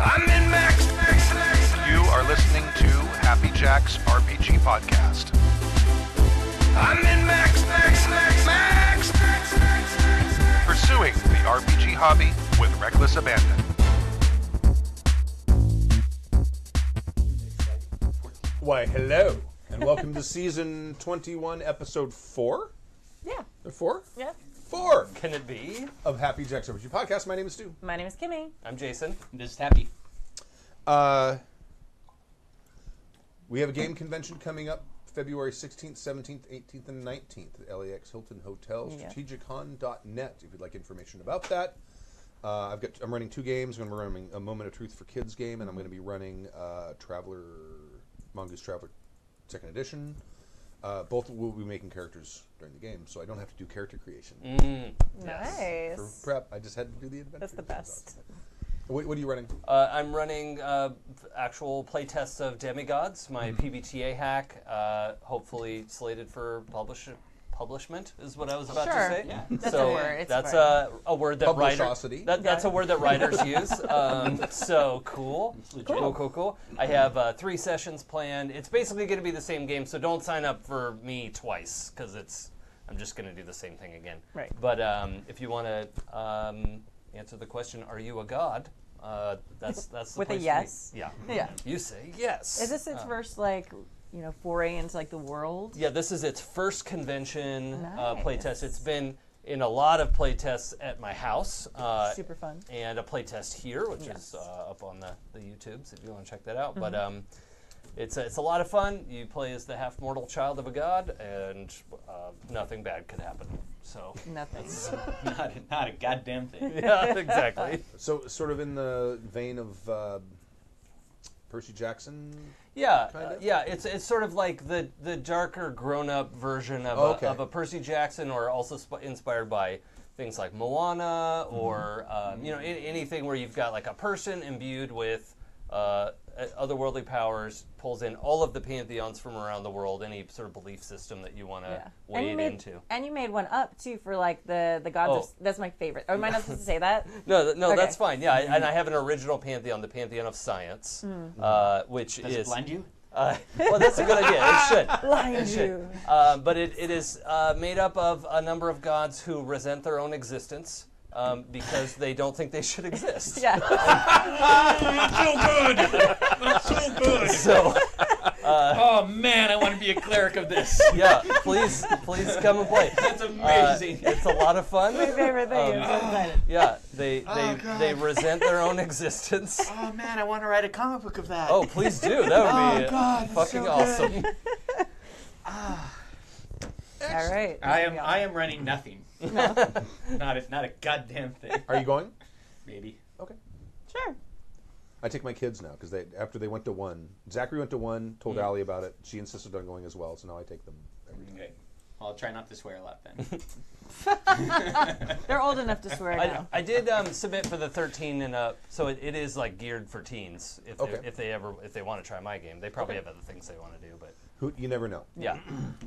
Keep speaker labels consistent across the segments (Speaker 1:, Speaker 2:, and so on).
Speaker 1: I'm in Max.
Speaker 2: You are listening to Happy Jack's RPG Podcast.
Speaker 1: I'm in Max.
Speaker 2: Pursuing the RPG hobby with reckless abandon.
Speaker 3: Why, hello, and welcome to season 21, episode 4?
Speaker 4: Yeah.
Speaker 3: 4?
Speaker 4: Yeah.
Speaker 3: 4
Speaker 5: Can it be?
Speaker 3: of Happy Jack's RPG Podcast. My name is Stu.
Speaker 4: My name is Kimmy.
Speaker 5: I'm Jason.
Speaker 6: This is Happy.
Speaker 3: We have a game convention coming up February 16th, 17th, 18th, and 19th at LAX Hilton Hotel,
Speaker 4: Yeah.
Speaker 3: strategicon.net if you'd like information about that. I'm running 2 games. I'm running a Moment of Truth for Kids game, and I'm going to be running Mongoose Traveler 2nd Edition. Both will be making characters during the game, so I don't have to do character creation.
Speaker 4: Nice.
Speaker 3: For prep, I just had to do the adventure.
Speaker 4: That's the best.
Speaker 3: What are you running?
Speaker 5: I'm running actual playtests of Demigods, my PBTA hack, hopefully slated for publishment, is what I was about to
Speaker 4: Sure.
Speaker 5: say.
Speaker 6: Yeah.
Speaker 4: That's
Speaker 5: So
Speaker 4: a word. It's
Speaker 5: that's
Speaker 4: fine.
Speaker 5: a word that
Speaker 3: Publishosity.
Speaker 5: that's a word that writers use. So cool.
Speaker 6: legit.
Speaker 5: Cool. I have 3 sessions planned. It's basically going to be the same game, so don't sign up for me twice because I'm just going to do the same thing again.
Speaker 4: Right.
Speaker 5: But if you want to answer the question, are you a god? That's the
Speaker 4: With a
Speaker 5: place to be.
Speaker 4: yes?
Speaker 5: Yeah.
Speaker 4: Yeah.
Speaker 5: You say yes.
Speaker 4: Is this its first, foray into, the world?
Speaker 5: Yeah, this is its first convention
Speaker 4: Nice.
Speaker 5: playtest. It's been in a lot of playtests at my house.
Speaker 4: Super fun.
Speaker 5: And a playtest here, which
Speaker 4: Yes.
Speaker 5: is up on the YouTubes if you want to check that out. But it's a lot of fun. You play as the half-mortal child of a god, and nothing bad could happen. So
Speaker 4: Nothing.
Speaker 6: Not a goddamn thing.
Speaker 5: yeah, exactly.
Speaker 3: So, sort of in the vein of Percy Jackson.
Speaker 5: Yeah,
Speaker 3: Kind of?
Speaker 5: yeah. It's sort of like the darker, grown-up version of
Speaker 3: Okay.
Speaker 5: a Percy Jackson, or also inspired by things like Moana, or anything where you've got like a person imbued with otherworldly powers, pulls in all of the pantheons from around the world, any sort of belief system that you want to wade into.
Speaker 4: And you made one up, too, for, the gods of... That's my favorite. Oh, am I not supposed to say that?
Speaker 5: No,
Speaker 4: Okay.
Speaker 5: that's fine. Yeah, and I have an original pantheon, the Pantheon of Science, which
Speaker 6: Does
Speaker 5: is...
Speaker 6: it blind you?
Speaker 5: Well, that's a good idea. It should.
Speaker 4: Blind you.
Speaker 5: But it is made up of a number of gods who resent their own existence because they don't think they should exist.
Speaker 4: Yeah.
Speaker 6: That's so good.
Speaker 5: So,
Speaker 6: Oh man, I want to be a cleric of this.
Speaker 5: yeah, please come and play.
Speaker 6: That's amazing.
Speaker 5: It's a lot of fun.
Speaker 4: My favorite thing. I'm so excited.
Speaker 5: Yeah, they
Speaker 6: God.
Speaker 5: they resent their own existence.
Speaker 6: Oh man, I want to write a comic book of that.
Speaker 5: Oh, please do. That would be
Speaker 6: God, that's
Speaker 5: fucking
Speaker 6: so
Speaker 5: awesome.
Speaker 6: good.
Speaker 4: All right.
Speaker 6: I am running nothing. not a goddamn thing.
Speaker 3: Are you going?
Speaker 6: Maybe.
Speaker 3: Okay.
Speaker 4: Sure.
Speaker 3: I take my kids now because after they went to one, Zachary went to one, told Allie about it. She insisted on going as well, so now I take them every time.
Speaker 6: Okay. I'll try not to swear a lot then.
Speaker 4: They're old enough to swear now.
Speaker 5: I did submit for the 13 and up, so it is geared for teens. If they want to try my game, they probably have other things they want to do, but
Speaker 3: You never know.
Speaker 5: yeah.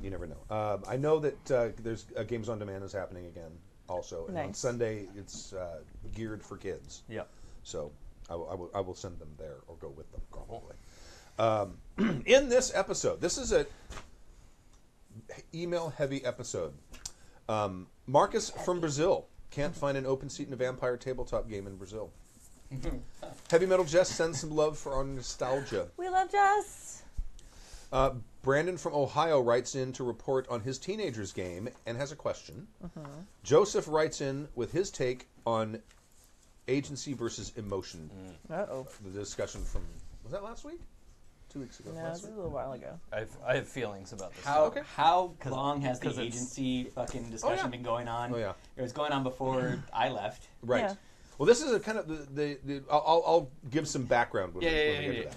Speaker 3: You never know. I know that there's Games on Demand is happening again also. And on
Speaker 4: Nice.
Speaker 3: Sunday, it's geared for kids.
Speaker 5: Yep.
Speaker 3: So I will send them there or go with them probably. In this episode, this is a email-heavy episode. Marcus from Brazil can't find an open seat in a vampire tabletop game in Brazil. Heavy Metal Jess sends some love for our nostalgia.
Speaker 4: We love Jess.
Speaker 3: Brandon from Ohio writes in to report on his teenager's game and has a question. Joseph writes in with his take on agency versus emotion.
Speaker 4: Uh-oh.
Speaker 3: The discussion from, was that last week? 2 weeks ago.
Speaker 4: No, it
Speaker 3: last
Speaker 4: was a
Speaker 3: week?
Speaker 4: little while ago.
Speaker 5: I have feelings about this.
Speaker 6: How long has the
Speaker 5: 'cause it's-
Speaker 6: agency fucking discussion been going on?
Speaker 3: Oh, yeah.
Speaker 6: It was going on before I left.
Speaker 3: Right.
Speaker 4: Yeah.
Speaker 3: Well, this is a kind of I'll give some background when we get to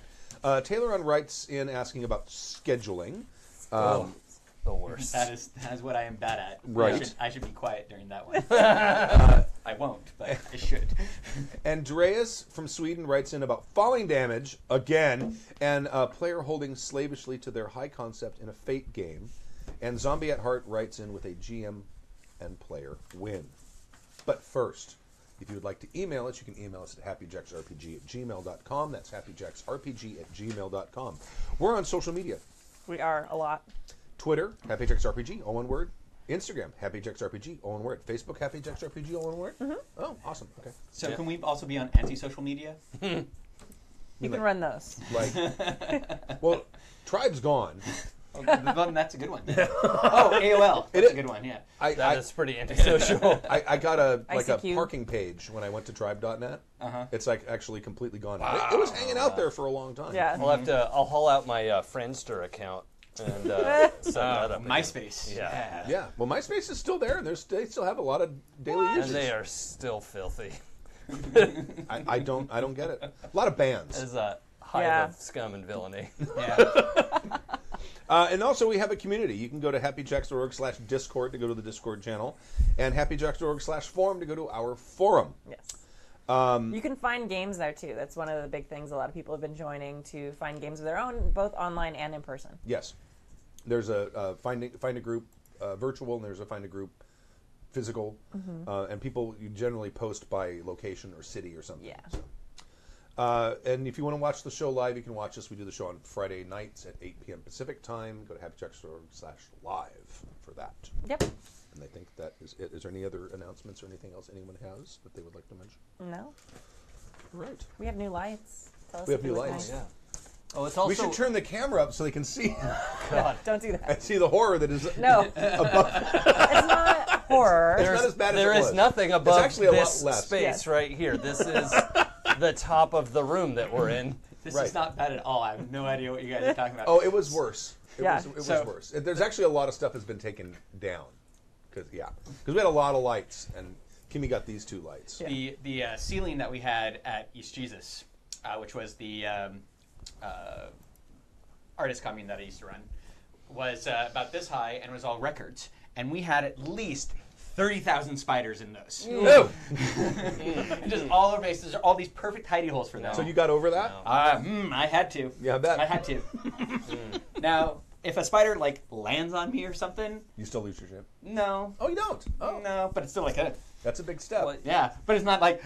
Speaker 3: that. Taylor on writes in asking about scheduling.
Speaker 5: The worst.
Speaker 6: That is what I am bad at.
Speaker 3: Right.
Speaker 6: I should be quiet during that one. I won't, but I should.
Speaker 3: Andreas from Sweden writes in about falling damage again, and a player holding slavishly to their high concept in a Fate game. And Zombie at Heart writes in with a GM and player win. But first, If you would like to email us, you can email us at happyjacksrpg@gmail.com. That's happyjacksrpg@gmail.com. We're on social media.
Speaker 4: We are a lot.
Speaker 3: Twitter, happyjacksrpg, all one word. Instagram, happyjacksrpg, all one word. Facebook, happyjacksrpg, all one word. Oh, awesome. Okay.
Speaker 6: So
Speaker 5: Yeah.
Speaker 6: can we also be on anti-social media?
Speaker 4: You can run those.
Speaker 3: Like, well, Tribe's gone.
Speaker 6: Oh, then that's a good one. Oh, AOL. That's
Speaker 3: is.
Speaker 6: a good one, yeah.
Speaker 5: That is pretty antisocial.
Speaker 3: I got a
Speaker 4: ICQ.
Speaker 3: parking page when I went to tribe.net.
Speaker 6: Uh-huh.
Speaker 3: It's like actually completely gone. It was hanging out there for a long time.
Speaker 4: Yeah.
Speaker 5: I'll haul out my Friendster account and set that up. again.
Speaker 6: MySpace.
Speaker 5: Yeah.
Speaker 3: Yeah. Well, MySpace is still there. They still have a lot of daily
Speaker 5: And
Speaker 3: users.
Speaker 5: they are still filthy.
Speaker 3: I don't get it. A lot of bands.
Speaker 5: As a hive
Speaker 4: Yeah.
Speaker 5: of scum and villainy.
Speaker 6: Yeah.
Speaker 3: And also, we have a community. You can go to happyjacks.org/discord to go to the Discord channel, and happyjacks.org/forum to go to our forum.
Speaker 4: Yes. You can find games there too. That's one of the big things. A lot of people have been joining to find games of their own, both online and in person.
Speaker 3: Yes. There's a find a group virtual, and there's a find a group physical, and people generally post by location or city or something.
Speaker 4: Yeah.
Speaker 3: So. And if you want to watch the show live, you can watch us. We do the show on Friday nights at 8 p.m. Pacific time. Go to happyjacks.org/live for that.
Speaker 4: Yep.
Speaker 3: And I think that is it. Is there any other announcements or anything else anyone has that they would like to mention?
Speaker 4: No.
Speaker 3: Right.
Speaker 4: We have new lights. Tell us
Speaker 3: We
Speaker 4: if
Speaker 3: have
Speaker 4: you
Speaker 3: new
Speaker 4: look
Speaker 3: lights.
Speaker 4: nice.
Speaker 5: Oh, it's also
Speaker 3: We should turn the camera up so they can see
Speaker 5: God.
Speaker 4: Don't do that.
Speaker 3: and see the horror that is
Speaker 4: No.
Speaker 3: above.
Speaker 4: It's not horror.
Speaker 3: It's not as bad as
Speaker 5: There
Speaker 3: it
Speaker 5: is
Speaker 3: was.
Speaker 5: nothing above
Speaker 3: actually a lot
Speaker 5: this
Speaker 3: less.
Speaker 5: space
Speaker 4: Yes.
Speaker 5: right here. This is the top of the room that we're in.
Speaker 6: This
Speaker 3: Right.
Speaker 6: is not bad at all. I have no idea what you guys are talking about.
Speaker 3: Oh, it was worse. It
Speaker 4: Yeah.
Speaker 3: was
Speaker 6: So-
Speaker 3: worse. There's actually a lot of stuff that's been taken down. Because we had a lot of lights, and Kimmy got these two lights.
Speaker 4: Yeah.
Speaker 6: The ceiling that we had at East Jesus, which was the artist commune that I used to run, was about this high and was all records. And we had at least 30,000 spiders in those.
Speaker 3: Oh!
Speaker 6: And just all over faces, all these perfect hidey holes for them.
Speaker 3: So you got over that?
Speaker 6: I had to.
Speaker 3: Yeah, I bet.
Speaker 6: I had to. Now, if a spider like lands on me or something,
Speaker 3: You still lose your ship?
Speaker 6: no.
Speaker 3: Oh, you don't? Oh.
Speaker 6: No, but it's still like a,
Speaker 3: That's a big step.
Speaker 5: Well,
Speaker 6: yeah, but it's not like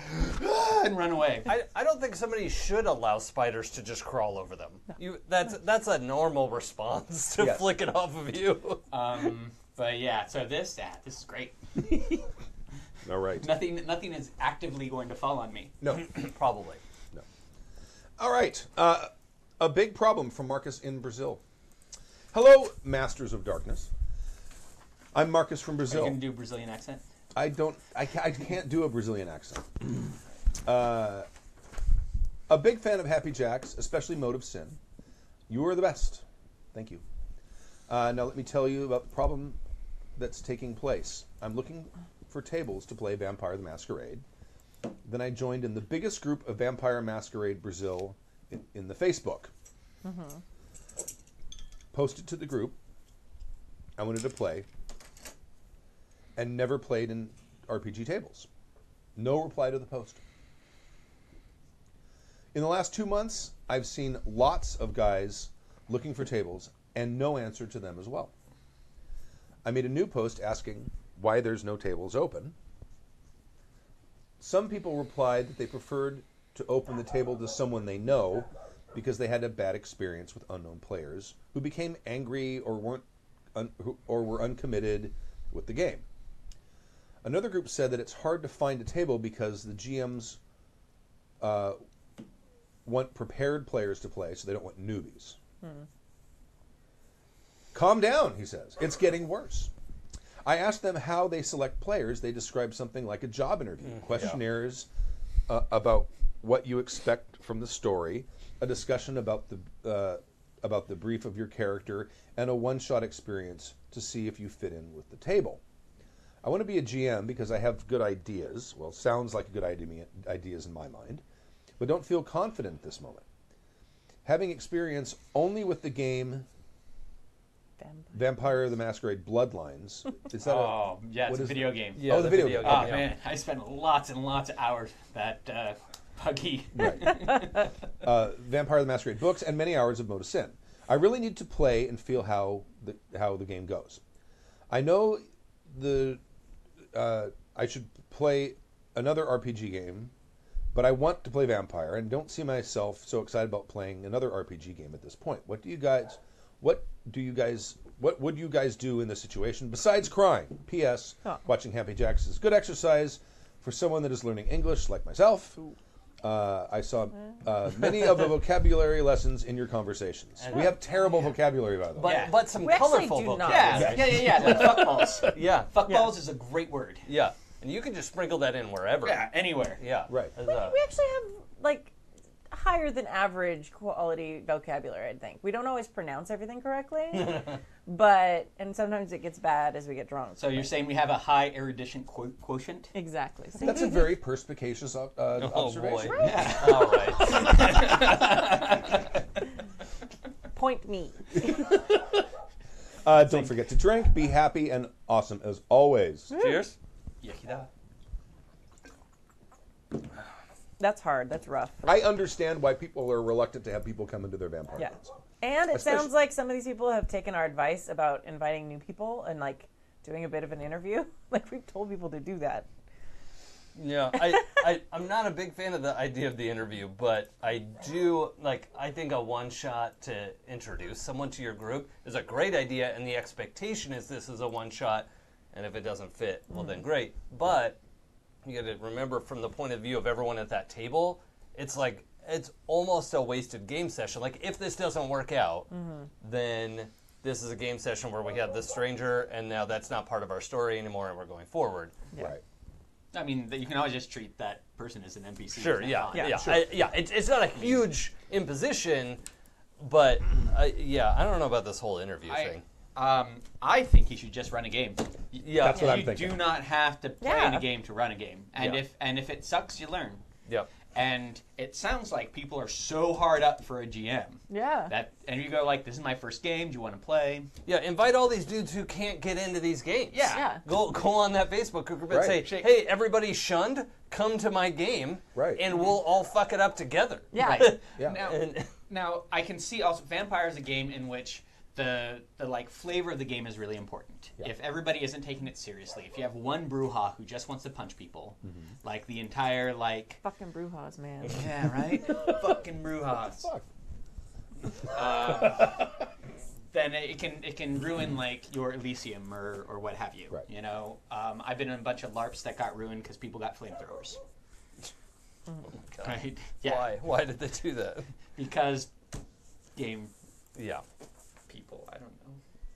Speaker 6: and run away.
Speaker 5: I don't think somebody should allow spiders to just crawl over them. That's a normal response to
Speaker 3: Yes.
Speaker 5: flick it off of you.
Speaker 6: But yeah, so this is great.
Speaker 3: All right.
Speaker 6: Nothing is actively going to fall on me.
Speaker 3: No.
Speaker 5: Probably.
Speaker 3: All right. A big problem from Marcus in Brazil. Hello, Masters of Darkness. I'm Marcus from
Speaker 6: Are you
Speaker 3: Brazil.
Speaker 6: going to do a Brazilian accent?
Speaker 3: I can't do a Brazilian accent. A big fan of Happy Jacks, especially Mode of Sin. You are the best. Thank you. Now let me tell you about the problem that's taking place. I'm looking for tables to play Vampire the Masquerade. Then I joined in the biggest group of Vampire Masquerade Brazil in the Facebook. Posted to the group. I wanted to play. And never played in RPG tables. No reply to the post. In the last 2 months, I've seen lots of guys looking for tables and no answer to them as well. I made a new post asking why there's no tables open. Some people replied that they preferred to open the table to someone they know because they had a bad experience with unknown players who became angry or were uncommitted with the game. Another group said that it's hard to find a table because the GMs want prepared players to play, so they don't want newbies. Calm down, he says. It's getting worse. I asked them how they select players. They described something like a job interview, questionnaires about what you expect from the story, a discussion about the brief of your character, and a one-shot experience to see if you fit in with the table. I want to be a GM because I have good ideas. Well, sounds like a good ideas in my mind, but don't feel confident at this moment. Having experience only with the game Vampire the Masquerade Bloodlines. Is that
Speaker 6: yeah,
Speaker 3: what
Speaker 6: it's a
Speaker 3: is
Speaker 6: video game.
Speaker 5: Yeah,
Speaker 3: Oh, the video game.
Speaker 6: Oh
Speaker 3: Okay.
Speaker 6: man, I spent lots and lots of hours with that buggy.
Speaker 3: Right. Vampire the Masquerade books and many hours of Mode of Sin. I really need to play and feel how the game goes. I know I should play another RPG game, but I want to play Vampire and don't see myself so excited about playing another RPG game at this point. What would you guys do in this situation besides crying? P.S. Watching Happy Jacks is good exercise for someone that is learning English like myself. I saw many of the vocabulary lessons in your conversations. We have terrible vocabulary, by the way.
Speaker 6: Yeah.
Speaker 5: But some
Speaker 4: We actually
Speaker 5: colorful
Speaker 4: do not.
Speaker 5: vocabulary.
Speaker 6: Yeah. Like fuckballs.
Speaker 5: Yeah.
Speaker 6: Fuckballs is a great word.
Speaker 5: Yeah. And you can just sprinkle that in wherever.
Speaker 6: Yeah, anywhere.
Speaker 5: Yeah.
Speaker 3: Right.
Speaker 5: As,
Speaker 4: We actually have like higher than average quality vocabulary, I think. We don't always pronounce everything correctly, and sometimes it gets bad as we get drunk.
Speaker 6: So you're saying we have a high erudition quotient?
Speaker 4: Exactly. See?
Speaker 3: That's a very perspicacious observation.
Speaker 5: boy. All right.
Speaker 4: Point me.
Speaker 3: Don't forget to drink, be happy, and awesome as always.
Speaker 5: Cheers.
Speaker 6: Yakida.
Speaker 4: That's hard. That's rough.
Speaker 3: I understand why people are reluctant to have people come into their vampire
Speaker 4: Yeah.
Speaker 3: nights.
Speaker 4: And it
Speaker 3: Especially-
Speaker 4: sounds like some of these people have taken our advice about inviting new people and like doing a bit of an interview. Like we've told people to do that.
Speaker 5: Yeah, I'm not a big fan of the idea of the interview, but I do, I think a one-shot to introduce someone to your group is a great idea, and the expectation is this is a one-shot, and if it doesn't fit, well then great. But you got to remember from the point of view of everyone at that table, it's almost a wasted game session. Like, if this doesn't work out, then this is a game session where we have this stranger, and now that's not part of our story anymore, and we're going forward.
Speaker 3: Right.
Speaker 6: I mean, you can always just treat that person as an NPC.
Speaker 5: Sure,
Speaker 6: It's
Speaker 5: yeah,
Speaker 6: not
Speaker 5: yeah,
Speaker 6: fine.
Speaker 5: It's not a huge imposition, but I don't know about this whole interview thing.
Speaker 6: I think you should just run a game.
Speaker 5: Yeah,
Speaker 3: That's what I'm
Speaker 6: You
Speaker 3: thinking.
Speaker 6: do not have to play in
Speaker 4: Yeah.
Speaker 6: a game to run a game, and
Speaker 5: Yeah.
Speaker 6: if it sucks, you learn.
Speaker 5: Yep.
Speaker 6: And it sounds like people are so hard up for a GM
Speaker 4: Yeah.
Speaker 6: and you go like, "This is my first game. Do you want to play?"
Speaker 5: Yeah, invite all these dudes who can't get into these games.
Speaker 6: Yeah.
Speaker 5: Go on that Facebook group and
Speaker 3: Right.
Speaker 5: say, hey, everybody shunned, come to my game,
Speaker 3: Right.
Speaker 5: and we'll all fuck it up together.
Speaker 4: Yeah.
Speaker 6: Right.
Speaker 3: Yeah.
Speaker 6: Now I can see also Vampire is a game in which the flavor of the game is really important.
Speaker 3: Yeah.
Speaker 6: If everybody isn't taking it seriously, if you have one Brujah who just wants to punch people, like the entire
Speaker 4: Fucking Brujahs, man.
Speaker 6: yeah, right, fucking Brujahs.
Speaker 3: Fuck.
Speaker 6: Then it can ruin your Elysium or what have you.
Speaker 3: Right.
Speaker 6: You know, I've been in a bunch of LARPs that got ruined because people got flamethrowers.
Speaker 5: God.
Speaker 6: Right? Yeah.
Speaker 5: Why did they do that?
Speaker 6: Because game
Speaker 5: Yeah.
Speaker 6: people. I don't know.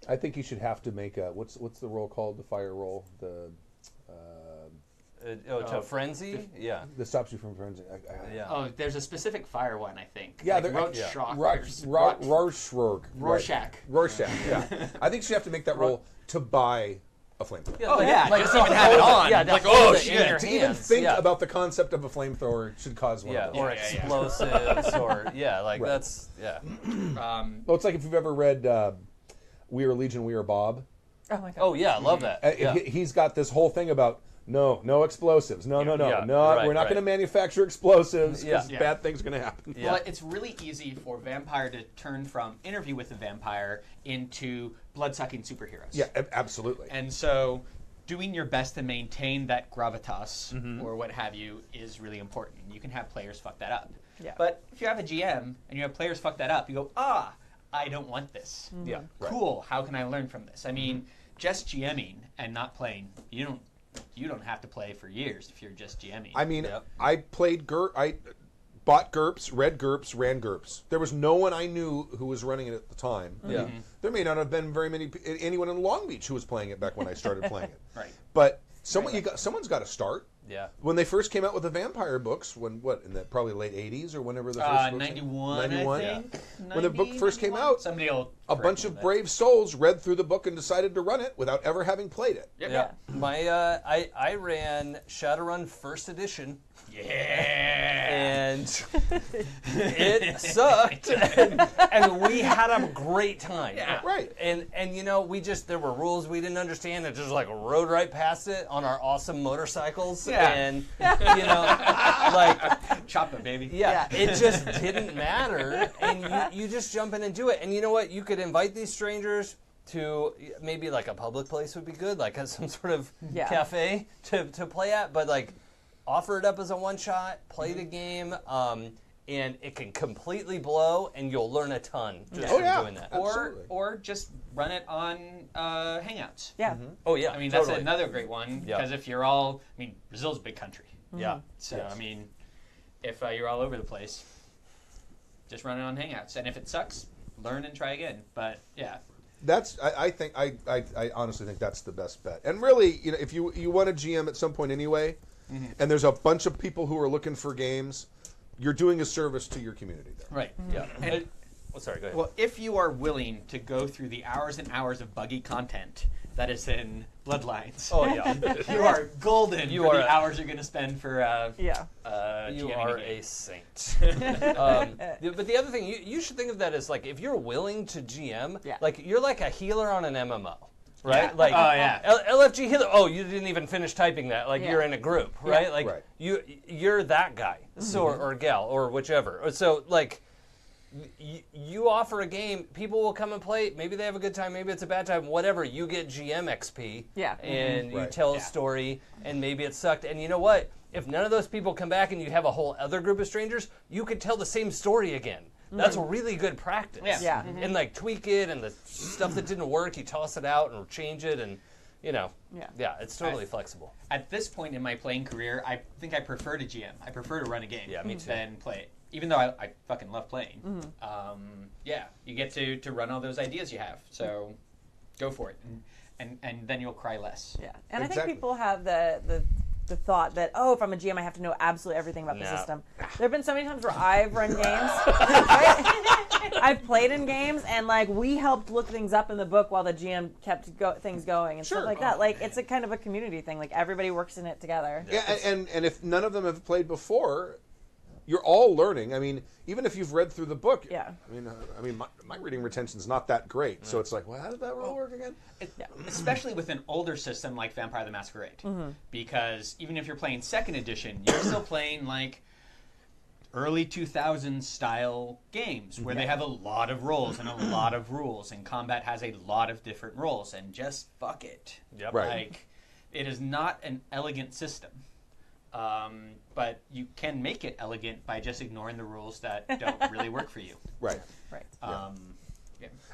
Speaker 3: I think you should have to make a what's the roll called? The fire roll.
Speaker 5: To frenzy? Yeah.
Speaker 3: That stops you from frenzy.
Speaker 5: Yeah.
Speaker 6: Oh, there's a specific fire one, I think.
Speaker 3: Yeah,
Speaker 6: like
Speaker 3: there-
Speaker 6: Rorschach.
Speaker 3: Rorschach. Rorschach. Yeah. I think you should have to make that roll to buy a flamethrower.
Speaker 6: Oh, yeah, just
Speaker 5: to
Speaker 6: even have it
Speaker 5: hold
Speaker 6: on.
Speaker 5: Yeah, to
Speaker 6: Like,
Speaker 5: hold
Speaker 6: oh,
Speaker 5: it in
Speaker 6: shit.
Speaker 5: your
Speaker 3: To even
Speaker 5: hands.
Speaker 3: think
Speaker 5: yeah.
Speaker 3: about the concept of a flamethrower should cause one
Speaker 5: Yeah,
Speaker 3: of those.
Speaker 5: or explosives, or that's
Speaker 6: Um,
Speaker 3: Well, it's like if you've ever read We Are Legion, We Are Bob.
Speaker 4: Oh my god.
Speaker 5: Oh yeah, I love that. Yeah.
Speaker 3: He's got this whole thing about no explosives. No,
Speaker 5: Yeah,
Speaker 3: we're not
Speaker 5: right,
Speaker 3: going to
Speaker 5: right.
Speaker 3: manufacture explosives because
Speaker 5: Yeah.
Speaker 3: bad things are going to happen.
Speaker 5: Yeah.
Speaker 6: Well, it's really easy for Vampire to turn from Interview with the Vampire into blood-sucking superheroes.
Speaker 3: Yeah, absolutely.
Speaker 6: And so doing your best to maintain that gravitas or what have you is really important. You can have players fuck that up.
Speaker 4: Yeah.
Speaker 6: But if you have a GM and you have players fuck that up, you go, I don't want this.
Speaker 5: Yeah.
Speaker 6: Cool. How can I learn from this? I mean, just GMing and not playing, you don't have to play for years if you're just GMing.
Speaker 3: I mean,
Speaker 5: Yep.
Speaker 3: I played I bought GURPS, read GURPS, ran GURPS. There was no one I knew who was running it at the time.
Speaker 5: Yeah.
Speaker 3: There may not have been very many anyone in Long Beach who was playing it back when I started playing it.
Speaker 6: Right.
Speaker 3: But someone's got to start.
Speaker 5: Yeah.
Speaker 3: When they first came out with the vampire books, in the probably late '80s or whenever the first books
Speaker 6: 91,
Speaker 3: 91.
Speaker 6: I think.
Speaker 3: When the book
Speaker 6: 90,
Speaker 3: first came
Speaker 6: 91?
Speaker 3: out,
Speaker 6: Somebody will
Speaker 3: a
Speaker 6: correct
Speaker 3: bunch
Speaker 6: me
Speaker 3: of
Speaker 6: on that.
Speaker 3: brave souls read through the book and decided to run it without ever having played it.
Speaker 6: Yep.
Speaker 5: Yeah. My I ran Shadowrun First Edition.
Speaker 6: Yeah.
Speaker 5: And it sucked, and we had a great time.
Speaker 6: Yeah.
Speaker 3: Right.
Speaker 5: And there were rules we didn't understand, and just rode right past it on our awesome motorcycles.
Speaker 6: Yeah.
Speaker 5: And
Speaker 6: Chop it, baby.
Speaker 5: yeah, it just didn't matter, and you just jump in and do it. And you know what? You could invite these strangers to maybe a public place would be good, some sort of
Speaker 4: Yeah.
Speaker 5: cafe to play at, but offer it up as a one-shot, play the game, and it can completely blow, and you'll learn a ton just from doing that.
Speaker 3: Absolutely.
Speaker 6: Or just run it on Hangouts.
Speaker 4: Yeah.
Speaker 5: Oh yeah,
Speaker 6: I mean,
Speaker 5: totally.
Speaker 6: that's another great one because if you're all, I mean, Brazil's a big country.
Speaker 5: Yeah.
Speaker 6: So, I mean, if you're all over the place, just run it on Hangouts. And if it sucks, learn and try again. But, yeah.
Speaker 3: That's I honestly think that's the best bet. And really, if you want a GM at some point anyway, and there's a bunch of people who are looking for games, you're doing a service to your community there.
Speaker 6: Right.
Speaker 5: Yeah.
Speaker 6: And,
Speaker 5: sorry, go ahead.
Speaker 6: well, if you are willing to go through the hours and hours of buggy content that is in Bloodlines,
Speaker 5: Oh yeah.
Speaker 6: you are golden
Speaker 5: You
Speaker 6: for
Speaker 5: are
Speaker 6: the hours you're going to spend for
Speaker 4: Yeah.
Speaker 5: You
Speaker 6: GMing
Speaker 5: are
Speaker 6: game.
Speaker 5: a saint. But the other thing, you should think of that as like if you're willing to GM,
Speaker 4: Yeah.
Speaker 5: like you're like a healer on an MMO, right?
Speaker 6: Yeah.
Speaker 5: Like
Speaker 6: Oh, yeah.
Speaker 5: LFG healer. Oh, you didn't even finish typing that. Like
Speaker 4: Yeah.
Speaker 5: you're in a group, right? Like
Speaker 3: Right.
Speaker 5: you're that guy, so or gal or whichever. So like. You offer a game, people will come and play. Maybe they have a good time, maybe it's a bad time, whatever. You get GM XP,
Speaker 4: Yeah.
Speaker 5: and you
Speaker 3: Right.
Speaker 5: tell a
Speaker 6: Yeah.
Speaker 5: story, and maybe it sucked. And you know what? If none of those people come back and you have a whole other group of strangers, you could tell the same story again. That's really good practice.
Speaker 6: Yeah.
Speaker 4: Yeah.
Speaker 5: And like tweak it, and the stuff that didn't work, you toss it out and change it, and
Speaker 4: Yeah.
Speaker 5: it's totally flexible.
Speaker 6: At this point in my playing career, I think I prefer to GM. I prefer to run a game
Speaker 5: Yeah, me too.
Speaker 6: than play it. Even though I fucking love playing. Yeah, you get to run all those ideas you have. So go for it. And then you'll cry less.
Speaker 4: Yeah, and I
Speaker 3: Exactly.
Speaker 4: think people have the thought that, oh, if I'm a GM, I have to know absolutely everything about the
Speaker 5: No.
Speaker 4: system. There have been so many times where I've run games, right? I've played in games, and like we helped look things up in the book while the GM kept things going and
Speaker 3: Sure.
Speaker 4: stuff like that. Like it's a kind of a community thing. Like everybody works in it together.
Speaker 3: Yeah, and if none of them have played before, you're all learning. I mean, even if you've read through the book,
Speaker 4: Yeah.
Speaker 3: I mean, my reading retention's not that great, so it's like, well, how did that roll work again?
Speaker 6: Especially with an older system like Vampire the Masquerade. Because even if you're playing 2nd edition, you're still playing like early 2000s style games where they have a lot of roles and a lot of rules, and combat has a lot of different roles, and just fuck it.
Speaker 5: Yep.
Speaker 3: Right.
Speaker 6: Like, it is not an elegant system. But you can make it elegant by just ignoring the rules that don't really work for you.
Speaker 3: Right.
Speaker 4: Right.
Speaker 6: Yeah.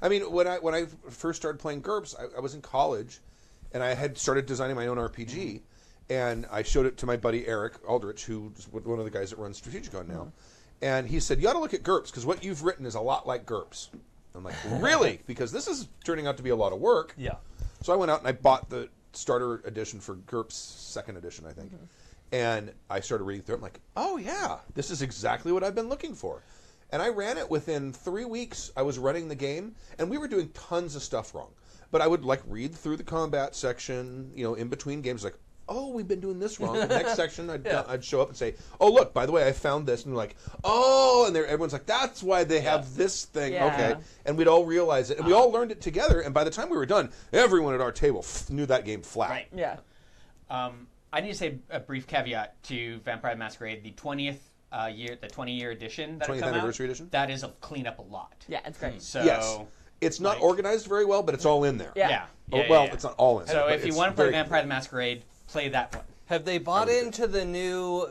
Speaker 3: I mean, when I first started playing GURPS, I was in college, and I had started designing my own RPG, and I showed it to my buddy Eric Aldrich, who's one of the guys that runs Strategicon now, and he said, "You ought to look at GURPS because what you've written is a lot like GURPS." I'm like, "Really?" Because this is turning out to be a lot of work.
Speaker 5: Yeah.
Speaker 3: So I went out and I bought the starter edition for GURPS 2nd edition, I think. And I started reading through it. I'm like, oh, yeah, this is exactly what I've been looking for. And I ran it within 3 weeks. I was running the game, and we were doing tons of stuff wrong. But I would, like, read through the combat section, in between games, like, oh, we've been doing this wrong. The next section, I'd show up and say, oh, look, by the way, I found this. And like, oh, and everyone's like, that's why they have this thing.
Speaker 4: Yeah.
Speaker 3: Okay. And we'd all realize it. And we all learned it together. And by the time we were done, everyone at our table knew that game flat.
Speaker 6: Right.
Speaker 4: Yeah.
Speaker 6: I need to say a brief caveat to Vampire the Masquerade. The 20th year, the 20-year edition, that
Speaker 3: 20th
Speaker 6: come
Speaker 3: anniversary
Speaker 6: out,
Speaker 3: edition?
Speaker 6: that is a cleanup a lot.
Speaker 4: Yeah, it's great.
Speaker 6: So
Speaker 3: Yes. It's not
Speaker 6: like-
Speaker 3: organized very well, but it's all in there.
Speaker 4: Yeah.
Speaker 6: yeah,
Speaker 3: Oh,
Speaker 6: yeah,
Speaker 3: well,
Speaker 6: yeah.
Speaker 3: it's not all in there.
Speaker 6: So
Speaker 3: but
Speaker 6: if you
Speaker 3: it's
Speaker 6: want to play
Speaker 3: very
Speaker 6: Vampire the Masquerade, play that one.
Speaker 5: Have they bought into the new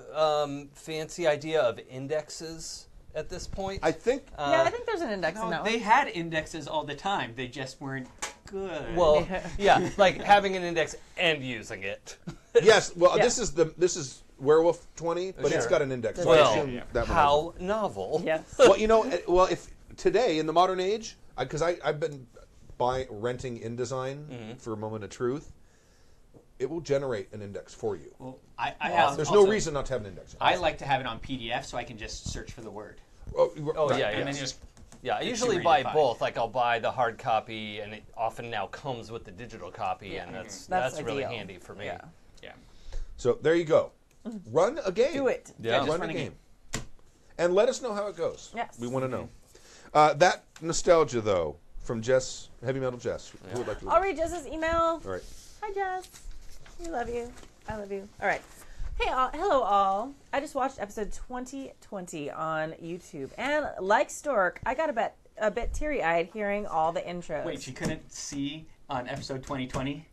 Speaker 5: fancy idea of indexes at this point?
Speaker 3: I think
Speaker 4: Yeah, I think there's an index in
Speaker 6: No,
Speaker 4: that
Speaker 6: they
Speaker 4: one.
Speaker 6: had indexes all the time. They just weren't good.
Speaker 5: Well, yeah, like having an index and using it.
Speaker 3: yes. Well,
Speaker 4: Yeah.
Speaker 3: this is Werewolf 20, but it's
Speaker 5: Sure.
Speaker 3: got an index. So I
Speaker 5: Well,
Speaker 3: assume that one has
Speaker 5: how novel.
Speaker 4: Yes.
Speaker 3: it. Well, if today in the modern age, because I've been renting InDesign for a Moment of Truth, it will generate an index for you.
Speaker 6: Well,
Speaker 3: There's
Speaker 6: also,
Speaker 3: no reason not to have an index.
Speaker 6: I like to have it on PDF so I can just search for the word.
Speaker 5: Oh,
Speaker 3: right.
Speaker 5: yeah,
Speaker 6: And
Speaker 5: yeah.
Speaker 6: then just
Speaker 5: Yeah, I
Speaker 6: It's
Speaker 5: usually
Speaker 6: super
Speaker 5: buy
Speaker 6: easy to find.
Speaker 5: both. Like I'll buy the hard copy, and it often now comes with the digital copy,
Speaker 4: Yeah.
Speaker 5: and that's
Speaker 4: That's
Speaker 5: really
Speaker 4: ideal.
Speaker 5: handy for me.
Speaker 4: Yeah.
Speaker 6: yeah.
Speaker 3: So there you go. Run a game.
Speaker 4: Do it.
Speaker 5: Yeah.
Speaker 6: just
Speaker 3: Run
Speaker 6: run
Speaker 3: a
Speaker 6: a
Speaker 3: game. And let us know how it goes.
Speaker 4: Yes.
Speaker 3: We want to know. That nostalgia, though, from Jess, Heavy Metal Jess. Who would like to
Speaker 4: I'll read Jess's email.
Speaker 3: All right.
Speaker 4: Hi, Jess. We love you. I love you. All right. Hey, all, hello, all. I just watched episode 2020 on YouTube, and like Stork, I got a bit teary-eyed hearing all the intros.
Speaker 6: Wait, she couldn't see on episode 2020.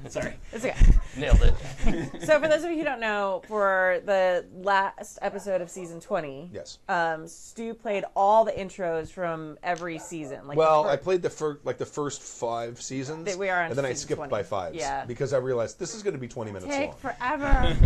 Speaker 6: Sorry.
Speaker 4: It's okay.
Speaker 5: Nailed it.
Speaker 4: So for those of you who don't know, for the last episode of season 20,
Speaker 3: Yes.
Speaker 4: Stu played all the intros from every season. Like
Speaker 3: Well,
Speaker 4: the
Speaker 3: I played the first 5 seasons,
Speaker 4: We are on
Speaker 3: and then I
Speaker 4: season
Speaker 3: skipped
Speaker 4: 20.
Speaker 3: by 5s
Speaker 4: Yeah.
Speaker 3: because I realized this is going to be 20 minutes
Speaker 4: take
Speaker 3: long.
Speaker 4: forever.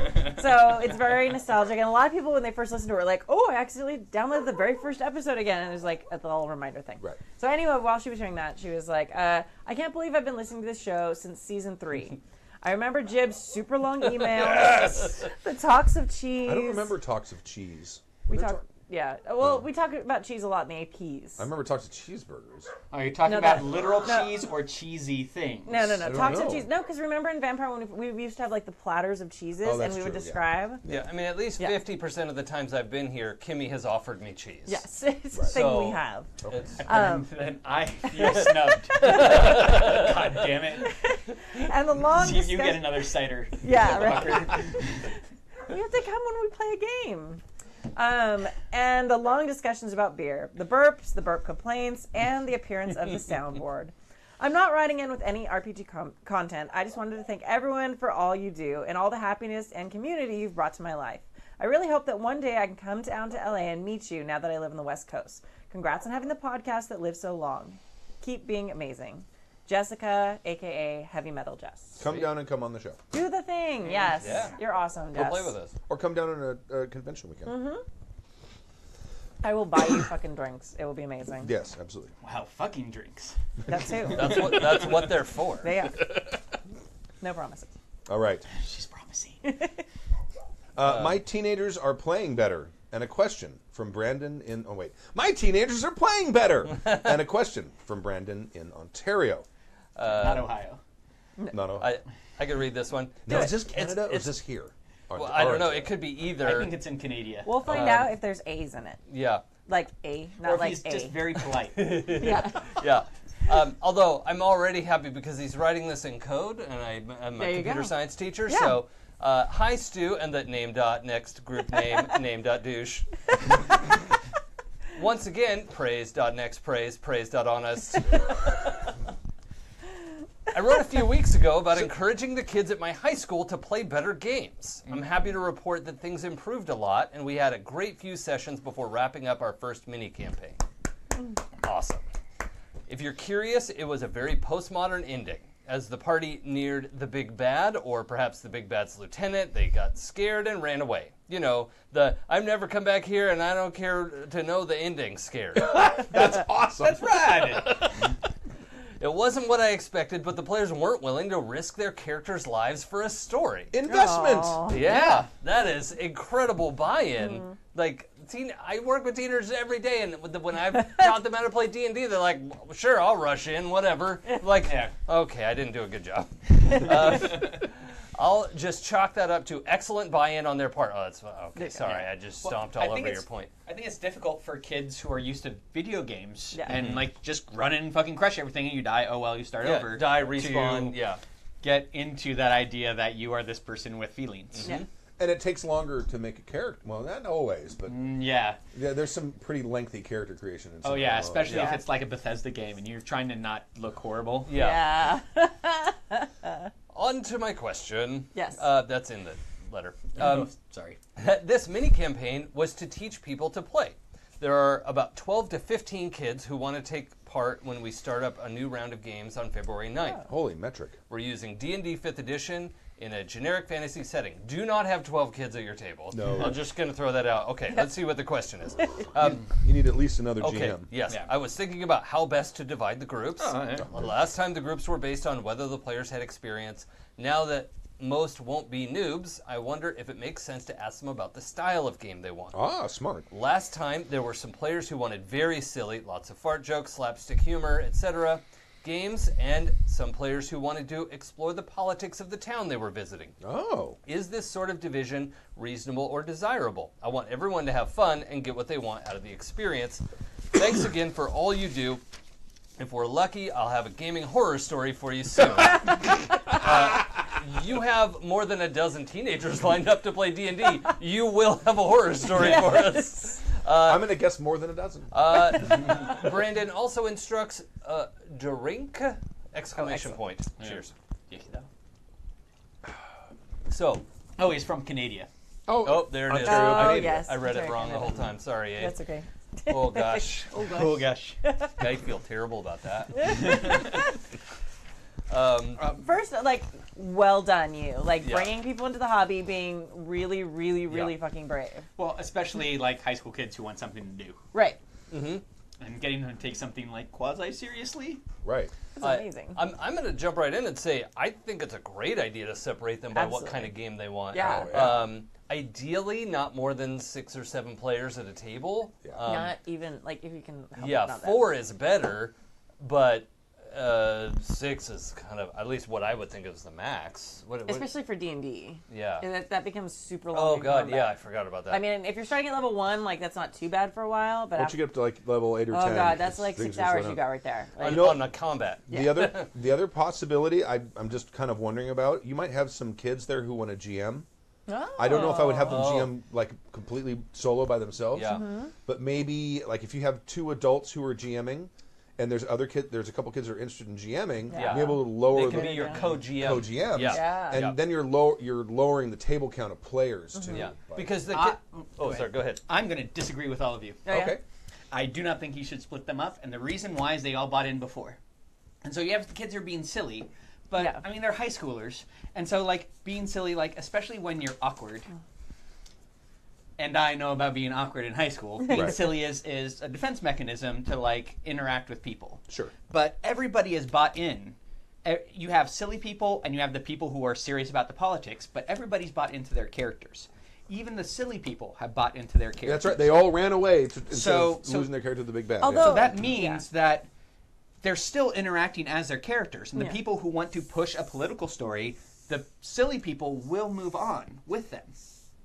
Speaker 4: So it's very nostalgic, and a lot of people when they first listened to it were like, "Oh, I accidentally downloaded the very first episode again," and there's like a little reminder thing.
Speaker 3: Right.
Speaker 4: So anyway, while she was doing that, she was like, "I can't believe I've been listening to this show since season 3. I remember Jib's super long emails, the talks of cheese.
Speaker 3: I don't remember talks of cheese.
Speaker 4: We
Speaker 3: They're
Speaker 4: talk. Yeah. Well, we talk about cheese a lot in the APs.
Speaker 3: I remember talks of cheeseburgers.
Speaker 6: Are you talking
Speaker 4: No,
Speaker 6: about
Speaker 4: that-
Speaker 6: literal
Speaker 4: no.
Speaker 6: cheese or cheesy things?
Speaker 4: No.
Speaker 3: don't
Speaker 4: Talks
Speaker 3: know.
Speaker 4: of cheese. No, because remember in Vampire when we used to have like the platters of cheeses,
Speaker 3: Oh,
Speaker 4: and
Speaker 3: that's
Speaker 4: we would
Speaker 3: true, yeah.
Speaker 4: describe.
Speaker 5: Yeah, I mean, at least
Speaker 4: Yeah.
Speaker 5: 50% of the times I've been here, Kimmy has offered me cheese.
Speaker 4: Yes, it's the thing
Speaker 5: So-
Speaker 4: we have.
Speaker 5: It's,
Speaker 6: Then I feel snubbed. God damn it.
Speaker 4: And the long
Speaker 6: See if you get
Speaker 4: discuss-
Speaker 6: another cider.
Speaker 4: Yeah, right.
Speaker 6: Fucker.
Speaker 4: You have to come when we play a game. And the long discussions about beer, the burps, the burp complaints, and the appearance of the soundboard. I'm not writing in with any RPG content. I just wanted to thank everyone for all you do and all the happiness and community you've brought to my life. I really hope that one day I can come down to LA and meet you now that I live on the West Coast. Congrats on having the podcast that lives so long. Keep being amazing. Jessica, a.k.a. Heavy Metal Jess.
Speaker 3: Come down and come on the show.
Speaker 4: Do the thing, yes.
Speaker 5: Yeah.
Speaker 4: You're awesome,
Speaker 5: go
Speaker 4: Jess.
Speaker 5: play with us.
Speaker 3: Or come down on a convention weekend.
Speaker 4: Mm-hmm. I will buy you fucking drinks. It will be amazing.
Speaker 3: Yes, absolutely.
Speaker 6: Wow, fucking drinks.
Speaker 4: That too.
Speaker 5: That's what they're for.
Speaker 4: They are. No promises.
Speaker 3: All right.
Speaker 6: She's promising.
Speaker 3: My teenagers are playing better. And a question from Brandon in... Oh, wait. My teenagers are playing better. And a question from Brandon in Ontario.
Speaker 6: Not Ohio.
Speaker 3: No.
Speaker 5: I could read this one.
Speaker 3: No,
Speaker 5: It's-
Speaker 3: is this Canada or
Speaker 5: it's-
Speaker 3: is this here?
Speaker 5: Well, I don't know. It could be
Speaker 6: I
Speaker 5: either.
Speaker 6: think it's in Canada.
Speaker 4: We'll find out if there's A's in it.
Speaker 5: Yeah.
Speaker 4: Like A,
Speaker 6: or
Speaker 4: not
Speaker 6: if
Speaker 4: like
Speaker 6: he's
Speaker 4: A.
Speaker 6: just very polite.
Speaker 4: Yeah.
Speaker 5: Yeah. Although I'm already happy because he's writing this in code, and I'm
Speaker 4: There
Speaker 5: a
Speaker 4: you
Speaker 5: computer
Speaker 4: go.
Speaker 5: science teacher.
Speaker 4: Yeah.
Speaker 5: So, hi Stu, and that name dot next group name name dot douche. Once again, praise dot next praise dot honest. I wrote a few weeks ago about encouraging the kids at my high school to play better games. I'm happy to report that things improved a lot, and we had a great few sessions before wrapping up our first mini campaign. Awesome. If you're curious, it was a very postmodern ending. As the party neared the big bad, or perhaps the big bad's lieutenant, they got scared and ran away. You know, the I've never come back here and I don't care to know the ending scared.
Speaker 3: That's awesome.
Speaker 6: That's rad.
Speaker 5: It wasn't what I expected, but the players weren't willing to risk their characters' lives for a story.
Speaker 3: Investment.
Speaker 4: Aw.
Speaker 5: Yeah, that is incredible buy-in. Like, I work with teenagers every day, and when I've taught them how to play D&D, they're like, sure, I'll rush in, whatever. Like,
Speaker 6: Yeah.
Speaker 5: okay, I didn't do a good job. I'll just chalk that up to excellent buy-in on their part. Oh, that's okay. Sorry, I just stomped all over your point.
Speaker 6: I think it's difficult for kids who are used to video games
Speaker 4: Yeah.
Speaker 6: and like just run in and fucking crush everything and you die. Oh well, you start
Speaker 5: Yeah,
Speaker 6: over.
Speaker 5: die, respawn,
Speaker 6: to
Speaker 5: yeah.
Speaker 6: Get into that idea that you are this person with feelings.
Speaker 4: Yeah.
Speaker 3: And it takes longer to make a character. Well, not always, but
Speaker 6: Yeah.
Speaker 3: yeah, there's some pretty lengthy character creation. In some
Speaker 6: Oh
Speaker 3: of
Speaker 6: yeah,
Speaker 3: them.
Speaker 6: especially if
Speaker 4: Yeah.
Speaker 6: it's like a Bethesda game and you're trying to not look horrible.
Speaker 5: Yeah.
Speaker 4: Yeah.
Speaker 5: On to my question.
Speaker 4: Yes.
Speaker 5: That's in the letter.
Speaker 6: Sorry.
Speaker 5: This mini campaign was to teach people to play. There are about 12 to 15 kids who want to take part when we start up a new round of games on February 9th.
Speaker 3: Holy metric.
Speaker 5: We're using D&D 5th edition in a generic fantasy setting. Do not have 12 kids at your table.
Speaker 3: No.
Speaker 5: I'm just going to throw that out. Okay, let's see what the question is.
Speaker 3: You need at least another
Speaker 5: Okay,
Speaker 3: GM.
Speaker 5: yes.
Speaker 6: Yeah.
Speaker 5: I was thinking about how best to divide the groups.
Speaker 6: yeah.
Speaker 5: Last time the groups were based on whether the players had experience. Now that most won't be noobs, I wonder if it makes sense to ask them about the style of game they want.
Speaker 3: Ah, smart.
Speaker 5: Last time, there were some players who wanted very silly, lots of fart jokes, slapstick humor, etc. games, and some players who wanted to explore the politics of the town they were visiting.
Speaker 3: Oh.
Speaker 5: Is this sort of division reasonable or desirable? I want everyone to have fun and get what they want out of the experience. Thanks again for all you do. If we're lucky, I'll have a gaming horror story for you soon. You have more than a dozen teenagers lined up to play D&D. You will have a horror story for us.
Speaker 3: I'm going to guess more than a dozen.
Speaker 5: Brandon also instructs drink! Exclamation point. Cheers. So,
Speaker 6: Oh, he's from Canada.
Speaker 5: oh, there it is.
Speaker 3: Ontario,
Speaker 4: Oh,
Speaker 3: Canadian.
Speaker 4: yes.
Speaker 5: I read it
Speaker 4: Ontario,
Speaker 5: wrong the
Speaker 4: Canada.
Speaker 5: whole time. Sorry. Eh?
Speaker 4: That's okay.
Speaker 5: Oh gosh.
Speaker 6: Oh gosh.
Speaker 5: I feel terrible about that.
Speaker 4: First, like, well done, you. Like,
Speaker 5: Yeah.
Speaker 4: bringing people into the hobby, being really, really, really
Speaker 5: Yeah.
Speaker 4: fucking brave.
Speaker 6: Well, especially like high school kids who want something to do,
Speaker 4: Right.
Speaker 6: and getting them to take something like quasi seriously.
Speaker 3: Right.
Speaker 4: That's amazing.
Speaker 5: I'm going to jump right in and say I think it's a great idea to separate them by what
Speaker 4: Absolutely.
Speaker 5: kind of game they want.
Speaker 4: Yeah.
Speaker 3: Oh, yeah.
Speaker 5: Ideally, not more than 6 or 7 players at a table.
Speaker 3: Yeah.
Speaker 4: Not even, like, if you can help
Speaker 5: Yeah,
Speaker 4: it, not that.
Speaker 5: 4 is better, but 6 is kind of at least what I would think is the max. What,
Speaker 4: Especially for D&D.
Speaker 5: yeah.
Speaker 4: And that becomes super long.
Speaker 5: Oh
Speaker 4: in
Speaker 5: god,
Speaker 4: combat.
Speaker 5: yeah, I forgot about that.
Speaker 4: I mean, if you're starting at level 1, like, that's not too bad for a while, but
Speaker 3: Once you get up to like level 8 or 10.
Speaker 4: oh god, that's like
Speaker 3: things
Speaker 4: 6
Speaker 3: just
Speaker 4: hours
Speaker 3: run
Speaker 4: you
Speaker 3: out.
Speaker 4: got right there. Like,
Speaker 5: on,
Speaker 3: know-
Speaker 5: on the combat.
Speaker 3: The other possibility I'm just kind of wondering about, you might have some kids there who want to GM. I don't know if I would have them GM like completely solo by themselves.
Speaker 5: Yeah.
Speaker 3: But maybe like if you have 2 adults who are GMing and there's a couple kids that are interested in GMing,
Speaker 4: Yeah.
Speaker 3: be able to lower
Speaker 5: They can
Speaker 3: the
Speaker 5: be your co-GM.
Speaker 3: co-GMs.
Speaker 5: Yeah.
Speaker 4: Yeah.
Speaker 3: And
Speaker 5: Yeah.
Speaker 3: then you're lowering the table count of players too.
Speaker 5: Yeah.
Speaker 3: by-
Speaker 5: Because the
Speaker 6: Ah,
Speaker 5: oh, sorry, go ahead.
Speaker 6: I'm going to disagree with all of you.
Speaker 4: Oh, yeah.
Speaker 3: Okay.
Speaker 6: I do not think you should split them up, and the reason why is they all bought in before. And so you have the kids who are being silly, but
Speaker 4: Yeah.
Speaker 6: I mean they're high schoolers, and so like being silly, like especially when you're awkward. And I know about being awkward in high school. Being
Speaker 3: Right.
Speaker 6: silly is a defense mechanism to like interact with people.
Speaker 3: Sure.
Speaker 6: But everybody is bought in. You have silly people and you have the people who are serious about the politics, but everybody's bought into their characters. Even the silly people have bought into their characters.
Speaker 3: That's right. They all ran away instead
Speaker 6: So-
Speaker 3: of losing their character to the big bad.
Speaker 4: Although-
Speaker 6: So
Speaker 3: yeah.
Speaker 6: that means that they're still interacting as their characters. And the
Speaker 4: Yeah.
Speaker 6: people who want to push a political story, the silly people will move on with them.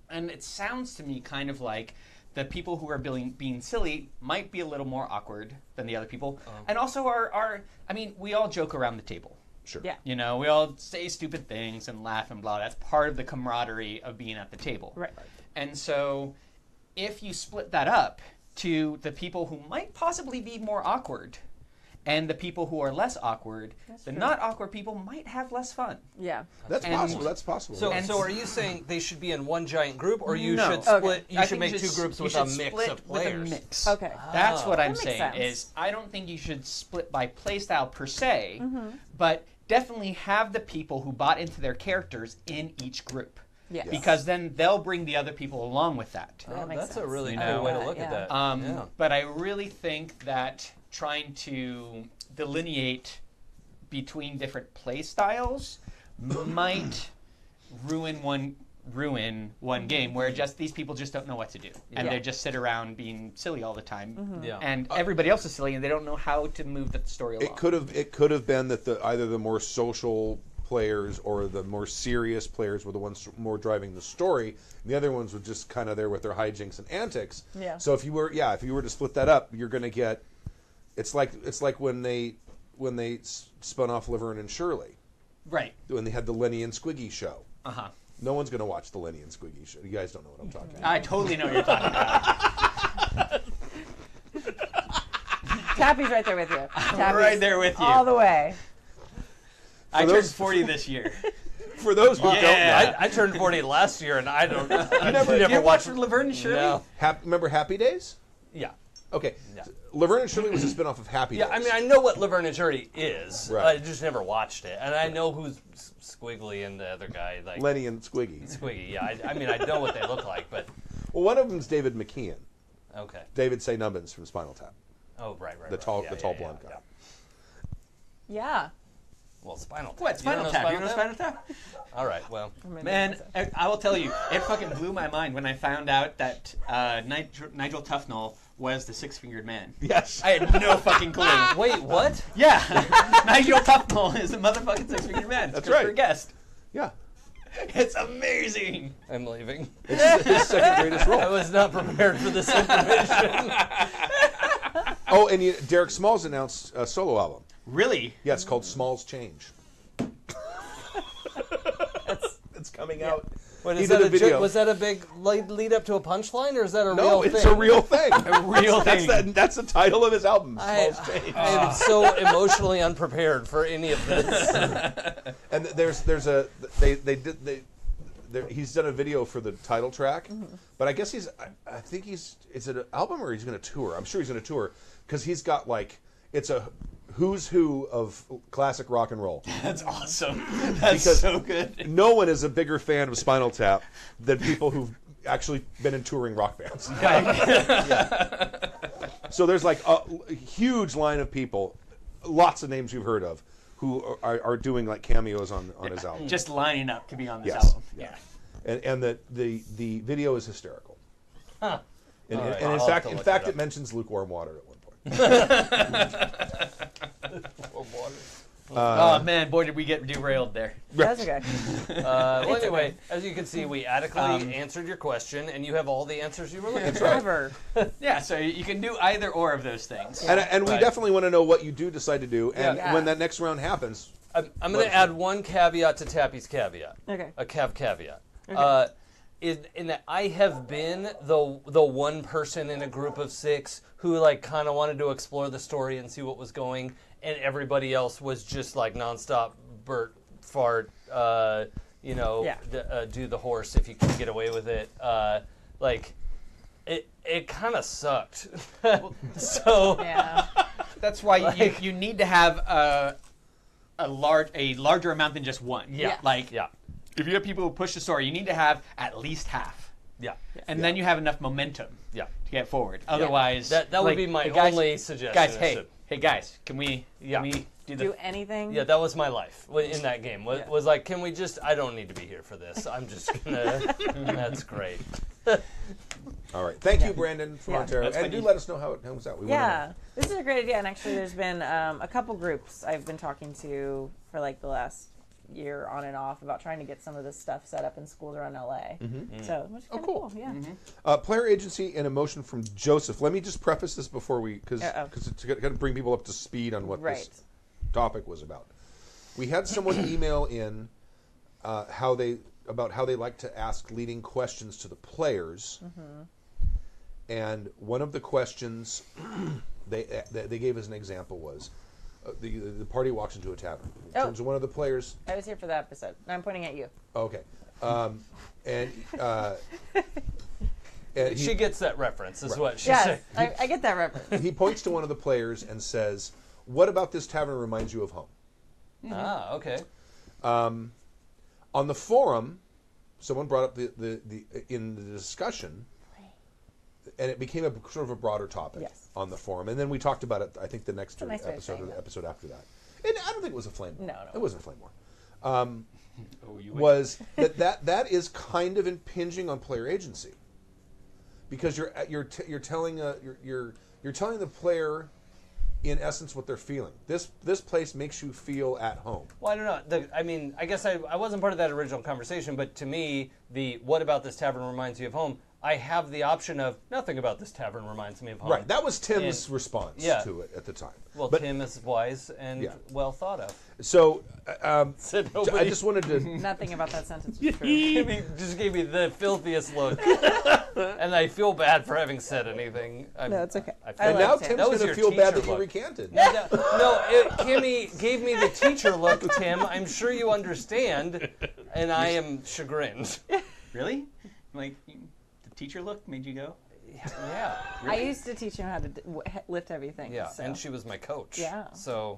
Speaker 6: And it sounds to me kind of like the people who are being silly might be a little more awkward than the other people. And also are, I mean, we all joke around the table.
Speaker 3: Sure.
Speaker 4: Yeah.
Speaker 6: You know, we all say stupid things and laugh and blah. That's part of the camaraderie of being at the table.
Speaker 4: Right.
Speaker 6: And so if you split that up to the people who might possibly be more awkward and the people who are less awkward, the
Speaker 4: true.
Speaker 6: not awkward people might have less fun.
Speaker 4: Yeah.
Speaker 3: That's
Speaker 6: And-
Speaker 3: possible. That's possible.
Speaker 5: So,
Speaker 6: And-
Speaker 5: so are you saying they should be in one giant group, or you
Speaker 6: No.
Speaker 5: should split?
Speaker 4: Okay.
Speaker 5: You
Speaker 6: I
Speaker 5: should
Speaker 6: think
Speaker 5: make 2 groups
Speaker 6: you
Speaker 5: with
Speaker 6: should
Speaker 5: a mix
Speaker 6: split
Speaker 5: of
Speaker 6: with a
Speaker 5: players.
Speaker 6: mix.
Speaker 4: Okay.
Speaker 6: That's what I'm
Speaker 4: That makes
Speaker 6: saying
Speaker 4: sense.
Speaker 6: is I don't think you should split by playstyle per se,
Speaker 4: Mm-hmm.
Speaker 6: but definitely have the people who bought into their characters in each group.
Speaker 4: Yes.
Speaker 6: Because then they'll bring the other people along with that.
Speaker 5: Oh,
Speaker 4: makes
Speaker 5: that's a
Speaker 4: sense.
Speaker 5: really
Speaker 6: You
Speaker 5: good
Speaker 6: know?
Speaker 5: way to look
Speaker 4: Yeah.
Speaker 5: at that. Yeah.
Speaker 6: But I really think that trying to delineate between different play styles might ruin one game where just these people just don't know what to do and
Speaker 4: Yeah.
Speaker 6: they just sit around being silly all the time
Speaker 5: Yeah.
Speaker 6: and everybody else is silly and they don't know how to move the story along.
Speaker 3: It could have been that either the more social players or the more serious players were the ones more driving the story, and the other ones were just kind of there with their hijinks and antics.
Speaker 4: Yeah.
Speaker 3: So if you were to split that up, you're going to get. It's like when they spun off Laverne and Shirley
Speaker 6: Right.
Speaker 3: when they had the Lenny and Squiggy show.
Speaker 6: Uh-huh.
Speaker 3: No one's going to watch the Lenny and Squiggy show. You guys don't know what I'm talking about.
Speaker 6: I totally know what you're talking about.
Speaker 4: Tappy's right there with you. Tappy's
Speaker 6: Right there with you.
Speaker 4: all the way.
Speaker 6: I
Speaker 3: For
Speaker 6: turned
Speaker 3: those-
Speaker 6: 40 this year.
Speaker 3: For those who don't know,
Speaker 6: Yeah.
Speaker 5: I turned 40 last year, and I don't. You
Speaker 3: never-
Speaker 6: You ever watched Laverne and Shirley?
Speaker 5: No.
Speaker 3: remember Happy Days?
Speaker 5: Yeah.
Speaker 3: Okay.
Speaker 5: Yeah.
Speaker 3: Laverne and Shirley was a spin-off of Happy
Speaker 5: Yeah,
Speaker 3: Days.
Speaker 5: I mean, I know what Laverne and Shirley is.
Speaker 3: Right.
Speaker 5: I just never watched it, and I know who's Squiggly and the other guy, like
Speaker 3: Lenny and Squiggy.
Speaker 5: Squiggy. Yeah, I mean, I know what they look like, but
Speaker 3: Well, one of them's David McKeon.
Speaker 5: okay.
Speaker 3: David Say Nubbins from Spinal Tap.
Speaker 5: Oh, right.
Speaker 3: The tall
Speaker 5: Yeah,
Speaker 3: blonde guy.
Speaker 4: Yeah.
Speaker 5: Well, Spinal Tap.
Speaker 6: What, Spinal
Speaker 5: You don't
Speaker 6: Tap? You know Spinal Tap?
Speaker 5: All right. Well,
Speaker 6: Man, I will tell you, it fucking blew my mind when I found out that Nigel Tufnell was the Six-Fingered Man.
Speaker 3: Yes.
Speaker 6: I had no fucking clue.
Speaker 5: wait, what?
Speaker 6: Yeah, Nigel Tufnell is the motherfucking Six-Fingered Man.
Speaker 3: That's
Speaker 6: Christopher
Speaker 3: right.
Speaker 6: Guest.
Speaker 3: Yeah.
Speaker 6: It's amazing.
Speaker 5: I'm leaving.
Speaker 3: It's his second greatest
Speaker 5: I
Speaker 3: role.
Speaker 5: was not prepared for this information.
Speaker 3: Oh, and Derek Smalls announced a solo album.
Speaker 6: Really?
Speaker 3: Yeah, it's called Smalls Change. It's coming out
Speaker 5: What,
Speaker 3: He
Speaker 5: is
Speaker 3: did
Speaker 5: that
Speaker 3: a video.
Speaker 5: Was that a big lead up to a punchline, or is that a
Speaker 3: No,
Speaker 5: real
Speaker 3: it's
Speaker 5: thing?
Speaker 3: a real thing.
Speaker 6: A real thing.
Speaker 3: That's the title of his album. Small Stage.
Speaker 5: I am so emotionally unprepared for any of this.
Speaker 3: And he's done a video for the title track, but I guess I think is it an album or he's going to tour? I'm sure he's going to tour because he's got it's a who's who of classic rock and roll.
Speaker 6: That's awesome. That's
Speaker 3: Because
Speaker 6: so good.
Speaker 3: No one is a bigger fan of Spinal Tap than people who've actually been in touring rock bands. So there's like a huge line of people, lots of names you've heard of, who are doing like cameos on his album.
Speaker 6: Just lining up to be on this
Speaker 3: Yes.
Speaker 6: album.
Speaker 3: Yeah. And the video is hysterical.
Speaker 5: Huh.
Speaker 3: And,
Speaker 5: All right,
Speaker 3: and
Speaker 5: I'll have to
Speaker 3: in
Speaker 5: look
Speaker 3: fact,
Speaker 5: it up.
Speaker 3: it mentions lukewarm water at one point.
Speaker 6: Oh man, boy, did we get derailed there.
Speaker 4: That's okay.
Speaker 5: Well, anyway, as you can see, we adequately answered your question, and you have all the answers you were looking for.
Speaker 4: Ever.
Speaker 6: Yeah, so you can do either or of those things.
Speaker 3: And we
Speaker 6: But-
Speaker 3: definitely want to know what you do decide to do. And
Speaker 4: Yeah.
Speaker 3: when that next round happens,
Speaker 5: I'm going to add one caveat to Tappy's caveat.
Speaker 4: Okay.
Speaker 5: A caveat.
Speaker 4: Okay.
Speaker 5: In that I have been the one person in a group of 6 who like kind of wanted to explore the story and see what was going, and everybody else was just like nonstop Bert fart,
Speaker 4: Yeah.
Speaker 5: do the horse if you can get away with it. It kind of sucked. So
Speaker 4: Yeah.
Speaker 6: That's why you need to have a larger amount than just one.
Speaker 5: Yeah.
Speaker 6: Like
Speaker 5: yeah,
Speaker 6: if you have people who push the story, you need to have at least half,
Speaker 5: yeah,
Speaker 6: and then you have enough momentum
Speaker 5: yeah.
Speaker 6: to get forward. Otherwise,
Speaker 5: That would
Speaker 6: like,
Speaker 5: be my
Speaker 6: hey, guys,
Speaker 5: only suggestion.
Speaker 6: Guys,
Speaker 5: is
Speaker 6: hey,
Speaker 5: to-
Speaker 6: hey, guys, can we do the
Speaker 4: Do anything.
Speaker 5: Yeah, that was my life in that game.
Speaker 4: Yeah.
Speaker 5: Was like, can we just? I don't need to be here for this. I'm just gonna. That's great.
Speaker 3: all right. Thank you, Brandon Formentera.
Speaker 6: That's
Speaker 3: And
Speaker 6: what
Speaker 3: do
Speaker 6: you-
Speaker 3: let us know how it comes out. We wanna know.
Speaker 4: Yeah, this is a great idea, and actually, there's been a couple groups I've been talking to for like the last year, on and off, about trying to get some of this stuff set up in schools around LA. So, which is kinda
Speaker 3: cool.
Speaker 4: Yeah.
Speaker 3: Player agency and emotion from Joseph. Let me just preface this before because
Speaker 4: Uh-oh.
Speaker 3: it's going to bring people up to speed on what
Speaker 4: Right.
Speaker 3: this topic was about. We had someone email in how they like to ask leading questions to the players, and one of the questions they gave as an example was the party walks into a tavern. In
Speaker 4: Oh.
Speaker 3: terms of one of the players.
Speaker 4: I was here for that episode. No, I'm pointing at you.
Speaker 3: Okay, and he,
Speaker 5: She gets that reference, is what she
Speaker 4: Yes,
Speaker 5: said.
Speaker 4: I get that reference.
Speaker 3: he points to one of the players and says, "What about this tavern reminds you of home?"
Speaker 5: Ah, okay.
Speaker 3: On the forum, someone brought up the in the discussion, and it became a sort of a broader topic
Speaker 4: Yes.
Speaker 3: on the forum. And then we talked about it. I think the next
Speaker 4: a nice way of
Speaker 3: episode or
Speaker 4: saying
Speaker 3: the
Speaker 4: that.
Speaker 3: episode after that. And I don't think it was a flame war.
Speaker 4: No.
Speaker 3: It wasn't a flame war.
Speaker 6: Oh, you would-
Speaker 3: Was that is kind of impinging on player agency, because you're telling the player in essence what they're feeling. This place makes you feel at home.
Speaker 5: Well, I don't know. I guess I wasn't part of that original conversation, but to me, what about this tavern reminds you of home? I have the option of nothing about this tavern reminds me of home.
Speaker 3: Right. That was Tim's
Speaker 5: And-
Speaker 3: response
Speaker 5: yeah.
Speaker 3: to it at the time.
Speaker 5: Well,
Speaker 3: But-
Speaker 5: Tim is wise and
Speaker 3: Yeah.
Speaker 5: well thought of.
Speaker 3: So
Speaker 5: Said
Speaker 3: I
Speaker 5: nobody.
Speaker 3: just wanted to.
Speaker 4: Nothing about that sentence was true.
Speaker 5: Just gave me the filthiest look, and I feel bad for having said anything.
Speaker 4: No, it's okay.
Speaker 5: I
Speaker 4: I
Speaker 5: feel
Speaker 3: And
Speaker 4: like
Speaker 3: now
Speaker 4: Tim.
Speaker 3: Tim's
Speaker 5: That was
Speaker 3: going to
Speaker 5: your
Speaker 3: feel bad
Speaker 5: teacher
Speaker 3: that you
Speaker 5: look.
Speaker 3: recanted.
Speaker 5: Kimmy gave me the teacher look, Tim. I'm sure you understand, and I am chagrined.
Speaker 6: Really? Like the teacher look made you go?
Speaker 5: Yeah,
Speaker 4: I used to teach him how to lift heavy things.
Speaker 5: yeah,
Speaker 4: so.
Speaker 5: and she was my coach.
Speaker 4: Yeah.
Speaker 5: So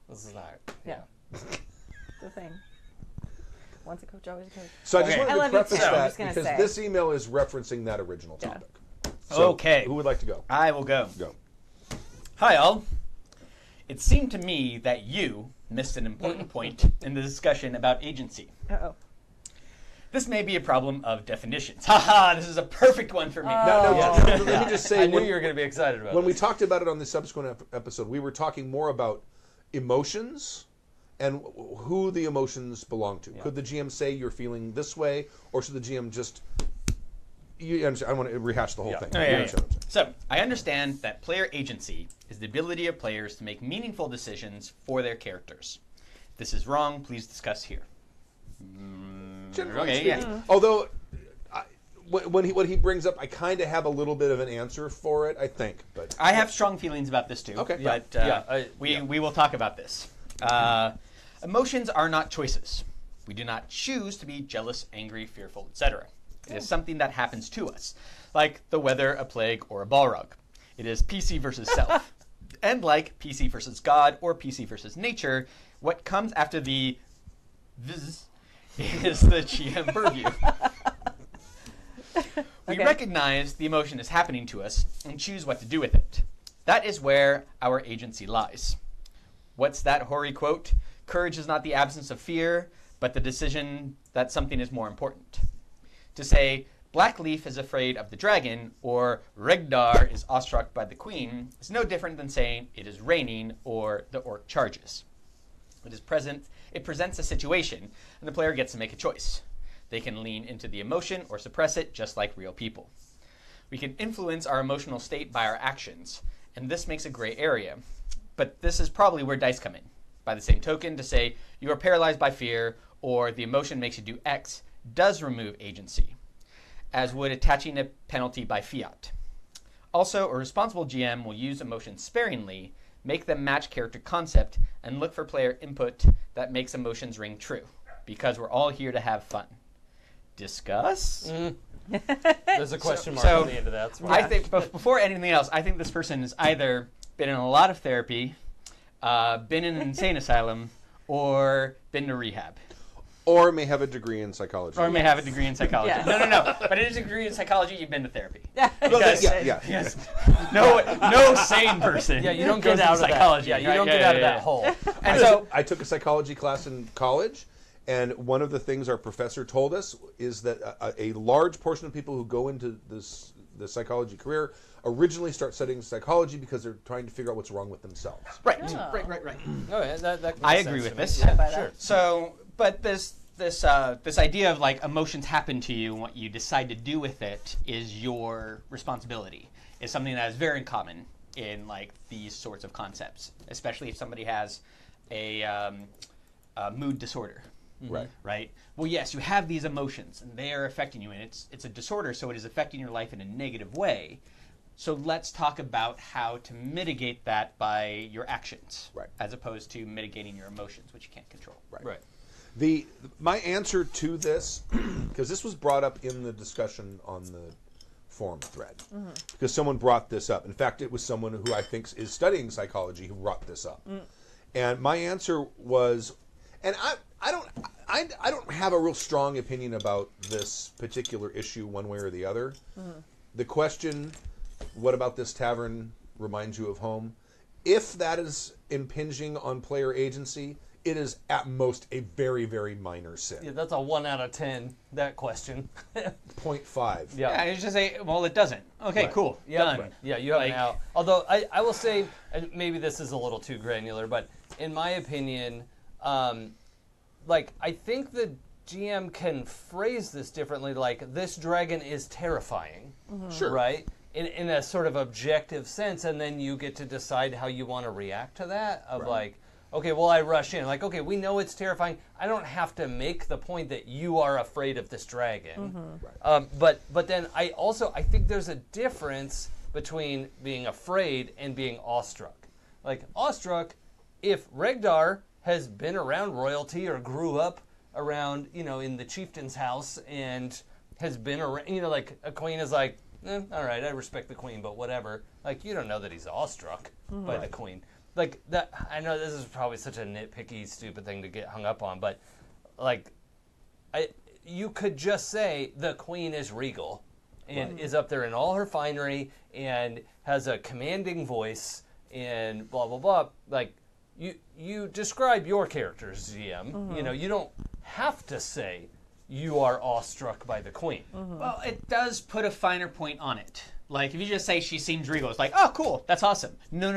Speaker 5: this is not.
Speaker 4: Yeah. The thing. Once a coach, always a coach.
Speaker 3: So I just
Speaker 6: Okay.
Speaker 3: wanted
Speaker 4: I
Speaker 3: to
Speaker 4: love you
Speaker 3: preface
Speaker 4: too, I'm
Speaker 3: that
Speaker 4: just gonna
Speaker 3: because
Speaker 4: say.
Speaker 3: this email is referencing that original
Speaker 4: Yeah.
Speaker 3: topic. So
Speaker 6: Okay.
Speaker 3: Who would like to go?
Speaker 6: I will go.
Speaker 3: Go.
Speaker 6: Hi, all. It seemed to me that you missed an important point in the discussion about agency.
Speaker 4: Uh-oh.
Speaker 6: This may be a problem of definitions. Haha, this is a perfect one for me.
Speaker 3: No,
Speaker 5: Yeah.
Speaker 3: let me just say
Speaker 5: I knew
Speaker 3: when,
Speaker 5: you were going to be excited about
Speaker 3: when we
Speaker 5: this.
Speaker 3: talked about it on the subsequent episode, we were talking more about emotions and who the emotions belong to. Could the GM say you're feeling this way, or should the GM just? You understand, I don't want to rehash the whole
Speaker 5: Yeah.
Speaker 3: thing.
Speaker 6: Oh,
Speaker 3: You
Speaker 6: yeah,
Speaker 3: understand what I'm saying.
Speaker 6: So, I understand that player agency is the ability of players to make meaningful decisions for their characters. If this is wrong, please discuss here.
Speaker 3: generally
Speaker 6: Okay,
Speaker 3: speaking.
Speaker 6: yeah.
Speaker 3: Although, what he brings up, I kind of have a little bit of an answer for it, I think. But
Speaker 6: I have strong feelings about this too.
Speaker 3: Okay.
Speaker 6: But we will talk about this. Emotions are not choices. We do not choose to be jealous, angry, fearful, etc. It is something that happens to us, like the weather, a plague, or a Balrog. It is PC versus self. And like PC versus God or PC versus nature, what comes after the viz is the GM purview. We
Speaker 4: Okay.
Speaker 6: recognize the emotion is happening to us and choose what to do with it. That is where our agency lies. What's that hoary quote? Courage is not the absence of fear, but the decision that something is more important. To say, Blackleaf is afraid of the dragon, or Regdar is awestruck by the queen, is no different than saying it is raining, or the orc charges. It presents a situation, and the player gets to make a choice. They can lean into the emotion or suppress it, just like real people. We can influence our emotional state by our actions, and this makes a gray area. But this is probably where dice come in. By the same token, to say you are paralyzed by fear, or the emotion makes you do X, does remove agency, as would attaching a penalty by fiat. Also, a responsible GM will use emotions sparingly, make them match character concept, and look for player input that makes emotions ring true, because we're all here to have fun. Discuss?
Speaker 5: There's a question mark
Speaker 6: so-
Speaker 5: on the end of that. That's
Speaker 6: I think, before anything else, I think this person has either been in a lot of therapy, been in an insane asylum, or been to rehab.
Speaker 3: or may have a degree in psychology.
Speaker 6: Or may have a degree in psychology.
Speaker 4: Yes.
Speaker 6: No. But it is a degree in psychology, you've been to therapy.
Speaker 4: Yeah.
Speaker 3: Well,
Speaker 6: Yes.
Speaker 3: yeah.
Speaker 6: Yes. No sane person.
Speaker 5: Yeah, you don't
Speaker 6: goes
Speaker 5: get out
Speaker 6: into
Speaker 5: of
Speaker 6: psychology.
Speaker 5: that. Yeah, you
Speaker 6: right?
Speaker 5: don't get out of that hole.
Speaker 6: And so,
Speaker 3: I took a psychology class in college, and one of the things our professor told us is that a large portion of people who go into the psychology career originally start studying psychology because they're trying to figure out what's wrong with themselves.
Speaker 6: right.
Speaker 4: Oh.
Speaker 6: Right.
Speaker 5: Oh, yeah, that makes
Speaker 6: I
Speaker 5: sense
Speaker 6: agree
Speaker 5: to
Speaker 6: with
Speaker 5: me.
Speaker 6: this.
Speaker 5: Yeah,
Speaker 4: I buy that.
Speaker 5: sure.
Speaker 6: So, but this idea of like emotions happen to you and what you decide to do with it is your responsibility is something that is very common in like these sorts of concepts, especially if somebody has a mood disorder.
Speaker 3: Right.
Speaker 6: Right. Well, yes, you have these emotions and they are affecting you, and it's a disorder, so it is affecting your life in a negative way. So let's talk about how to mitigate that by your actions,
Speaker 3: Right.
Speaker 6: as opposed to mitigating your emotions, which you can't control.
Speaker 5: Right.
Speaker 3: My answer to this, because this was brought up in the discussion on the forum thread, because someone brought this up. In fact, it was someone who I think is studying psychology who brought this up, and my answer was, and I don't have a real strong opinion about this particular issue one way or the other. The question, what about this tavern reminds you of home? If that is impinging on player agency, it is at most a very, very minor sin.
Speaker 5: Yeah, that's a 1 out of 10, that question.
Speaker 3: 0.5.
Speaker 5: Yeah.
Speaker 6: I just say, well, it doesn't. Okay,
Speaker 3: Right.
Speaker 6: cool,
Speaker 5: Yeah,
Speaker 6: done.
Speaker 5: yeah, you have
Speaker 6: Like-
Speaker 5: an out. Although I will say, and maybe this is a little too granular, but in my opinion, like I think the GM can phrase this differently. Like, this dragon is terrifying,
Speaker 3: Sure.
Speaker 5: right? In a sort of objective sense, and then you get to decide how you want to react to that. Of
Speaker 3: Right.
Speaker 5: like, okay, well, I rush in. Like, okay, we know it's terrifying. I don't have to make the point that you are afraid of this dragon. But then I think there's a difference between being afraid and being awestruck. Like, awestruck, if Regdar has been around royalty or grew up around, in the chieftain's house and has been around, like a queen is like, all right, I respect the queen, but whatever. Like, you don't know that he's awestruck by the queen. Like, that, I know this is probably such a nitpicky, stupid thing to get hung up on, but like, you could just say the queen is regal and is up there in all her finery and has a commanding voice and blah blah blah. Like, you describe your character's GM. You don't have to say you are awestruck by the queen.
Speaker 6: Well, it does put a finer point on it. Like, if you just say she seems regal, it's like, oh, cool, that's awesome. No.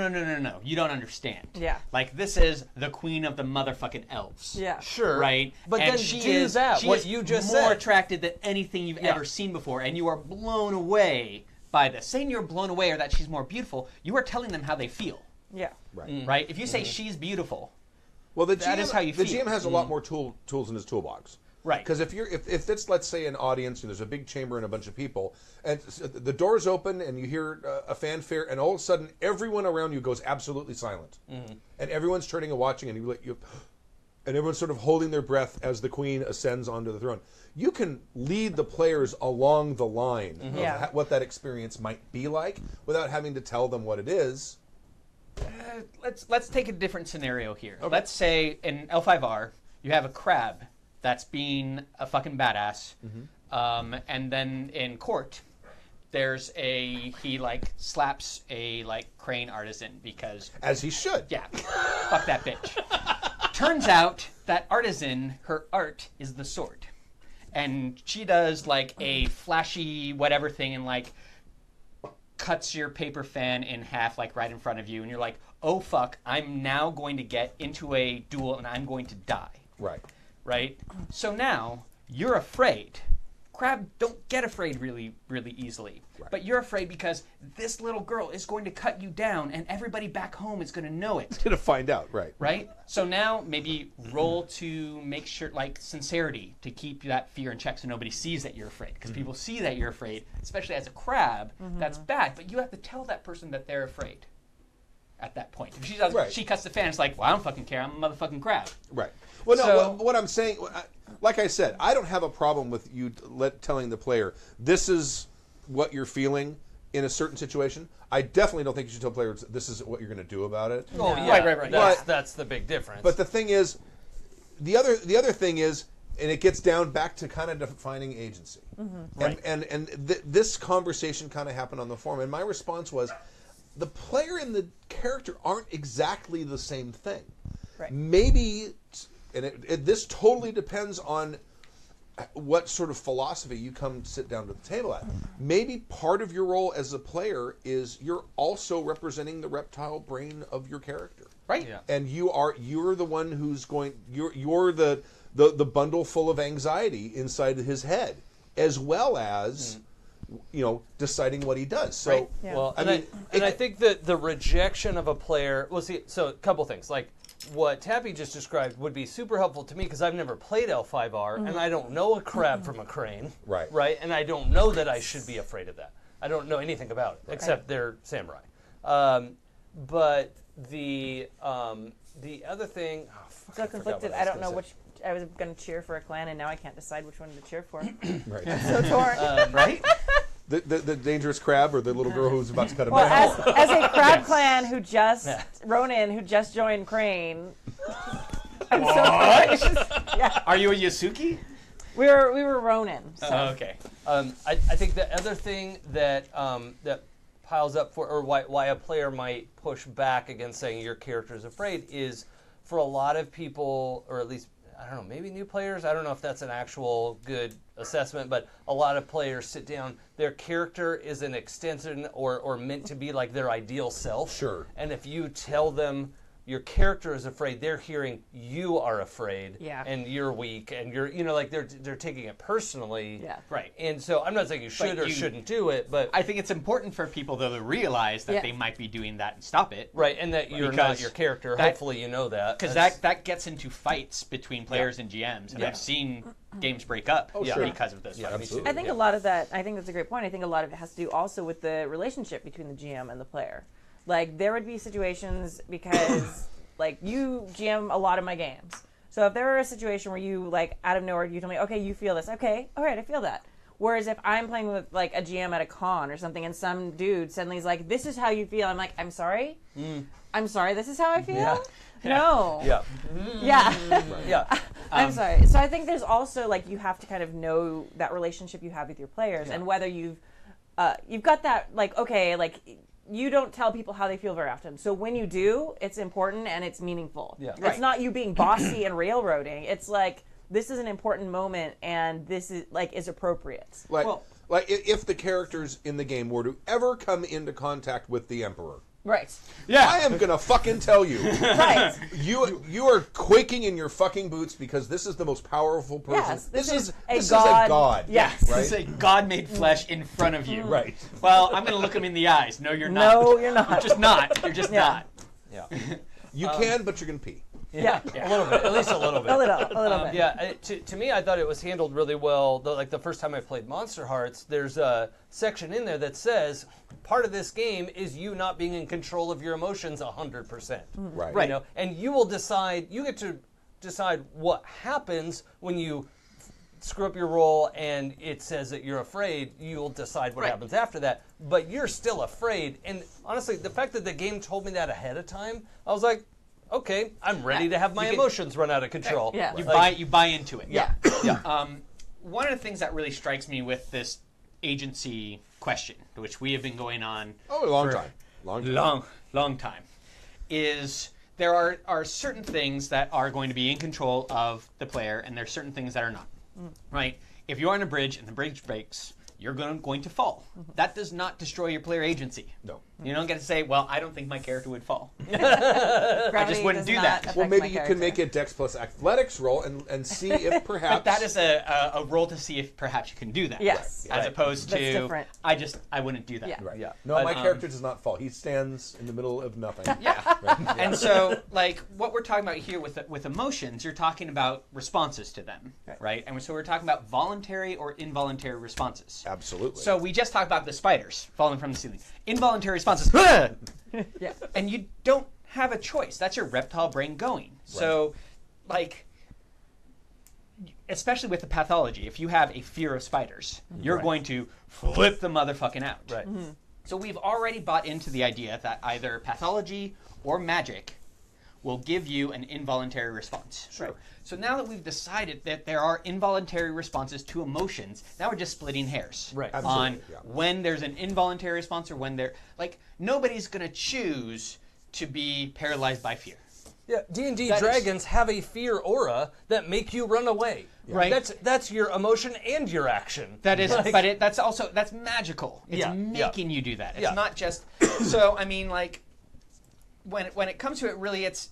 Speaker 6: You don't understand.
Speaker 4: Yeah.
Speaker 6: Like, this is the queen of the motherfucking elves.
Speaker 4: Yeah.
Speaker 5: Sure,
Speaker 6: Right?
Speaker 5: But
Speaker 6: and
Speaker 5: then
Speaker 6: she
Speaker 5: do
Speaker 6: is,
Speaker 5: that.
Speaker 6: she
Speaker 5: What
Speaker 6: is
Speaker 5: you just
Speaker 6: more
Speaker 5: said.
Speaker 6: attracted than anything you've ever seen before, and you are blown away by this. Saying you're blown away or that she's more beautiful, you are telling them how they feel.
Speaker 4: Yeah.
Speaker 3: Right.
Speaker 6: Right? If you say she's beautiful,
Speaker 3: Well, the
Speaker 6: That
Speaker 3: GM,
Speaker 6: is how you
Speaker 3: the
Speaker 6: feel.
Speaker 3: GM has a lot more tools in his toolbox.
Speaker 6: Right.
Speaker 3: Because if it's, let's say, an audience and there's a big chamber and a bunch of people, and the doors open and you hear a fanfare, and all of a sudden everyone around you goes absolutely silent, and everyone's turning and watching, and and everyone's sort of holding their breath as the queen ascends onto the throne. You can lead the players along the line of what that experience might be like without having to tell them what it is.
Speaker 6: Let's take a different scenario here. Okay. Let's say in L5R you have a crab that's being a fucking badass, and then in court there's he like slaps a like crane artisan because
Speaker 3: As he should.
Speaker 6: yeah, fuck that bitch. Turns out that artisan, her art is the sword, and she does like a flashy whatever thing and like cuts your paper fan in half like right in front of you, and you're like, oh fuck, I'm now going to get into a duel and I'm going to die. Right? So now you're afraid. Crab don't get afraid really, really easily. Right. But you're afraid because this little girl is going to cut you down and everybody back home is going to know it.
Speaker 3: To find out, right.
Speaker 6: Right? So now maybe roll to make sure, like, sincerity to keep that fear in check so nobody sees that you're afraid. Because people see that you're afraid, especially as a crab, that's bad. But you have to tell that person that they're afraid at that point. If she does, she cuts the fan, it's like, well, I don't fucking care. I'm a motherfucking crab.
Speaker 3: Right. Well, no,
Speaker 6: So-
Speaker 3: what I'm saying, like I said, I don't have a problem with you telling the player, this is what you're feeling in a certain situation. I definitely don't think you should tell players this is what you're going to do about it.
Speaker 5: Oh, yeah.
Speaker 6: Right.
Speaker 5: That's the big difference.
Speaker 3: But the thing is, the other thing is, and it gets down back to kind of defining agency. And this conversation kind of happened on the forum, and my response was, the player and the character aren't exactly the same thing.
Speaker 4: Right.
Speaker 3: Maybe, and this totally depends on what sort of philosophy you come sit down to the table at. Maybe part of your role as a player is you're also representing the reptile brain of your character.
Speaker 6: Right?
Speaker 5: Yeah.
Speaker 3: And you're the one who's going, you're the bundle full of anxiety inside his head, as well as deciding what he does. So
Speaker 6: Right.
Speaker 4: Yeah.
Speaker 5: Well,
Speaker 3: I
Speaker 5: think that the rejection of a player. Well, see, so a couple things. Like what Tappy just described would be super helpful to me because I've never played L5R and I don't know a crab from a crane.
Speaker 3: Right.
Speaker 5: And I don't know that I should be afraid of that. I don't know anything about it except they're samurai. But the other thing. Oh, fuck,
Speaker 4: So
Speaker 5: I forgot
Speaker 4: conflicted.
Speaker 5: what
Speaker 4: I don't
Speaker 5: was
Speaker 4: know
Speaker 5: gonna say.
Speaker 4: which. I was going to cheer for a clan, and now I can't decide which one to cheer for.
Speaker 3: right.
Speaker 4: So torn.
Speaker 6: Right?
Speaker 3: The dangerous crab or the little girl who's about to cut him
Speaker 4: Well,
Speaker 3: down.
Speaker 4: as a crab clan who just Ronin who just joined Crane. I'm so confused. Yeah,
Speaker 6: Are you a Yasuki?
Speaker 4: we were Ronin. So.
Speaker 6: Oh, okay.
Speaker 5: I think the other thing that that piles up for, or why a player might push back against saying your character is afraid, is for a lot of people, or at least I don't know, maybe new players. I don't know if that's an actual good assessment, but a lot of players sit down. Their character is an extension or meant to be like their ideal self.
Speaker 3: Sure.
Speaker 5: And if you tell them your character is afraid, they're hearing you are afraid,
Speaker 4: Yeah.
Speaker 5: and you're weak, and you're like they're taking it personally.
Speaker 4: Yeah.
Speaker 6: Right.
Speaker 5: And so I'm not saying you should or
Speaker 6: you-
Speaker 5: shouldn't do it, but
Speaker 6: I think it's important for people, though, to realize that
Speaker 4: Yeah.
Speaker 6: they might be doing that and stop it.
Speaker 5: right, and that you're not
Speaker 6: Because
Speaker 5: your character.
Speaker 6: that-
Speaker 5: Hopefully, you know that
Speaker 6: Because
Speaker 5: That's-
Speaker 6: that gets into fights between players and GMs. And
Speaker 5: Yeah.
Speaker 6: I've seen games break up
Speaker 3: sure.
Speaker 6: because of this.
Speaker 5: Yeah, me too.
Speaker 4: I think a lot of that. I think that's a great point. I think a lot of it has to do also with the relationship between the GM and the player. Like there would be situations because like you GM a lot of my games. So if there were a situation where you like out of nowhere you tell me, okay, you feel this, okay, all right, I feel that. Whereas if I'm playing with like a GM at a con or something, and some dude suddenly is like, "This is how you feel," I'm like, "I'm sorry, I'm sorry, this is how I feel."
Speaker 5: Yeah.
Speaker 4: No.
Speaker 5: Yeah,
Speaker 4: Yeah.
Speaker 5: yeah,
Speaker 4: I'm sorry. So I think there's also like you have to kind of know that relationship you have with your players and whether you've got that like okay like you don't tell people how they feel very often. So when you do, it's important and it's meaningful.
Speaker 5: Yeah.
Speaker 4: It's
Speaker 6: Right.
Speaker 4: not you being bossy and railroading. It's like this is an important moment and this is like is appropriate.
Speaker 3: Like,
Speaker 6: Well-
Speaker 3: if the characters in the game were to ever come into contact with the Emperor,
Speaker 4: Right.
Speaker 3: I am gonna fucking tell you,
Speaker 4: Right.
Speaker 3: you are quaking in your fucking boots because this is the most powerful person.
Speaker 4: Yes, this is a
Speaker 3: this
Speaker 4: god.
Speaker 3: is a god.
Speaker 4: Yes.
Speaker 3: right.
Speaker 6: It's like God made flesh in front of you.
Speaker 3: Right.
Speaker 6: Well, I'm going to look him in the eyes. No, you're not.
Speaker 4: No, you're not.
Speaker 6: You're just not. You're just
Speaker 4: Yeah.
Speaker 6: not.
Speaker 5: yeah.
Speaker 3: You can, but you're gonna pee.
Speaker 4: Yeah.
Speaker 5: A little bit, at least a little bit.
Speaker 4: A little bit.
Speaker 5: Yeah, to me, I thought it was handled really well. Like the first time I played Monster Hearts, there's a section in there that says part of this game is you not being in control of your emotions 100%.
Speaker 3: Right.
Speaker 6: Right.
Speaker 5: You know, and you will decide. You get to decide what happens when you screw up your roll and it says that you're afraid. You'll decide what
Speaker 6: Right.
Speaker 5: happens after that, but you're still afraid. And honestly, the fact that the game told me that ahead of time, I was like, okay, I'm ready to have my
Speaker 6: You can-
Speaker 5: emotions run out of control.
Speaker 4: Yeah.
Speaker 6: You buy into it.
Speaker 4: Yeah.
Speaker 6: One of the things that really strikes me with this agency question, which we have been going on
Speaker 3: Oh, a long
Speaker 6: for
Speaker 3: time.
Speaker 6: long time, is there are certain things that are going to be in control of the player, and there are certain things that are not. Right? If you're on a bridge and the bridge breaks, you're going to fall. That does not destroy your player agency.
Speaker 3: No.
Speaker 6: You don't get to say, well, I don't think my character would fall.
Speaker 4: Gravity
Speaker 6: wouldn't
Speaker 4: does
Speaker 6: do
Speaker 4: not
Speaker 6: that.
Speaker 4: affect
Speaker 3: Well, maybe
Speaker 4: my
Speaker 3: you can
Speaker 4: character.
Speaker 3: make it Dex plus Athletics roll and see if perhaps
Speaker 6: But that is a roll to see if perhaps you can do that.
Speaker 4: Yes.
Speaker 6: As opposed
Speaker 4: That's
Speaker 6: to,
Speaker 4: different.
Speaker 6: I wouldn't do that.
Speaker 4: Yeah.
Speaker 3: Right.
Speaker 5: Yeah.
Speaker 3: No,
Speaker 5: But,
Speaker 3: my character does not fall. He stands in the middle of nothing.
Speaker 6: Yeah.
Speaker 3: Right.
Speaker 6: And so, like, what we're talking about here with emotions, you're talking about responses to them, right? And so we're talking about voluntary or involuntary responses.
Speaker 3: Absolutely.
Speaker 6: So we just talked about the spiders falling from the ceiling. Involuntary responses,
Speaker 4: Yeah.
Speaker 6: and you don't have a choice. That's your reptile brain going. So, like, especially with the pathology, if you have a fear of spiders, you're
Speaker 3: Right.
Speaker 6: going to flip the motherfucking out.
Speaker 5: Right.
Speaker 6: So we've already bought into the idea that either pathology or magic will give you an involuntary response.
Speaker 3: Sure.
Speaker 6: So now that we've decided that there are involuntary responses to emotions, now we're just splitting hairs
Speaker 5: Right.
Speaker 6: on
Speaker 3: Absolutely, yeah.
Speaker 6: when there's an involuntary response or when there, like, nobody's going to choose to be paralyzed by fear.
Speaker 5: Yeah, D&D
Speaker 6: That is-
Speaker 5: dragons have a fear aura that make you run away.
Speaker 6: Right.
Speaker 5: That's your emotion and your action.
Speaker 6: That is,
Speaker 5: Like-
Speaker 6: but that's magical. It's
Speaker 5: Yeah, yeah.
Speaker 6: making you do that. It's
Speaker 5: Yeah.
Speaker 6: not just. So I mean, like, when it comes to it, really, it's.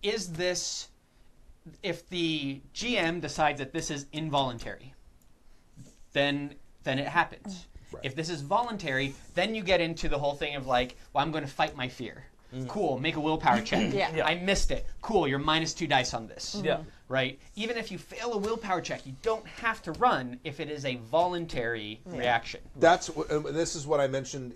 Speaker 6: Is this, if the GM decides that this is involuntary, then it happens.
Speaker 3: Right.
Speaker 6: If this is voluntary, then you get into the whole thing of like, well, I'm going to fight my fear. Cool, make a willpower check.
Speaker 4: Yeah.
Speaker 5: Yeah.
Speaker 6: I missed it. Cool, you're -2 dice on this.
Speaker 5: Yeah.
Speaker 6: Right? Even if you fail a willpower check, you don't have to run if it is a voluntary reaction.
Speaker 3: That's what, and this is what I mentioned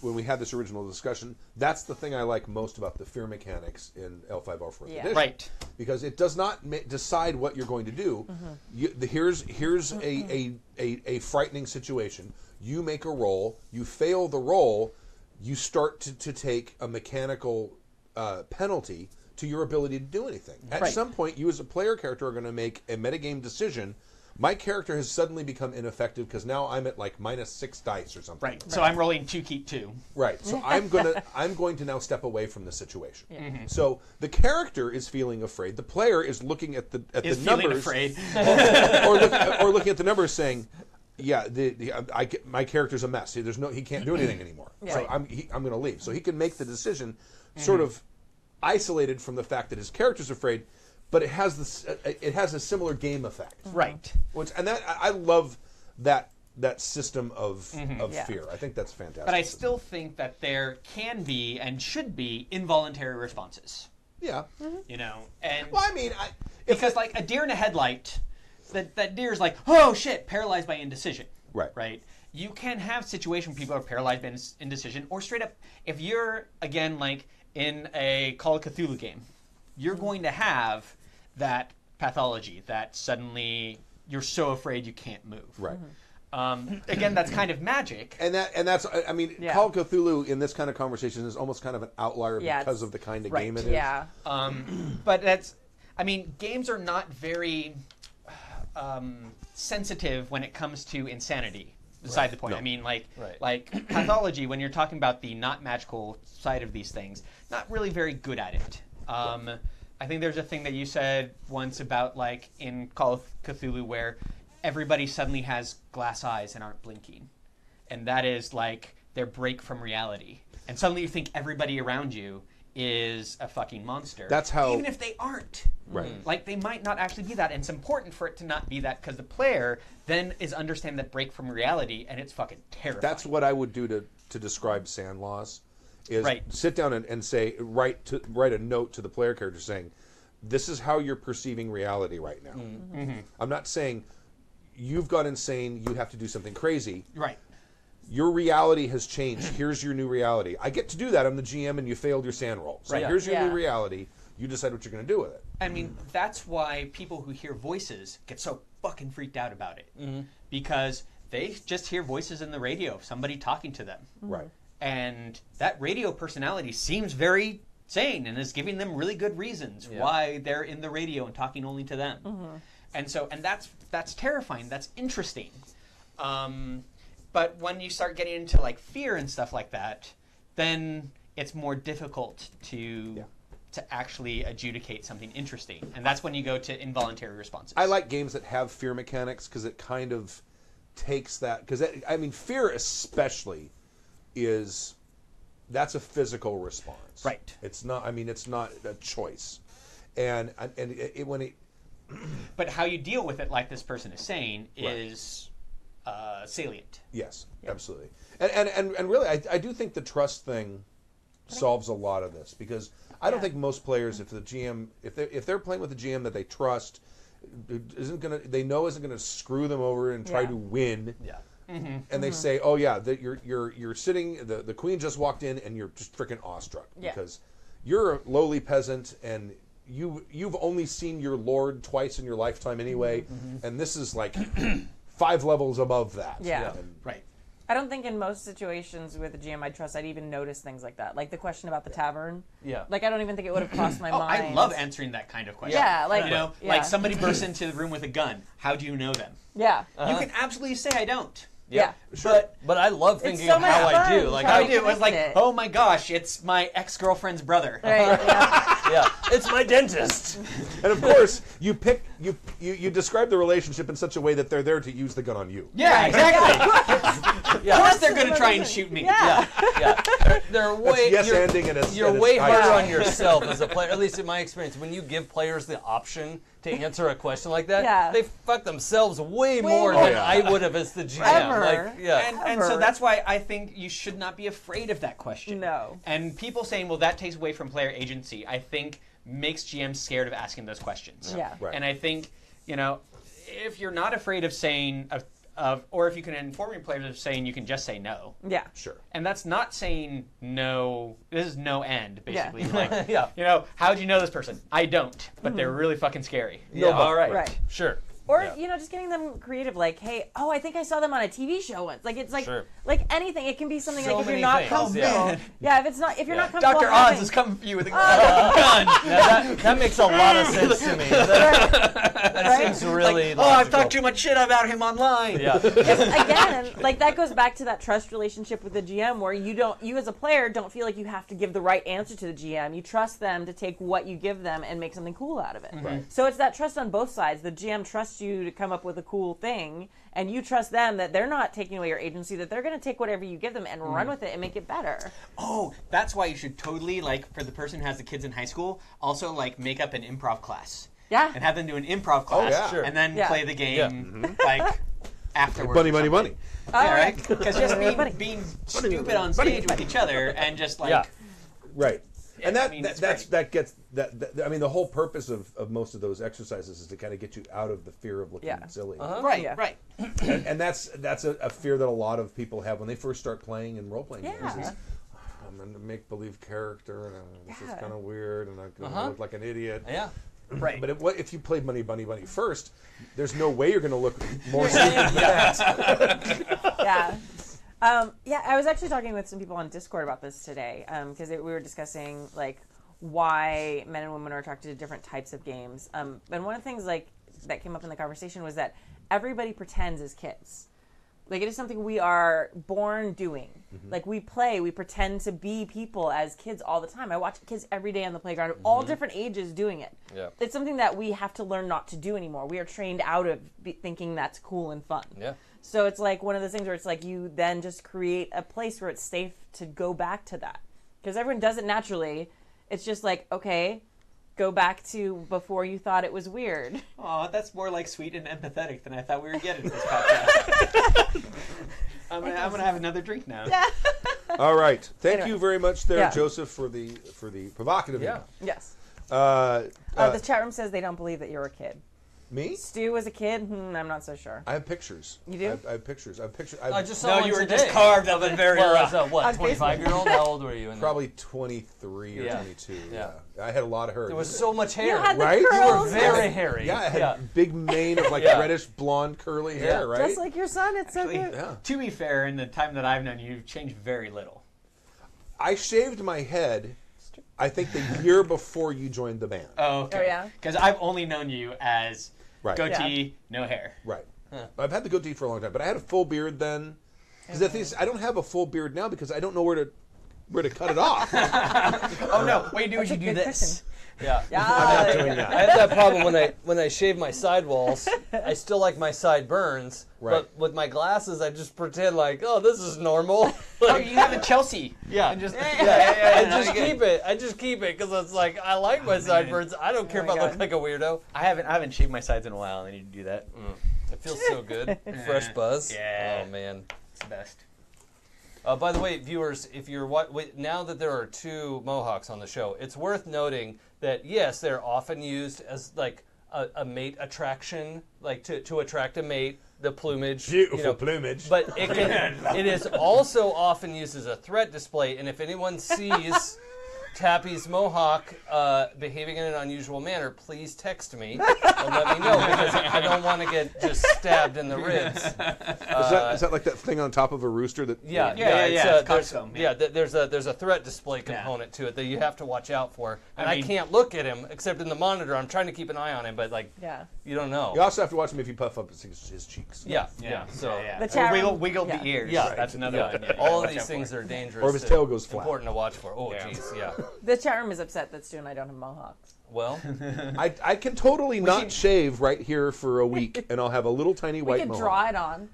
Speaker 3: when we had this original discussion. That's the thing I like most about the fear mechanics in L5R 4th
Speaker 4: Yeah.
Speaker 3: edition,
Speaker 6: Right.
Speaker 3: Because it does not decide what you're going to do. Here's a frightening situation. You make a roll. You fail the roll. You start to take a mechanical penalty to your ability to do anything. At some point, you as a player character are going to make a metagame decision. My character has suddenly become ineffective because now I'm at like -6 dice or something.
Speaker 6: Right. So I'm rolling 2 keep 2.
Speaker 3: Right. So I'm going to now step away from the situation. So the character is feeling afraid. The player is looking at the
Speaker 6: Feeling
Speaker 3: numbers
Speaker 6: afraid.
Speaker 3: or looking at the numbers saying, yeah, my character's a mess. He can't do anything anymore. So
Speaker 4: Right.
Speaker 3: I'm going to leave. So he can make the decision, sort of isolated from the fact that his character's afraid, but it has a similar game effect.
Speaker 6: Right.
Speaker 3: I love that system of
Speaker 4: Yeah.
Speaker 3: fear. I think that's fantastic.
Speaker 6: But I still think that there can be and should be involuntary responses.
Speaker 3: yeah.
Speaker 6: You know, and
Speaker 3: Well, I mean,
Speaker 6: because like a deer in a headlight, that deer's like, oh shit, paralyzed by indecision.
Speaker 3: Right.
Speaker 6: Right. You can have situations where people are paralyzed by indecision, or straight up, if you're again like in a Call of Cthulhu game, you're going to have that pathology that suddenly you're so afraid you can't move.
Speaker 3: right.
Speaker 6: Again, that's kind of magic.
Speaker 3: And that's I mean,
Speaker 4: Yeah.
Speaker 3: Call of Cthulhu in this kind of conversation is almost kind of an outlier
Speaker 4: Yeah,
Speaker 3: because
Speaker 4: it's-
Speaker 3: of the kind of
Speaker 6: Right.
Speaker 3: game it is.
Speaker 4: Yeah.
Speaker 6: But that's, I mean, games are not very sensitive when it comes to insanity. Beside the point.
Speaker 3: No.
Speaker 6: I mean, like
Speaker 5: Right.
Speaker 6: pathology, when you're talking about the not magical side of these things, not really very good at it. I think there's a thing that you said once about like in Call of Cthulhu where everybody suddenly has glass eyes and aren't blinking, and that is like their break from reality, and suddenly you think everybody around you is a fucking monster.
Speaker 3: That's how-
Speaker 6: even if they aren't.
Speaker 3: Right.
Speaker 6: Like they might not actually be that, and it's important for it to not be that because the player then is understanding that break from reality, and it's fucking terrifying.
Speaker 3: That's what I would do to describe Sand Laws. is
Speaker 6: Right.
Speaker 3: sit down and say write a note to the player character saying, this is how you're perceiving reality right now. I'm not saying you've got insane, you have to do something crazy.
Speaker 6: Right.
Speaker 3: Your reality has changed. Here's your new reality. I get to do that. I'm the GM, and you failed your sand roll. So
Speaker 6: Right.
Speaker 3: here's your
Speaker 4: Yeah.
Speaker 3: new reality. You decide what you're going to do with it.
Speaker 6: I mean, that's why people who hear voices get so fucking freaked out about it. Because they just hear voices in the radio, somebody talking to them.
Speaker 3: Right.
Speaker 6: And that radio personality seems very sane and is giving them really good reasons why they're in the radio and talking only to them. And so, and that's terrifying. That's interesting. But when you start getting into like fear and stuff like that, then it's more difficult to actually adjudicate something interesting. And that's when you go to involuntary responses.
Speaker 3: I like games that have fear mechanics because it kind of takes that. Because, I mean, fear especially that's a physical response.
Speaker 6: Right.
Speaker 3: It's not, I mean, it's not a choice. And when it.
Speaker 6: But how you deal with it, like this person is saying, is salient.
Speaker 3: Yes, absolutely. And really, I do think the trust thing solves a lot of this because I don't think most players, if the GM, if they're playing with a GM that they trust, isn't gonna screw them over and try to win.
Speaker 5: Yeah.
Speaker 3: And they say, "Oh yeah, you're sitting. The queen just walked in, and you're just freaking awestruck because you're a lowly peasant, and you've only seen your lord twice in your lifetime anyway, and this is like 5 levels above that."
Speaker 4: Yeah.
Speaker 6: Right.
Speaker 4: I don't think in most situations with a GM I trust I'd even notice things like that. Like the question about the tavern.
Speaker 5: Yeah.
Speaker 4: Like I don't even think it would have crossed my
Speaker 6: Oh,
Speaker 4: mind.
Speaker 6: I love answering that kind of question.
Speaker 4: Yeah, like
Speaker 6: You know,
Speaker 4: yeah.
Speaker 6: like somebody bursts into the room with a gun. How do you know them?
Speaker 4: Yeah.
Speaker 6: You can absolutely say I don't.
Speaker 4: Yeah.
Speaker 5: But I love thinking
Speaker 4: so
Speaker 5: of
Speaker 4: much
Speaker 5: how I
Speaker 4: fun
Speaker 5: do. Like
Speaker 4: trying
Speaker 6: I do. It was like,
Speaker 4: Connect it.
Speaker 6: oh my gosh, it's my ex-girlfriend's brother.
Speaker 4: Right. Yeah.
Speaker 5: yeah, it's my dentist.
Speaker 3: And of course, you describe the relationship in such a way that they're there to use the gun on you.
Speaker 6: Yeah, exactly. Of course they're going to try and shoot me.
Speaker 4: Yeah.
Speaker 5: Yeah, they're way.
Speaker 3: Yes,
Speaker 5: you're-
Speaker 3: ending and it's
Speaker 5: You're
Speaker 3: and it's
Speaker 5: way harder
Speaker 3: tight.
Speaker 5: on yourself as a player. At least in my experience, when you give players the option to answer a question like that,
Speaker 4: Yeah.
Speaker 5: they fuck themselves way more
Speaker 4: more.
Speaker 5: than
Speaker 3: Oh, yeah.
Speaker 5: I would have as the GM.
Speaker 4: Ever.
Speaker 5: Like, yeah.
Speaker 6: And so
Speaker 4: Ever.
Speaker 6: that's why I think you should not be afraid of that question.
Speaker 4: No.
Speaker 6: And people saying, well, that takes away from player agency, I think makes GMs scared of asking those questions.
Speaker 4: Yeah.
Speaker 3: Right.
Speaker 6: And I think, if you're not afraid of saying, or if you can inform your players of saying you can just say no.
Speaker 4: Yeah.
Speaker 3: Sure.
Speaker 6: And that's not saying no, this is no end, basically.
Speaker 4: Yeah.
Speaker 6: Like,
Speaker 5: Yeah.
Speaker 6: how'd you know this person? I don't, but they're really fucking scary.
Speaker 5: Yeah,
Speaker 3: but-
Speaker 5: all right.
Speaker 4: Right.
Speaker 5: Sure.
Speaker 4: Or
Speaker 5: Yeah.
Speaker 4: just getting them creative, like, hey, I think I saw them on a TV show once. Like it's like
Speaker 5: Sure.
Speaker 4: like anything. It can be something
Speaker 5: So
Speaker 4: like if you're
Speaker 5: many
Speaker 4: not
Speaker 5: things,
Speaker 4: comfortable.
Speaker 5: yeah.
Speaker 4: Yeah, if you're not comfortable.
Speaker 6: Dr. Oz
Speaker 4: having-
Speaker 6: is coming for you with a gun.
Speaker 5: Now that makes a lot of sense to me. That seems really
Speaker 6: Oh, I've
Speaker 5: logical.
Speaker 6: talked too much shit about him online.
Speaker 5: Yeah.
Speaker 4: Again, like that goes back to that trust relationship with the GM where you as a player don't feel like you have to give the right answer to the GM. You trust them to take what you give them and make something cool out of it.
Speaker 3: Right.
Speaker 4: So it's that trust on both sides. The GM trusts you to come up with a cool thing, and you trust them that they're not taking away your agency, that they're going to take whatever you give them and run with it and make it better.
Speaker 6: Oh, that's why you should totally, like, for the person who has the kids in high school, also, like, make up an improv class.
Speaker 4: Yeah.
Speaker 6: And have them do an improv class.
Speaker 3: yeah.
Speaker 5: Sure.
Speaker 6: And then
Speaker 4: Yeah.
Speaker 6: play the game, like, afterwards.
Speaker 3: Money,
Speaker 6: or
Speaker 3: money,
Speaker 6: something.
Speaker 3: money.
Speaker 6: Yeah, right? Because just
Speaker 4: Money.
Speaker 6: being stupid on stage with each other and just, like...
Speaker 5: Yeah.
Speaker 3: Right. And
Speaker 6: I mean, it's
Speaker 3: that gets that. I mean, the whole purpose of most of those exercises is to kind of get you out of the fear of looking
Speaker 4: Yeah.
Speaker 3: silly.
Speaker 6: Right,
Speaker 4: Yeah.
Speaker 6: right.
Speaker 3: And that's a fear that a lot of people have when they first start playing in role-playing games.
Speaker 4: Yeah.
Speaker 3: Is, I'm a make-believe character, and this is
Speaker 4: Yeah.
Speaker 3: kind of weird, and I'm going to look like an idiot.
Speaker 5: Yeah.
Speaker 6: Right.
Speaker 3: But if you played Money, Money, Money first, there's no way you're going to look more stupid than that.
Speaker 4: Yeah. I was actually talking with some people on Discord about this today because we were discussing like why men and women are attracted to different types of games. And one of the things like that came up in the conversation was that everybody pretends as kids. Like it is something we are born doing. Like we pretend to be people as kids all the time. I watch kids every day on the playground of all different ages doing it.
Speaker 5: Yeah.
Speaker 4: It's something that we have to learn not to do anymore. We are trained out of thinking that's cool and fun.
Speaker 5: Yeah.
Speaker 4: So it's like one of those things where it's like you then just create a place where it's safe to go back to that. Because everyone does it naturally. It's just like, okay, go back to before you thought it was weird.
Speaker 6: Oh, that's more like sweet and empathetic than I thought we were getting this podcast. I'm gonna have another drink now.
Speaker 3: All right. Thank
Speaker 4: Anyway.
Speaker 3: you very much there,
Speaker 4: Yeah.
Speaker 3: Joseph, for the provocative
Speaker 5: Yeah.
Speaker 3: email.
Speaker 4: Yes.
Speaker 3: The
Speaker 4: The chat room says they don't believe that you're a kid.
Speaker 3: Me?
Speaker 4: Stu was a kid? I'm not so sure.
Speaker 3: I have pictures.
Speaker 4: You do?
Speaker 3: I have pictures.
Speaker 5: I just saw
Speaker 6: No,
Speaker 5: one
Speaker 6: you were
Speaker 5: today.
Speaker 6: just carved up and very
Speaker 5: Well,
Speaker 6: rough.
Speaker 5: as a, what,
Speaker 4: On
Speaker 5: 25-year-old? How old were you? In
Speaker 3: probably 23 or
Speaker 5: Yeah.
Speaker 3: 22.
Speaker 5: Yeah.
Speaker 3: I had a lot of hair.
Speaker 5: There was so much hair.
Speaker 4: You had the
Speaker 3: Right? You were
Speaker 4: curls.
Speaker 5: very hairy.
Speaker 3: Yeah, I had big mane of like
Speaker 5: Yeah.
Speaker 3: reddish blonde curly hair, right?
Speaker 4: Just like your son. It's so
Speaker 6: Actually,
Speaker 4: cute.
Speaker 3: Yeah.
Speaker 6: To be fair, in the time that I've known you, you've changed very little.
Speaker 3: I shaved my head, I think the year before you joined the band.
Speaker 6: Oh, okay.
Speaker 4: Oh, yeah?
Speaker 6: Because I've only known you as
Speaker 3: Right.
Speaker 6: goatee, no hair.
Speaker 3: Right. I've had the goatee for a long time, but I had a full beard then. Because the thing is, I don't have a full beard now because I don't know where to cut it off.
Speaker 6: Oh no! What you do is
Speaker 4: That's
Speaker 6: you
Speaker 4: a
Speaker 6: do
Speaker 4: good
Speaker 6: this.
Speaker 5: Yeah.
Speaker 4: Yeah.
Speaker 3: Doing that.
Speaker 5: I have that problem when I shave my sidewalls. I still like my sideburns,
Speaker 3: Right.
Speaker 5: but with my glasses, I just pretend like, oh, this is normal.
Speaker 6: Oh,
Speaker 5: Like,
Speaker 6: you have a Chelsea.
Speaker 5: yeah,
Speaker 6: And just
Speaker 5: I
Speaker 6: no,
Speaker 5: just
Speaker 6: you're good.
Speaker 5: keep it. I just keep it because it's like I like my sideburns. I don't care
Speaker 4: Oh
Speaker 5: if
Speaker 4: my
Speaker 5: I look
Speaker 4: God.
Speaker 5: like a weirdo.
Speaker 6: I haven't shaved my sides in a while. I need to do that.
Speaker 5: It feels so good. Fresh buzz.
Speaker 6: Yeah.
Speaker 5: Oh man.
Speaker 6: It's the best.
Speaker 5: By the way, viewers, if you're now that there are two Mohawks on the show, it's worth noting that yes, they're often used as like a mate attraction, like to attract a mate. The plumage,
Speaker 3: Beautiful plumage.
Speaker 5: but it is also often used as a threat display. And if anyone sees Tappy's Mohawk behaving in an unusual manner, please text me and let me know because I don't want to get just stabbed in the ribs.
Speaker 3: Is that like that thing on top of a rooster that?
Speaker 5: Yeah,
Speaker 6: Yeah,
Speaker 5: it's,
Speaker 6: it's
Speaker 5: there's,
Speaker 6: cockscomb, yeah.
Speaker 5: there's a threat display component to it that you have to watch out for. And I
Speaker 6: mean-
Speaker 5: can't look at him except in the monitor. I'm trying to keep an eye on him, but like
Speaker 4: Yeah.
Speaker 5: you don't know.
Speaker 3: You also have to watch him if you puff up his cheeks.
Speaker 5: Yeah, yeah. So
Speaker 4: The chat
Speaker 6: wiggle,
Speaker 4: room-
Speaker 6: wiggle
Speaker 4: yeah.
Speaker 6: the ears.
Speaker 5: Yeah.
Speaker 6: That's another
Speaker 5: yeah,
Speaker 6: one. Yeah,
Speaker 5: all
Speaker 6: watch
Speaker 5: of these
Speaker 6: out
Speaker 5: things
Speaker 6: for.
Speaker 5: are dangerous.
Speaker 3: Or if his tail goes flat.
Speaker 5: Important to watch for. Oh,
Speaker 6: Yeah.
Speaker 5: jeez, yeah.
Speaker 4: The chat room is upset that Stu and I don't have mohawks.
Speaker 5: Well,
Speaker 3: I can totally not shave right here for a week, and I'll have a little tiny
Speaker 4: We
Speaker 3: white
Speaker 4: could
Speaker 3: mohawk.
Speaker 4: draw it on.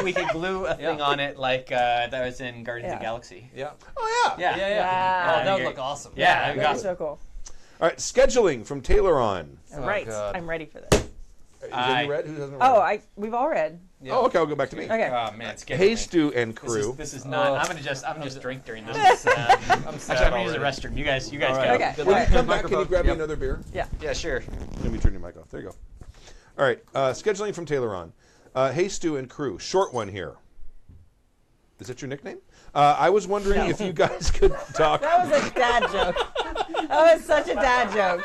Speaker 6: We could glue a thing
Speaker 5: Yeah.
Speaker 6: on it like that was in Guardians of
Speaker 4: Yeah.
Speaker 6: the Galaxy.
Speaker 5: yeah.
Speaker 3: Oh yeah.
Speaker 6: Yeah.
Speaker 5: Yeah.
Speaker 4: Wow.
Speaker 5: Oh, that would
Speaker 6: You're-
Speaker 5: look awesome.
Speaker 6: Yeah,
Speaker 4: That'd
Speaker 6: got
Speaker 4: be so cool.
Speaker 3: All right, scheduling from Taylor on.
Speaker 4: Right.
Speaker 5: God.
Speaker 4: I'm ready for this.
Speaker 3: Is
Speaker 6: I-
Speaker 3: any read? Who hasn't read?
Speaker 4: Oh, we've all read.
Speaker 5: Yeah.
Speaker 3: Oh, okay. I'll go back to me.
Speaker 4: Okay.
Speaker 6: Oh man, it's
Speaker 3: Hey, Stu and crew.
Speaker 6: This is not.
Speaker 5: Oh.
Speaker 6: I'm just drink during this.
Speaker 5: I'm sad. I'm sad
Speaker 6: Actually, I'm gonna use the
Speaker 5: already.
Speaker 6: restroom. You guys
Speaker 5: All
Speaker 6: go.
Speaker 5: right.
Speaker 4: Okay.
Speaker 5: Good
Speaker 3: When
Speaker 5: luck.
Speaker 3: you come back, can you
Speaker 5: Microphone.
Speaker 3: grab me
Speaker 5: Yep.
Speaker 3: another beer?
Speaker 6: Yeah, sure.
Speaker 3: Let me turn your mic off. There you go. All right. Scheduling from Taylor on. Hey, Stu and crew. Short one here. Is that your nickname? I was wondering if you guys could talk.
Speaker 4: That was a dad joke. That was such a dad joke.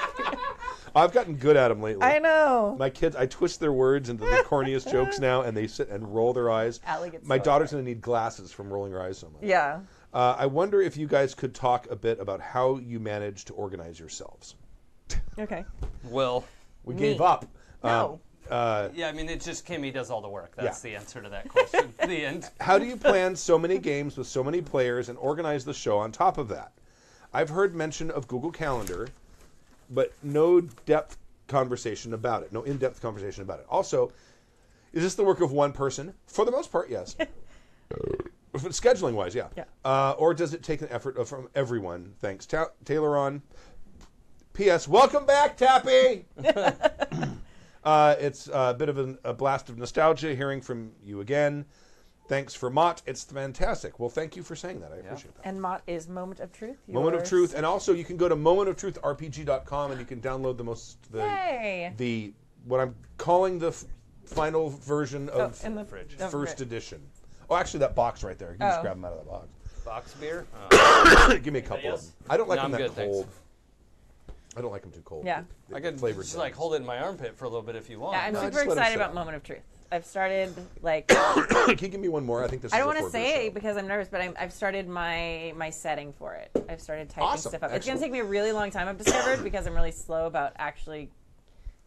Speaker 3: I've gotten good at them lately.
Speaker 4: I know.
Speaker 3: My kids, I twist their words into the corniest jokes now, and they sit and roll their eyes.
Speaker 4: Allie gets
Speaker 3: My
Speaker 4: so
Speaker 3: daughter's going to need glasses from rolling her eyes so much.
Speaker 4: Yeah.
Speaker 3: I wonder if you guys could talk a bit about how you manage to organize yourselves.
Speaker 4: Okay.
Speaker 5: Well,
Speaker 3: We
Speaker 4: Me.
Speaker 3: gave up.
Speaker 4: No.
Speaker 5: yeah, I mean, it's just Kimmy does all the work. That's the answer to that question. The end.
Speaker 3: How do you plan so many games with so many players and organize the show on top of that? I've heard mention of Google Calendar, but no in-depth conversation about it. Also, is this the work of one person? For the most part, yes. Scheduling wise, yeah. Or does it take an effort from everyone? Thanks. Taylor on. P.S. Welcome back, Tappy! It's a bit of a blast of nostalgia hearing from you again. Thanks for Mott. It's fantastic. Well, thank you for saying that. I appreciate that.
Speaker 4: And Mott is Moment of Truth.
Speaker 3: Moment of
Speaker 4: yours.
Speaker 3: Truth. And also, you can go to momentoftruithrpg.com and you can download
Speaker 4: Yay.
Speaker 3: the what I'm calling the final version of
Speaker 4: in the
Speaker 5: fridge.
Speaker 3: first edition. Oh, actually, that box right there. You can just
Speaker 4: Oh.
Speaker 3: grab them out of that box.
Speaker 5: Box beer?
Speaker 3: Give me a couple of them. I don't like
Speaker 5: No,
Speaker 3: them
Speaker 5: I'm
Speaker 3: that
Speaker 5: good, thanks.
Speaker 3: cold. I don't like them too cold.
Speaker 4: Yeah.
Speaker 3: They
Speaker 5: I
Speaker 3: get
Speaker 5: could
Speaker 3: flavored
Speaker 5: just like
Speaker 3: things.
Speaker 5: hold it in my armpit for a little bit if you want.
Speaker 4: Yeah, I'm
Speaker 3: No,
Speaker 4: super
Speaker 3: just let 'em
Speaker 4: excited
Speaker 3: sit.
Speaker 4: about Moment of Truth. I've started like
Speaker 3: Can you give me one more? I think this.
Speaker 4: I
Speaker 3: is
Speaker 4: don't
Speaker 3: a
Speaker 4: want to
Speaker 3: 4 beer
Speaker 4: say
Speaker 3: show.
Speaker 4: because I'm nervous, but I've started my setting for it. I've started typing
Speaker 3: Awesome.
Speaker 4: stuff up. It's going
Speaker 3: Excellent.
Speaker 4: to take me a really long time, I've discovered, because I'm really slow about actually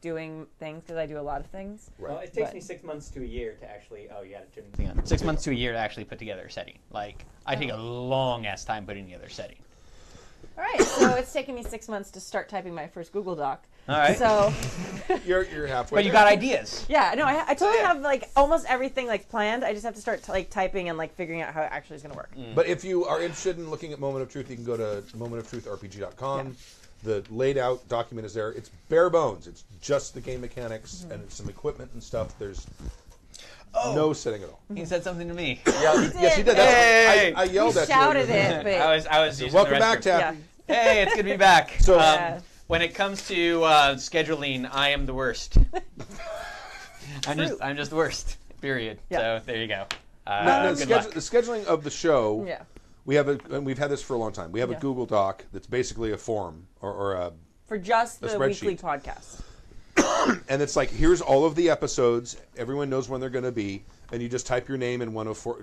Speaker 4: doing things because I do a lot of things.
Speaker 6: Well, it takes
Speaker 4: But-
Speaker 6: me 6 months to a year to actually. Oh, you got to turn the thing on. 6 months to a year to actually put together a setting. Like I take a long ass time putting together a setting.
Speaker 4: All right, so it's taken me 6 months to start typing my first Google Doc.
Speaker 6: All right.
Speaker 4: So
Speaker 3: You're halfway.
Speaker 6: But you
Speaker 3: there.
Speaker 6: got ideas.
Speaker 4: yeah, no, I totally
Speaker 6: Yeah.
Speaker 4: have like almost everything like planned. I just have to start like typing and like figuring out how it actually is going to work.
Speaker 3: But if you are interested in looking at Moment of Truth, you can go to momentoftruithrpg.com. The laid out document is there. It's bare bones. It's just the game mechanics and some equipment and stuff. There's No setting at all.
Speaker 6: He said something to me.
Speaker 3: Yes, he did.
Speaker 6: Hey!
Speaker 3: I yelled
Speaker 4: He
Speaker 3: at
Speaker 4: shouted
Speaker 3: you.
Speaker 4: it, but
Speaker 6: I was using
Speaker 3: Welcome
Speaker 6: the
Speaker 3: back,
Speaker 6: restroom.
Speaker 3: Tappy.
Speaker 6: Hey, it's good to be back.
Speaker 3: So-
Speaker 4: Yeah.
Speaker 6: When it comes to scheduling, I am the worst. I'm just the worst. Period.
Speaker 4: Yeah.
Speaker 6: So there you go.
Speaker 3: No,
Speaker 6: good luck.
Speaker 3: the scheduling of the show.
Speaker 4: yeah.
Speaker 3: We have and we've had this for a long time. We have
Speaker 4: Yeah.
Speaker 3: a Google Doc that's basically a form or a,
Speaker 4: For just
Speaker 3: A
Speaker 4: the weekly
Speaker 3: spreadsheet.
Speaker 4: podcast.
Speaker 3: and it's like here's all of the episodes. Everyone knows when they're going to be, and you just type your name in one of four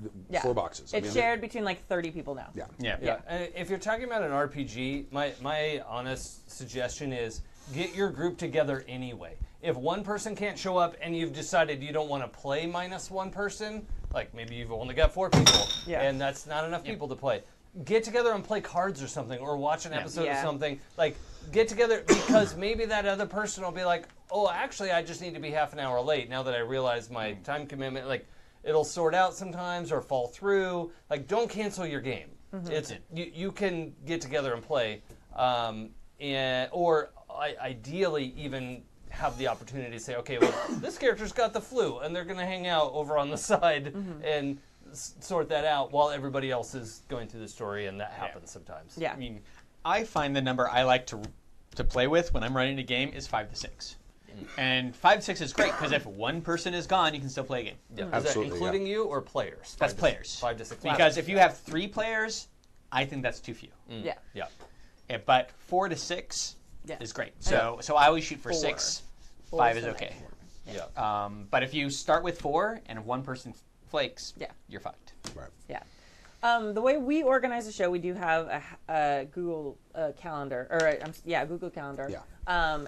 Speaker 3: boxes.
Speaker 4: It's shared between like 30 people now.
Speaker 3: Yeah.
Speaker 6: Yeah.
Speaker 5: Yeah, and if you're talking about an RPG, my honest suggestion is get your group together anyway. If one person can't show up and you've decided you don't want to play minus one person, like maybe you've only got 4 people, and that's not enough people to play, get together and play cards or something, or watch an episode of something. Like, get together, because maybe that other person will be like, oh, actually, I just need to be half an hour late now that I realize my time commitment. Like, it'll sort out sometimes or fall through. Like, don't cancel your game. It's you can get together and play, or ideally even have the opportunity to say, okay, well, this character's got the flu, and they're going to hang out over on the side and sort that out while everybody else is going through the story, and that happens sometimes.
Speaker 4: Yeah.
Speaker 6: I mean, I find the number I like to play with when I'm running a game is 5 to 6. And 5 to 6 is great because if one person is gone, you can still play a game.
Speaker 5: Yeah. Is
Speaker 3: Absolutely,
Speaker 5: that including you or players?
Speaker 6: That's players.
Speaker 5: 5 to 6.
Speaker 6: Because if you have 3 players, I think that's too few.
Speaker 4: Yeah.
Speaker 5: Yeah.
Speaker 6: But 4 to 6
Speaker 4: Yeah.
Speaker 6: is great. So I always shoot for
Speaker 4: 4.
Speaker 6: 6.
Speaker 4: 4
Speaker 6: 5 is
Speaker 4: so
Speaker 6: okay.
Speaker 5: Yeah.
Speaker 6: But if you start with 4 and one person flakes,
Speaker 4: Yeah.
Speaker 6: you're fucked.
Speaker 3: Right.
Speaker 4: Yeah. The way we organize the show, we do have a Google calendar, or Google Calendar.
Speaker 3: Yeah.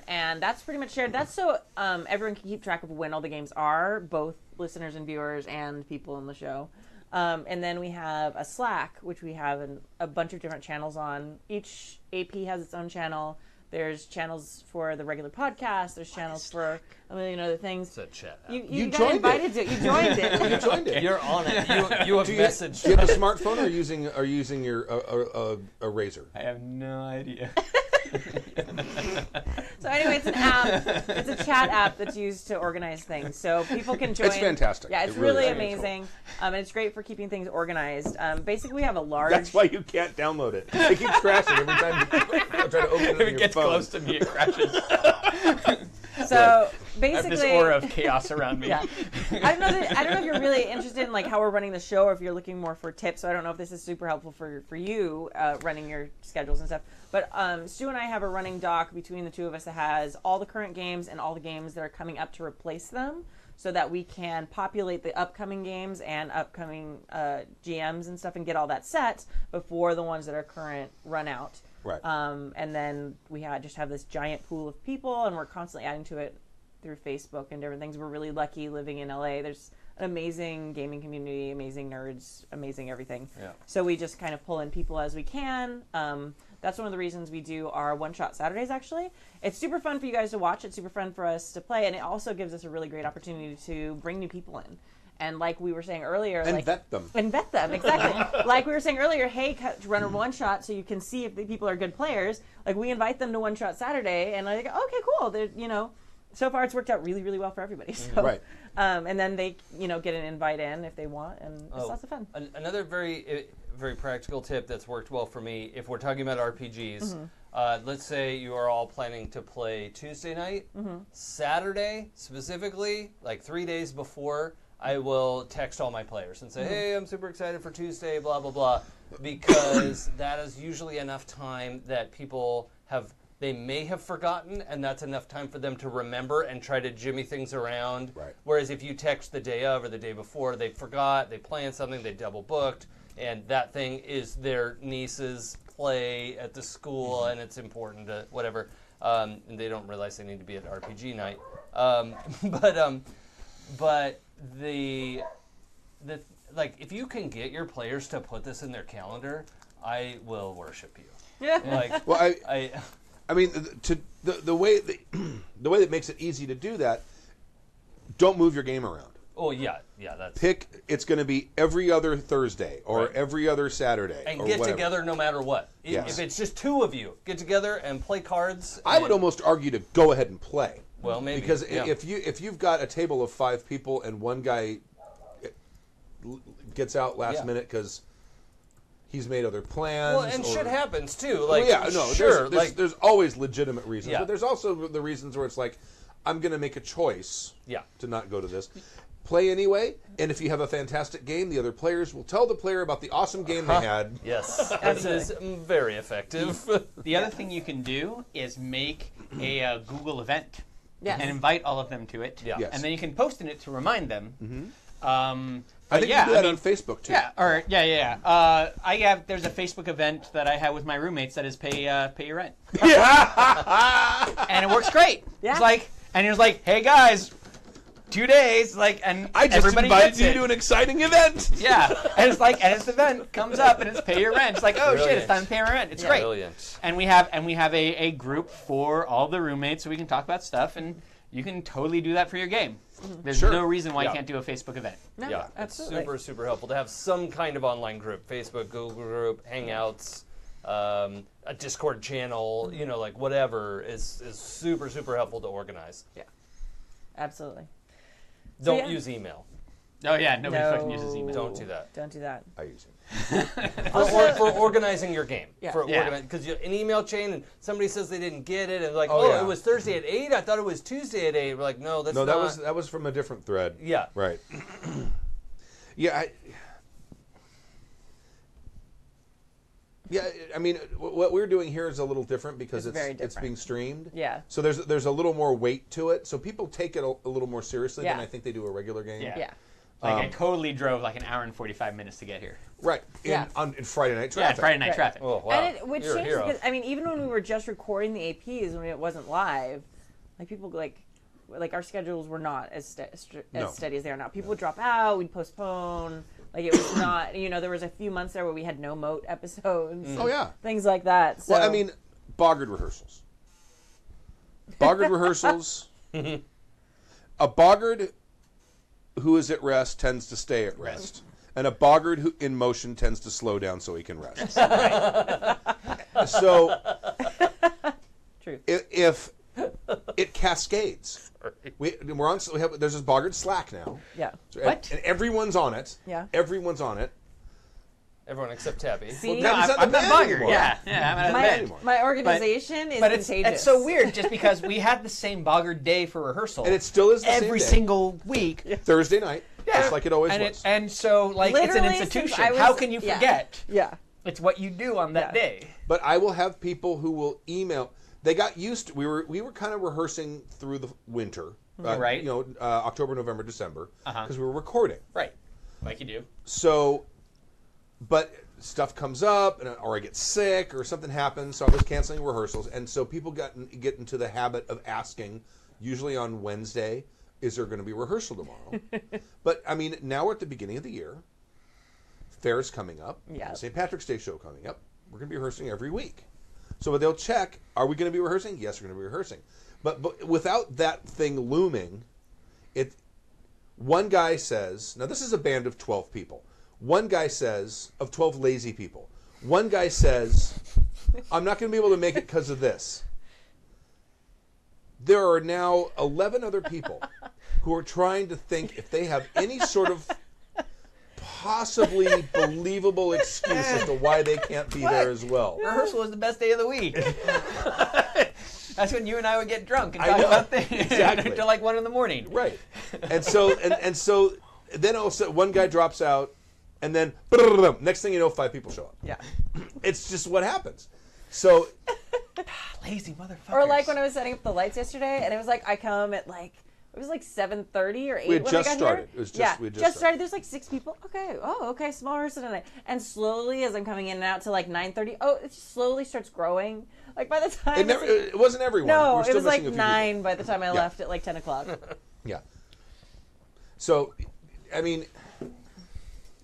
Speaker 4: And that's pretty much shared. That's so everyone can keep track of when all the games are, both listeners and viewers and people in the show. And then we have a Slack, which we have a bunch of different channels on. Each AP has its own channel. There's channels for the regular podcast. There's channels for a million other things.
Speaker 5: It's a chat.
Speaker 4: You got
Speaker 3: joined
Speaker 4: invited to it. You joined it.
Speaker 3: You joined it.
Speaker 5: You're on it. You have messaged.
Speaker 3: Do you have a smartphone or using your a Razor?
Speaker 6: I have no idea.
Speaker 4: So anyway, it's an app. It's a chat app that's used to organize things. So people can join.
Speaker 3: It's fantastic.
Speaker 4: Yeah, it's
Speaker 3: It really
Speaker 4: really
Speaker 3: is.
Speaker 4: amazing. And it's great for keeping things organized. Basically, we have a large.
Speaker 3: That's why you can't download it. It keeps crashing every time you try to open it
Speaker 6: If
Speaker 3: on
Speaker 6: it
Speaker 3: your
Speaker 6: gets
Speaker 3: phone.
Speaker 6: close to me, it crashes.
Speaker 4: So
Speaker 6: I
Speaker 4: basically,
Speaker 6: have this aura of chaos around me.
Speaker 4: Yeah. I don't know if you're really interested in like how we're running the show, or if you're looking more for tips. So I don't know if this is super helpful for you running your schedules and stuff. But Stu and I have a running doc between the two of us that has all the current games and all the games that are coming up to replace them, so that we can populate the upcoming games and upcoming GMs and stuff and get all that set before the ones that are current run out.
Speaker 3: Right.
Speaker 4: And then we just have this giant pool of people, and we're constantly adding to it through Facebook and different things. We're really lucky living in LA. There's an amazing gaming community, amazing nerds, amazing everything.
Speaker 5: Yeah.
Speaker 4: So we just kind of pull in people as we can. That's one of the reasons we do our one-shot Saturdays, actually. It's super fun for you guys to watch. It's super fun for us to play. And it also gives us a really great opportunity to bring new people in. And like we were saying earlier...
Speaker 3: And
Speaker 4: like,
Speaker 3: vet them.
Speaker 4: And vet them, exactly. Like we were saying earlier, hey, run a one-shot so you can see if the people are good players. Like we invite them to one-shot Saturday, and like, okay, cool. They're, so far it's worked out really, really well for everybody. So,
Speaker 3: Right.
Speaker 4: And then they, get an invite in if they want, and it's lots of fun.
Speaker 5: Another very practical tip that's worked well for me, if we're talking about RPGs, let's say you are all planning to play Tuesday night, Saturday specifically, like 3 days before, I will text all my players and say, hey, I'm super excited for Tuesday, blah, blah, blah, because that is usually enough time that people they may have forgotten, and that's enough time for them to remember and try to jimmy things around.
Speaker 3: Right.
Speaker 5: Whereas if you text the day of or the day before, they forgot, they planned something, they double booked, and that thing is their niece's play at the school, and it's important to whatever, and they don't realize they need to be at RPG night. But the if you can get your players to put this in their calendar, I will worship you.
Speaker 4: Yeah.
Speaker 5: Like,
Speaker 3: Well,
Speaker 5: I
Speaker 3: mean, the way that makes it easy to do that, don't move your game around.
Speaker 5: oh yeah, that's
Speaker 3: It's going to be every other Thursday or
Speaker 5: Right.
Speaker 3: every other Saturday
Speaker 5: and
Speaker 3: or
Speaker 5: get
Speaker 3: whatever.
Speaker 5: together no matter what.
Speaker 3: Yes.
Speaker 5: If it's just 2 of you, get together and play cards.
Speaker 3: I would
Speaker 5: and-
Speaker 3: almost argue to go ahead and play.
Speaker 5: Well, maybe
Speaker 3: Because
Speaker 5: yeah.
Speaker 3: if you've got a table of 5 people and one guy gets out last
Speaker 5: Yeah.
Speaker 3: minute because he's made other plans.
Speaker 5: Well, and
Speaker 3: or-
Speaker 5: shit happens too.
Speaker 3: Well,
Speaker 5: Like,
Speaker 3: yeah, no,
Speaker 5: sure,
Speaker 3: there's always legitimate reasons,
Speaker 5: Yeah.
Speaker 3: but there's also the reasons where it's like, I'm going to make a choice
Speaker 5: Yeah.
Speaker 3: to not go to this. Play anyway, and if you have a fantastic game, the other players will tell the player about the awesome game they had.
Speaker 5: Yes, this is very effective.
Speaker 6: The other thing you can do is make a Google event
Speaker 4: Yes.
Speaker 6: and invite all of them to it.
Speaker 5: Yeah.
Speaker 3: Yes.
Speaker 6: And then you can post in it to remind them.
Speaker 3: I think you can do that on Facebook too.
Speaker 6: Yeah, there's a Facebook event that I have with my roommates that is pay your rent. And it works great.
Speaker 4: Yeah.
Speaker 6: It's like, and it's like, hey guys, 2 days, like, and
Speaker 3: I just
Speaker 6: everybody
Speaker 3: invited
Speaker 6: gets
Speaker 3: you
Speaker 6: it.
Speaker 3: to an exciting event.
Speaker 6: Yeah, and it's like, and this event comes up, and it's pay your rent. It's like, oh shit,
Speaker 5: Brilliant.
Speaker 6: it's time to pay your rent. It's
Speaker 4: Yeah.
Speaker 6: great.
Speaker 5: Brilliant.
Speaker 6: And we have a group for all the roommates, so we can talk about stuff, and you can totally do that for your game. There's
Speaker 3: Sure.
Speaker 6: no reason why
Speaker 5: Yeah.
Speaker 6: you can't do a Facebook event.
Speaker 4: No,
Speaker 5: Yeah,
Speaker 4: absolutely.
Speaker 5: it's super, super helpful to have some kind of online group. Facebook, Google group, Hangouts, a Discord channel, you know, like whatever is super, super helpful to organize.
Speaker 4: Absolutely.
Speaker 5: Don't
Speaker 4: yeah.
Speaker 5: use email.
Speaker 6: Oh yeah, nobody
Speaker 4: No.
Speaker 6: fucking uses email.
Speaker 5: Don't do that.
Speaker 4: Don't do that.
Speaker 3: I use it.
Speaker 5: For organizing your game.
Speaker 4: Yeah.
Speaker 5: Because an email chain and somebody says they didn't get it and like,
Speaker 3: Oh, yeah.
Speaker 5: it was Thursday at 8. I thought it was Tuesday at 8. We're like, no, that's
Speaker 3: No,
Speaker 5: not.
Speaker 3: that was from a different thread.
Speaker 5: Yeah.
Speaker 3: Right. Yeah. I mean, what we're doing here is a little different because
Speaker 4: It's very
Speaker 3: it's
Speaker 4: different.
Speaker 3: being streamed.
Speaker 4: Yeah.
Speaker 3: So there's a little more weight to it. So people take it a little more seriously than
Speaker 4: Yeah.
Speaker 3: I think they do a regular game.
Speaker 6: Yeah.
Speaker 4: Yeah.
Speaker 6: Like I totally drove like an hour and 45 minutes to get here.
Speaker 3: Right.
Speaker 4: Yeah.
Speaker 3: In Friday night
Speaker 6: Yeah,
Speaker 3: traffic.
Speaker 6: Friday night
Speaker 4: Right.
Speaker 6: traffic.
Speaker 5: Oh, wow.
Speaker 4: And it would
Speaker 5: You're a
Speaker 4: change
Speaker 5: hero.
Speaker 4: because, I mean, even when we were just recording the APs when it wasn't live, like people like our schedules were not as
Speaker 3: No.
Speaker 4: steady as they are now. People would drop out, we'd postpone. Like it was not, there was a few months there where we had no moat episodes.
Speaker 3: Oh yeah.
Speaker 4: Things like that. So,
Speaker 3: Well, I mean, Boggart rehearsals. Boggart rehearsals. A Boggart who is at rest tends to stay at rest. And a Boggart who in motion tends to slow down so he can rest. So
Speaker 4: Truth.
Speaker 3: if it cascades. There's this Boggart Slack now.
Speaker 4: Yeah.
Speaker 3: So,
Speaker 6: What?
Speaker 3: And everyone's on it.
Speaker 4: Yeah.
Speaker 3: Everyone's on it.
Speaker 5: Everyone except Tabby.
Speaker 4: See,
Speaker 3: Well,
Speaker 6: I'm
Speaker 3: not
Speaker 6: not
Speaker 3: the band
Speaker 6: Bogger.
Speaker 3: anymore.
Speaker 6: Yeah, I'm out of the band.
Speaker 3: anymore.
Speaker 4: my organization is
Speaker 6: But it's
Speaker 4: contagious.
Speaker 6: so weird just because we had the same Boggart day for rehearsal.
Speaker 3: And it still is the same
Speaker 6: every
Speaker 3: day.
Speaker 6: single week.
Speaker 3: Thursday night, just like it always
Speaker 6: and
Speaker 3: was.
Speaker 6: and so like
Speaker 4: Literally
Speaker 6: it's an
Speaker 4: since
Speaker 6: institution.
Speaker 4: I was-
Speaker 6: How can you
Speaker 4: yeah.
Speaker 6: forget?
Speaker 4: Yeah.
Speaker 6: It's what you do on that
Speaker 4: Yeah.
Speaker 6: day.
Speaker 3: But I will have people who will email. They got used to. We were kind of rehearsing through the winter,
Speaker 6: Right.
Speaker 3: October, November, December,
Speaker 6: Uh-huh.
Speaker 3: because we were recording.
Speaker 6: Right. Like you do.
Speaker 3: So, but stuff comes up, or I get sick, or something happens, so I was canceling rehearsals, and so people get into the habit of asking, usually on Wednesday, is there going to be rehearsal tomorrow? But I mean, now we're at the beginning of the year. Fair's coming up.
Speaker 4: Yeah.
Speaker 3: St. Patrick's Day show coming up. We're going to be rehearsing every week. So they'll check, are we going to be rehearsing? Yes, we're going to be rehearsing. But without that thing looming, one guy says, now this is a band of 12 people. One guy says, of 12 lazy people. One guy says, I'm not going to be able to make it because of this. There are now 11 other people who are trying to think if they have any sort of possibly believable excuse as to why they can't be there as well.
Speaker 6: Rehearsal is the best day of the week. That's when you and I would get drunk and
Speaker 3: I
Speaker 6: talk
Speaker 3: know.
Speaker 6: about things
Speaker 3: Exactly.
Speaker 6: until like 1 a.m.
Speaker 3: Right. And so then also one guy drops out, and then next thing you know, 5 people show up.
Speaker 4: Yeah.
Speaker 3: It's just what happens. So
Speaker 6: Lazy motherfuckers.
Speaker 4: Or like when I was setting up the lights yesterday, and it was like I come at like it was like 7:30 or 8
Speaker 3: We had
Speaker 4: when
Speaker 3: just
Speaker 4: I got
Speaker 3: started.
Speaker 4: here.
Speaker 3: It was just-
Speaker 4: yeah,
Speaker 3: we had just
Speaker 4: just
Speaker 3: started.
Speaker 4: started. There's like 6 people. Okay, small rehearsal tonight. And slowly, as I'm coming in and out to like 9:30, it just slowly starts growing. Like by the time
Speaker 3: it wasn't everyone.
Speaker 4: no,
Speaker 3: We're
Speaker 4: it
Speaker 3: still
Speaker 4: was like
Speaker 3: missing a few
Speaker 4: 9 by the time I
Speaker 3: Yeah.
Speaker 4: left at like 10 o'clock.
Speaker 3: people. Yeah. So, I mean,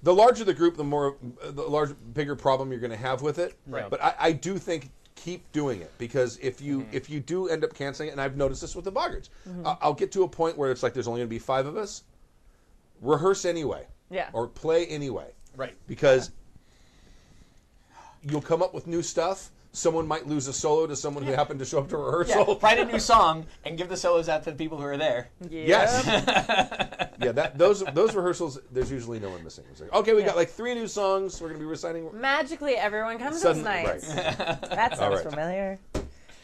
Speaker 3: the larger the group, the bigger problem you're going to have with it.
Speaker 5: Right.
Speaker 3: But I do think keep doing it, because if you do end up canceling it, and I've noticed this with the Boggarts, I'll get to a point where it's like there's only going to be 5 of us. Rehearse anyway.
Speaker 4: Yeah.
Speaker 3: Or play anyway.
Speaker 6: Right.
Speaker 3: Because you'll come up with new stuff, someone might lose a solo to someone who happened to show up to rehearsal.
Speaker 6: Write a new song and give the solos out to the people who are there.
Speaker 3: Yes. Yeah, those rehearsals, there's usually no one missing. It's like, okay, we got like 3 new songs. We're going to be reciting.
Speaker 4: Magically, everyone comes
Speaker 3: Sudden-
Speaker 4: those nights. That sounds
Speaker 3: right.
Speaker 4: familiar.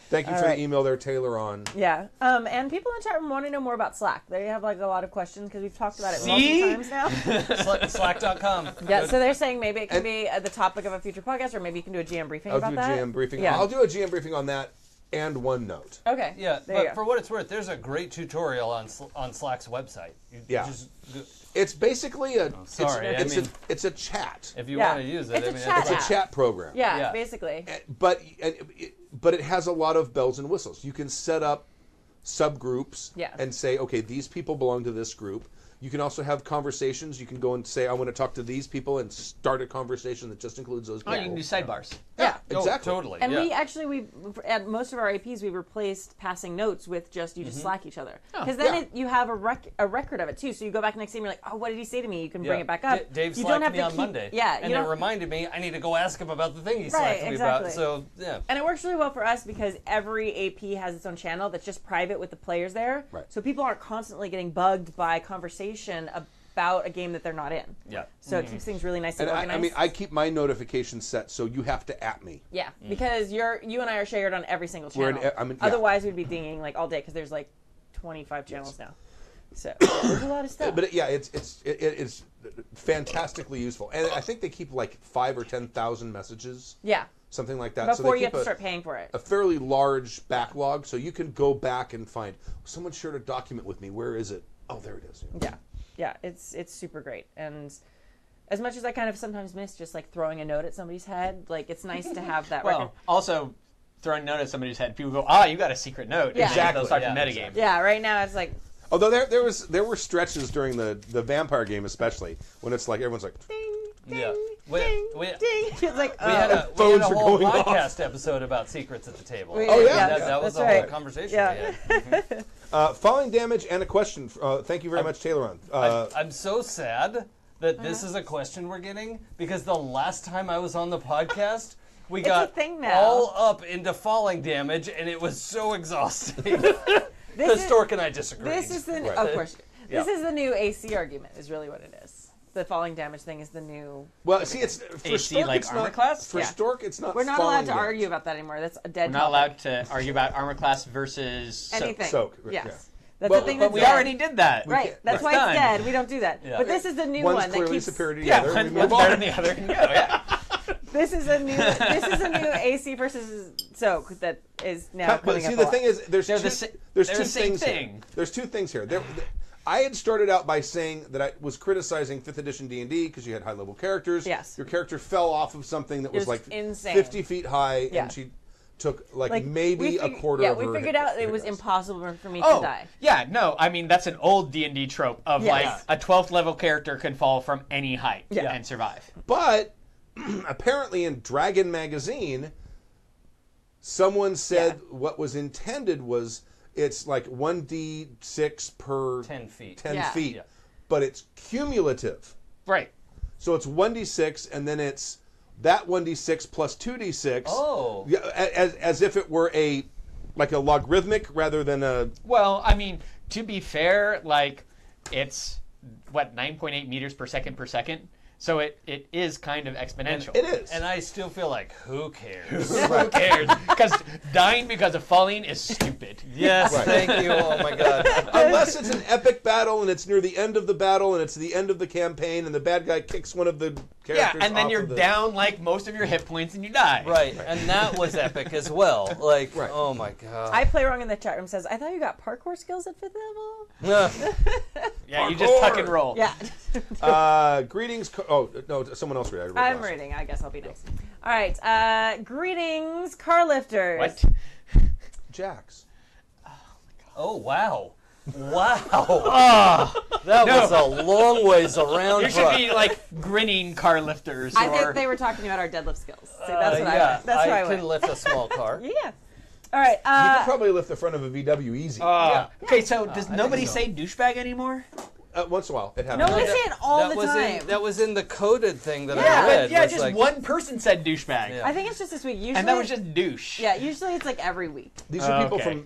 Speaker 3: Thank you
Speaker 4: All
Speaker 3: for
Speaker 4: right.
Speaker 3: the email there, Taylor, on.
Speaker 4: Yeah. And people in the chat room want to know more about Slack. They have like a lot of questions because we've talked about it
Speaker 6: See?
Speaker 4: multiple times now.
Speaker 5: Slack.com.
Speaker 4: Yeah, so they're saying maybe it can be the topic of a future podcast, or maybe you can do a GM briefing
Speaker 3: I'll
Speaker 4: about
Speaker 3: do a
Speaker 4: that.
Speaker 3: GM briefing.
Speaker 4: Yeah.
Speaker 3: I'll do a GM briefing on that and OneNote.
Speaker 4: Okay.
Speaker 5: Yeah,
Speaker 4: There you
Speaker 5: but
Speaker 4: go.
Speaker 5: for what it's worth, there's a great tutorial on Slack's website. You
Speaker 3: Yeah.
Speaker 5: just go-
Speaker 3: It's basically a
Speaker 5: sorry,
Speaker 3: it's a chat.
Speaker 5: if you
Speaker 4: Yeah.
Speaker 5: want to use it,
Speaker 4: It's a
Speaker 5: I mean,
Speaker 4: chat
Speaker 3: It's a
Speaker 4: app.
Speaker 3: chat program.
Speaker 4: Yeah,
Speaker 5: Yeah.
Speaker 4: basically.
Speaker 3: But it has a lot of bells and whistles. You can set up subgroups
Speaker 4: Yeah.
Speaker 3: and say, okay, these people belong to this group. You can also have conversations. You can go and say, I want to talk to these people, and start a conversation that just includes those
Speaker 6: Oh,
Speaker 3: people.
Speaker 6: you can do sidebars.
Speaker 4: Yeah.
Speaker 5: Oh,
Speaker 3: exactly.
Speaker 5: totally.
Speaker 4: And
Speaker 5: yeah.
Speaker 4: we actually, at most of our APs, we replaced passing notes with just, you just Slack each other. Because then
Speaker 3: Yeah.
Speaker 4: you have a record of it, too. So you go back next day and you're like, oh, what did he say to me? You can bring
Speaker 5: Yeah.
Speaker 4: it back up.
Speaker 5: Dave
Speaker 4: you
Speaker 5: slacked
Speaker 4: don't have
Speaker 5: me
Speaker 4: to
Speaker 5: on
Speaker 4: keep,
Speaker 5: Monday.
Speaker 4: Yeah.
Speaker 5: and
Speaker 4: you
Speaker 5: it
Speaker 4: don't,
Speaker 5: reminded me I need to go ask him about the thing he
Speaker 4: Right,
Speaker 5: slacked me
Speaker 4: exactly.
Speaker 5: about. So, yeah.
Speaker 4: And it works really well for us because every AP has its own channel that's just private with the players there.
Speaker 3: Right.
Speaker 4: So people aren't constantly getting bugged by conversation about a game that they're not in.
Speaker 5: Yeah.
Speaker 4: So it keeps things really nice and
Speaker 3: And
Speaker 4: organized.
Speaker 3: I mean, I keep my notifications set so you have to at me.
Speaker 4: Yeah, because you and I are shared on every single
Speaker 3: We're
Speaker 4: channel.
Speaker 3: in- yeah.
Speaker 4: Otherwise, we'd be dinging like all day because there's like 25 channels now. So there's a lot of stuff.
Speaker 3: But it's fantastically useful, and I think they keep like 5,000 or 10,000 messages,
Speaker 4: yeah,
Speaker 3: something like that.
Speaker 4: before
Speaker 3: they
Speaker 4: you have
Speaker 3: keep
Speaker 4: to start paying for it.
Speaker 3: a fairly large backlog, so you can go back and find someone shared a document with me. Where is it? Oh, there it is.
Speaker 4: Yeah, it's super great. And as much as I kind of sometimes miss just like throwing a note at somebody's head, like it's nice to have that record.
Speaker 6: Well, also throwing a note at somebody's head, people go, you got a secret note.
Speaker 4: Yeah.
Speaker 3: Exactly.
Speaker 6: Those type
Speaker 5: Yeah,
Speaker 6: of metagame.
Speaker 4: Yeah, right now it's like
Speaker 3: Although there were stretches during the vampire game, especially when it's like everyone's like,
Speaker 4: ding, ding,
Speaker 5: Yeah.
Speaker 4: ding,
Speaker 5: We-
Speaker 4: ding. It's like
Speaker 5: We had a
Speaker 3: Phones are
Speaker 5: whole
Speaker 3: going off.
Speaker 5: podcast episode about secrets at the table.
Speaker 3: Oh, yeah?
Speaker 5: That was
Speaker 4: That's
Speaker 5: the
Speaker 4: right.
Speaker 5: whole conversation
Speaker 4: Yeah.
Speaker 5: we had.
Speaker 3: falling damage and a question. Thank you very much, Taylor.
Speaker 5: I'm so sad that this is a question we're getting because the last time I was on the podcast, we
Speaker 4: It's a
Speaker 5: got
Speaker 4: thing now.
Speaker 5: all up into falling damage, and it was so exhausting.
Speaker 4: this
Speaker 5: Because
Speaker 4: is,
Speaker 5: Stork and I disagreed.
Speaker 4: this is the
Speaker 3: Right.
Speaker 4: of course.
Speaker 5: Yeah.
Speaker 4: This is the new AC argument. Is really what it is. The falling damage thing is the new.
Speaker 3: well, see, it's for
Speaker 6: AC
Speaker 3: Stork,
Speaker 6: like
Speaker 3: it's
Speaker 6: armor
Speaker 3: not
Speaker 6: class?
Speaker 3: For
Speaker 4: Yeah.
Speaker 3: Stork, it's not.
Speaker 4: We're not
Speaker 3: falling
Speaker 4: allowed to
Speaker 3: damage.
Speaker 4: argue about that anymore. That's a dead
Speaker 6: We're not
Speaker 4: topic.
Speaker 6: allowed to argue about armor class versus soak.
Speaker 4: Anything.
Speaker 3: Soak, right,
Speaker 4: Yes.
Speaker 3: yeah.
Speaker 4: That's
Speaker 3: Well,
Speaker 4: the thing
Speaker 6: But
Speaker 4: that's
Speaker 6: we
Speaker 4: dead.
Speaker 6: already did that.
Speaker 4: Right.
Speaker 3: can't-
Speaker 4: That's
Speaker 3: right.
Speaker 4: why it's
Speaker 6: Done.
Speaker 4: dead. We don't do that.
Speaker 5: Yeah.
Speaker 4: But this is the new
Speaker 3: One's
Speaker 4: one that
Speaker 3: clearly
Speaker 4: keeps.
Speaker 3: superior to the
Speaker 6: Yeah,
Speaker 3: other.
Speaker 6: one's
Speaker 3: we move
Speaker 6: better
Speaker 3: on.
Speaker 6: than the other. And go, yeah.
Speaker 4: This is a new AC versus soak that is now
Speaker 3: But
Speaker 4: coming
Speaker 3: see,
Speaker 4: up
Speaker 3: the
Speaker 4: a lot.
Speaker 3: thing is, there's
Speaker 6: They're
Speaker 3: two,
Speaker 6: the sa-
Speaker 3: there's
Speaker 6: they're
Speaker 3: two
Speaker 6: the same
Speaker 3: things here.
Speaker 6: thing.
Speaker 3: There's two things here. I had started out by saying that I was criticizing 5th edition D&D because you had high-level characters.
Speaker 4: Yes.
Speaker 3: Your character fell off of something that was
Speaker 4: was
Speaker 3: like
Speaker 4: insane.
Speaker 3: 50 feet high,
Speaker 4: Yeah.
Speaker 3: and she took like,
Speaker 4: Like,
Speaker 3: maybe a quarter
Speaker 4: Yeah,
Speaker 3: of her
Speaker 4: we figured
Speaker 3: hit-
Speaker 4: out it
Speaker 3: hit
Speaker 4: was
Speaker 3: dice.
Speaker 4: impossible for me
Speaker 6: Oh,
Speaker 4: to die.
Speaker 6: yeah, no, I mean, that's an old D&D trope of,
Speaker 4: Yes.
Speaker 6: like, a 12th level character can fall from any height
Speaker 4: Yeah.
Speaker 6: and survive.
Speaker 3: But apparently in Dragon Magazine, someone said what was intended was it's like 1d6 per
Speaker 5: 10 feet.
Speaker 3: 10
Speaker 4: Yeah.
Speaker 3: feet,
Speaker 5: Yeah.
Speaker 3: but it's cumulative.
Speaker 6: Right.
Speaker 3: So it's 1d6, and then it's that 1d6 plus 2d6.
Speaker 5: Oh.
Speaker 3: Yeah, as if it were like a logarithmic rather than a.
Speaker 6: Well, I mean, to be fair, like, it's, 9.8 meters per second? So it is kind of exponential.
Speaker 3: It is.
Speaker 5: And I still feel like, who cares?
Speaker 6: Who cares? Because dying because of falling is stupid.
Speaker 5: Yes,
Speaker 3: Right.
Speaker 5: thank you. Oh my God.
Speaker 3: Unless it's an epic battle and it's near the end of the battle and it's the end of the campaign and the bad guy kicks one of the
Speaker 6: Yeah,
Speaker 3: characters
Speaker 6: and then
Speaker 3: off
Speaker 6: you're
Speaker 3: of the...
Speaker 6: down, like, most of your hit points and you die.
Speaker 5: Right, and that was epic as well. Like,
Speaker 3: Right.
Speaker 5: oh my God.
Speaker 4: I Play Wrong in the chat room says, I thought you got parkour skills at 5th level?
Speaker 6: Yeah, you just tuck and roll.
Speaker 4: Yeah.
Speaker 3: Greetings. Oh, no, someone else read.
Speaker 4: I'm reading. I guess I'll be nice. All right. Greetings, car lifters.
Speaker 6: What?
Speaker 3: Jax.
Speaker 5: Oh, wow. Wow. That was a long ways around.
Speaker 6: You should be, like, grinning car lifters.
Speaker 4: I
Speaker 6: or...
Speaker 4: think they were talking about our deadlift skills. See, that's what I
Speaker 5: yeah,
Speaker 4: went. That's where I
Speaker 5: can
Speaker 4: went.
Speaker 5: lift a small car.
Speaker 4: Yeah. All right.
Speaker 3: You could probably lift the front of a VW easy.
Speaker 6: Okay, so does nobody
Speaker 5: so.
Speaker 6: say douchebag anymore?
Speaker 3: Once in a while, it
Speaker 4: No,
Speaker 3: happens.
Speaker 4: we see it all the time.
Speaker 5: That was in the coded thing that
Speaker 4: Yeah.
Speaker 5: I read.
Speaker 6: But yeah,
Speaker 5: was
Speaker 6: just
Speaker 5: like,
Speaker 6: one person said douchebag.
Speaker 5: Yeah.
Speaker 4: I think it's just this week. Usually,
Speaker 6: And that was just douche.
Speaker 4: yeah. Usually it's like every week.
Speaker 3: These are people
Speaker 6: Okay.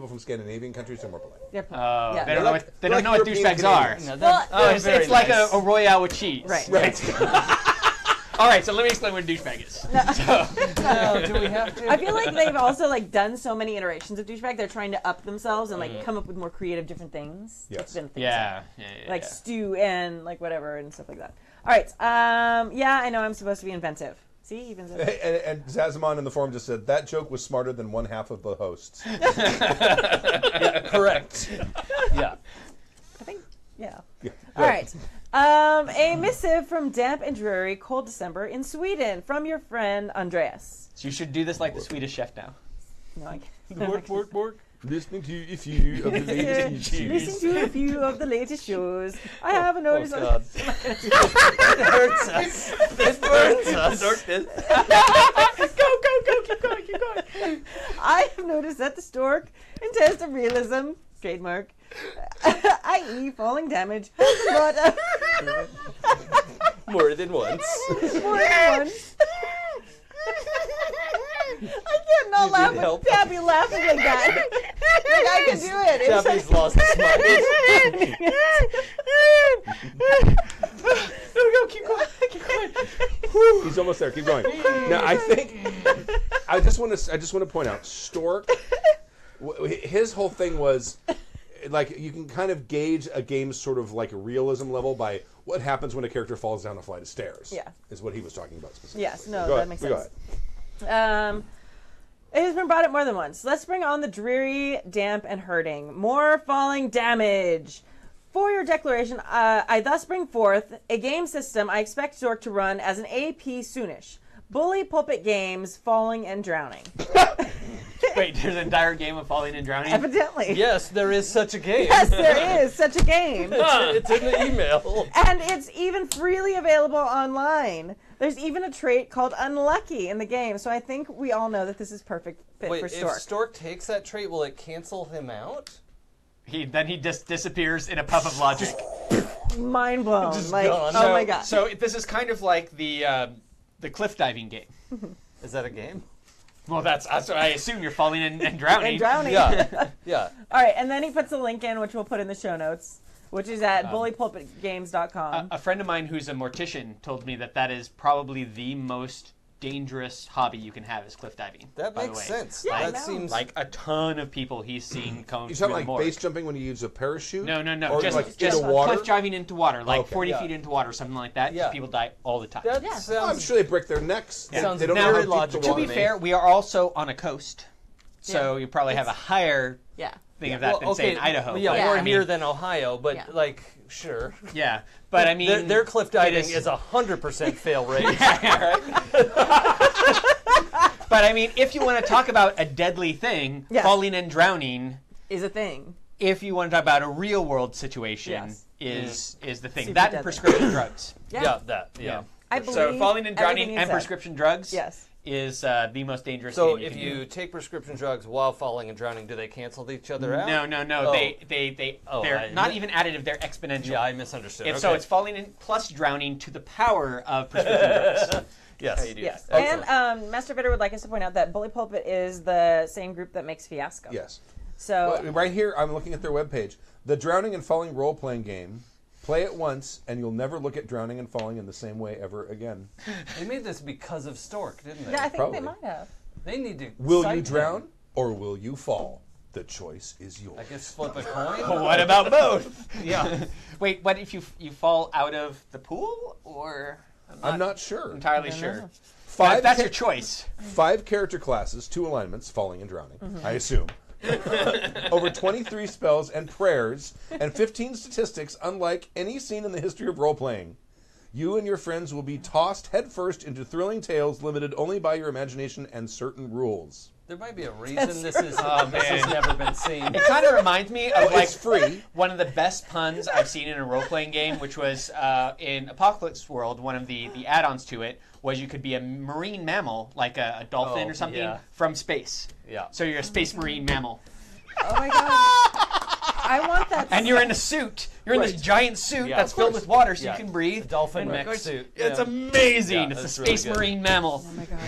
Speaker 3: from Scandinavian countries and more polite.
Speaker 4: They're
Speaker 6: Oh,
Speaker 4: yeah.
Speaker 6: they don't
Speaker 3: They're
Speaker 6: know
Speaker 3: like-
Speaker 6: what
Speaker 3: they're
Speaker 6: they don't
Speaker 3: like
Speaker 6: know what
Speaker 3: European
Speaker 6: douchebags are.
Speaker 3: Canadians.
Speaker 5: No,
Speaker 4: Well,
Speaker 6: Oh, it's
Speaker 5: very
Speaker 6: like
Speaker 5: nice.
Speaker 6: a royale with cheese.
Speaker 4: Right.
Speaker 6: All right, so let me explain what a douchebag is.
Speaker 5: No, do we have to?
Speaker 4: I feel like they've also like done so many iterations of douchebag. They're trying to up themselves and like come up with more creative, different things.
Speaker 3: Yes.
Speaker 4: It's been things
Speaker 6: Yeah.
Speaker 4: like stew and like whatever and stuff like that. All right. Yeah, I know I'm supposed to be inventive. See, even said that.
Speaker 3: And Zazamon in the forum just said that joke was smarter than one half of the hosts.
Speaker 5: Correct. Yeah.
Speaker 4: I think. Yeah.
Speaker 3: Yeah.
Speaker 4: All right. A missive from damp and dreary cold December in Sweden from your friend Andreas.
Speaker 6: So you should do this like the Swedish chef now.
Speaker 4: No, I can't.
Speaker 3: Listening to a few of the latest
Speaker 4: Listen to a few of the latest shows. I have a notice
Speaker 5: Oh,
Speaker 4: on
Speaker 5: God. It hurts us. It burns us.
Speaker 6: Go, keep going.
Speaker 4: I have noticed that the stork, in test of realism, trademark, i.e. falling damage, has brought
Speaker 5: More than once.
Speaker 4: more than once. I can't not
Speaker 5: You
Speaker 4: laugh
Speaker 5: need help?
Speaker 4: with Tabby laughing like that. Like I can do it. It's
Speaker 5: Tabby's lost his mind.
Speaker 6: Go, keep going.
Speaker 3: He's almost there. Keep going. Now, I think I just want to point out Stork. His whole thing was like you can kind of gauge a game's sort of like realism level by what happens when a character falls down a flight of stairs.
Speaker 4: Yeah.
Speaker 3: Is what he was talking about specifically.
Speaker 4: Yes, no,
Speaker 3: Go
Speaker 4: that
Speaker 3: ahead.
Speaker 4: makes
Speaker 3: Go
Speaker 4: sense.
Speaker 3: ahead.
Speaker 4: It has been brought up more than once. Let's bring on the dreary, damp, and hurting. More falling damage. For your declaration, I thus bring forth a game system I expect Zork to run as an AP soonish. Bully pulpit games, falling and drowning.
Speaker 6: Wait, there's an entire game of falling and drowning?
Speaker 4: Evidently.
Speaker 5: Yes, there is such a game.
Speaker 4: Yes, there is such a game.
Speaker 5: It's in the email.
Speaker 4: And it's even freely available online. There's even a trait called Unlucky in the game, so I think we all know that this is perfect fit
Speaker 5: Wait,
Speaker 4: for
Speaker 5: if
Speaker 4: Stork.
Speaker 5: Stork takes that trait, will it cancel him out?
Speaker 6: Then he just disappears in a puff of logic.
Speaker 4: Mind blown. Like,
Speaker 5: gone.
Speaker 4: oh my god.
Speaker 6: So this is kind of like the cliff diving game.
Speaker 5: Is that a game?
Speaker 6: Well, that's what I assume. You're falling and drowning.
Speaker 4: And drowning.
Speaker 5: Yeah. Yeah.
Speaker 4: All right, and then he puts a link in, which we'll put in the show notes, which is at bullypulpitgames.com.
Speaker 6: A friend of mine who's a mortician told me that is probably the most dangerous hobby you can have is cliff diving.
Speaker 5: That
Speaker 6: by the
Speaker 5: makes
Speaker 6: way.
Speaker 5: sense.
Speaker 4: Yeah, I
Speaker 5: that
Speaker 4: know.
Speaker 5: seems
Speaker 6: Like a ton of people he's seen come
Speaker 3: You
Speaker 6: through
Speaker 3: talking
Speaker 6: the
Speaker 3: like
Speaker 6: morgue.
Speaker 3: base jumping when you use a parachute?
Speaker 6: No.
Speaker 3: Or
Speaker 6: Just,
Speaker 3: like
Speaker 6: just
Speaker 3: into water?
Speaker 6: cliff diving into water, like
Speaker 3: Okay.
Speaker 6: 40
Speaker 5: Yeah.
Speaker 6: feet into water, something like that.
Speaker 5: Yeah.
Speaker 6: People die all the time.
Speaker 5: that
Speaker 4: Yeah.
Speaker 3: I'm
Speaker 5: sounds
Speaker 3: sure they break their necks. They-
Speaker 5: Sounds
Speaker 3: they don't
Speaker 6: very
Speaker 3: know how deep the
Speaker 5: logical.
Speaker 6: To
Speaker 3: water
Speaker 6: be
Speaker 3: is.
Speaker 6: fair, we are also on a coast, so
Speaker 4: Yeah.
Speaker 6: you probably have a higher
Speaker 4: yeah.
Speaker 6: thing of that than say in Idaho.
Speaker 5: Yeah,
Speaker 6: But,
Speaker 4: Yeah.
Speaker 5: more
Speaker 6: I mean,
Speaker 5: here than Ohio, but
Speaker 4: Yeah.
Speaker 5: like, sure.
Speaker 6: Yeah, but I mean,
Speaker 5: Their cliff diving
Speaker 6: it
Speaker 5: is 100% fail rate.
Speaker 6: But I mean, if you want to talk about a deadly thing,
Speaker 4: Yes.
Speaker 6: falling and drowning.
Speaker 4: Is a thing.
Speaker 6: If you want to talk about a real world situation,
Speaker 4: Yes.
Speaker 6: is the thing.
Speaker 4: Super
Speaker 6: That and
Speaker 4: deadly.
Speaker 6: prescription drugs.
Speaker 5: Yeah, that. Yeah.
Speaker 4: I believe
Speaker 6: So falling and drowning
Speaker 4: everything you
Speaker 6: and
Speaker 4: said.
Speaker 6: prescription drugs.
Speaker 4: Yes.
Speaker 6: Is the most dangerous
Speaker 5: So
Speaker 6: game
Speaker 5: if
Speaker 6: can
Speaker 5: you
Speaker 6: do.
Speaker 5: take prescription drugs while falling and drowning, do they cancel each other out?
Speaker 6: No.
Speaker 5: Oh.
Speaker 6: They're
Speaker 5: I-
Speaker 6: not even additive. They're exponential.
Speaker 5: Yeah, I misunderstood.
Speaker 6: So
Speaker 5: Okay.
Speaker 6: it's falling in plus drowning to the power of prescription drugs.
Speaker 5: Yes.
Speaker 6: How you do
Speaker 4: Yes.
Speaker 6: that.
Speaker 4: And
Speaker 5: Excellent.
Speaker 4: Master Vitter would like us to point out that Bully Pulpit is the same group that makes Fiasco.
Speaker 3: Yes.
Speaker 4: So
Speaker 3: Well, right here, I'm looking at their webpage. The Drowning and Falling role-playing game. Play it once, and you'll never look at drowning and falling in the same way ever again.
Speaker 5: They made this because of Stork, didn't they?
Speaker 4: yeah, I think
Speaker 3: Probably.
Speaker 4: they might have.
Speaker 5: They need to.
Speaker 3: Will
Speaker 5: cite
Speaker 3: you
Speaker 5: him.
Speaker 3: drown, or will you fall? The choice is yours.
Speaker 5: I guess flip a coin.
Speaker 6: What about both?
Speaker 5: Yeah.
Speaker 6: Wait, what if you fall out of the pool, or
Speaker 3: I'm not sure.
Speaker 6: entirely
Speaker 4: don't
Speaker 6: sure.
Speaker 4: know.
Speaker 6: That's
Speaker 3: ca-
Speaker 6: your choice.
Speaker 3: 5 character classes, 2 alignments, falling and drowning, I assume. Over 23 spells and prayers, and 15 statistics unlike any seen in the history of role-playing. You and your friends will be tossed headfirst into thrilling tales limited only by your imagination and certain rules.
Speaker 5: There might be a reason this has never been seen.
Speaker 6: It kind of reminds me of like
Speaker 3: It's free.
Speaker 6: one of the best puns I've seen in a role-playing game, which was in Apocalypse World. One of the add-ons to it was you could be a marine mammal, like a dolphin
Speaker 5: Oh,
Speaker 6: or something,
Speaker 5: yeah.
Speaker 6: from space.
Speaker 5: Yeah.
Speaker 6: So you're a space marine mammal.
Speaker 4: Oh my god. I want that.
Speaker 6: And you're in a suit You're in
Speaker 3: Right.
Speaker 6: this giant suit
Speaker 5: Yeah,
Speaker 6: that's
Speaker 5: of
Speaker 6: filled
Speaker 3: course.
Speaker 6: with water, so
Speaker 5: Yeah.
Speaker 6: you can breathe.
Speaker 5: The dolphin
Speaker 6: And
Speaker 5: mech
Speaker 6: it's-
Speaker 5: suit.
Speaker 6: It's
Speaker 5: Yeah.
Speaker 6: amazing.
Speaker 5: Yeah,
Speaker 6: it's a
Speaker 5: that's really
Speaker 6: space
Speaker 5: good.
Speaker 6: marine mammal.
Speaker 4: Oh my god.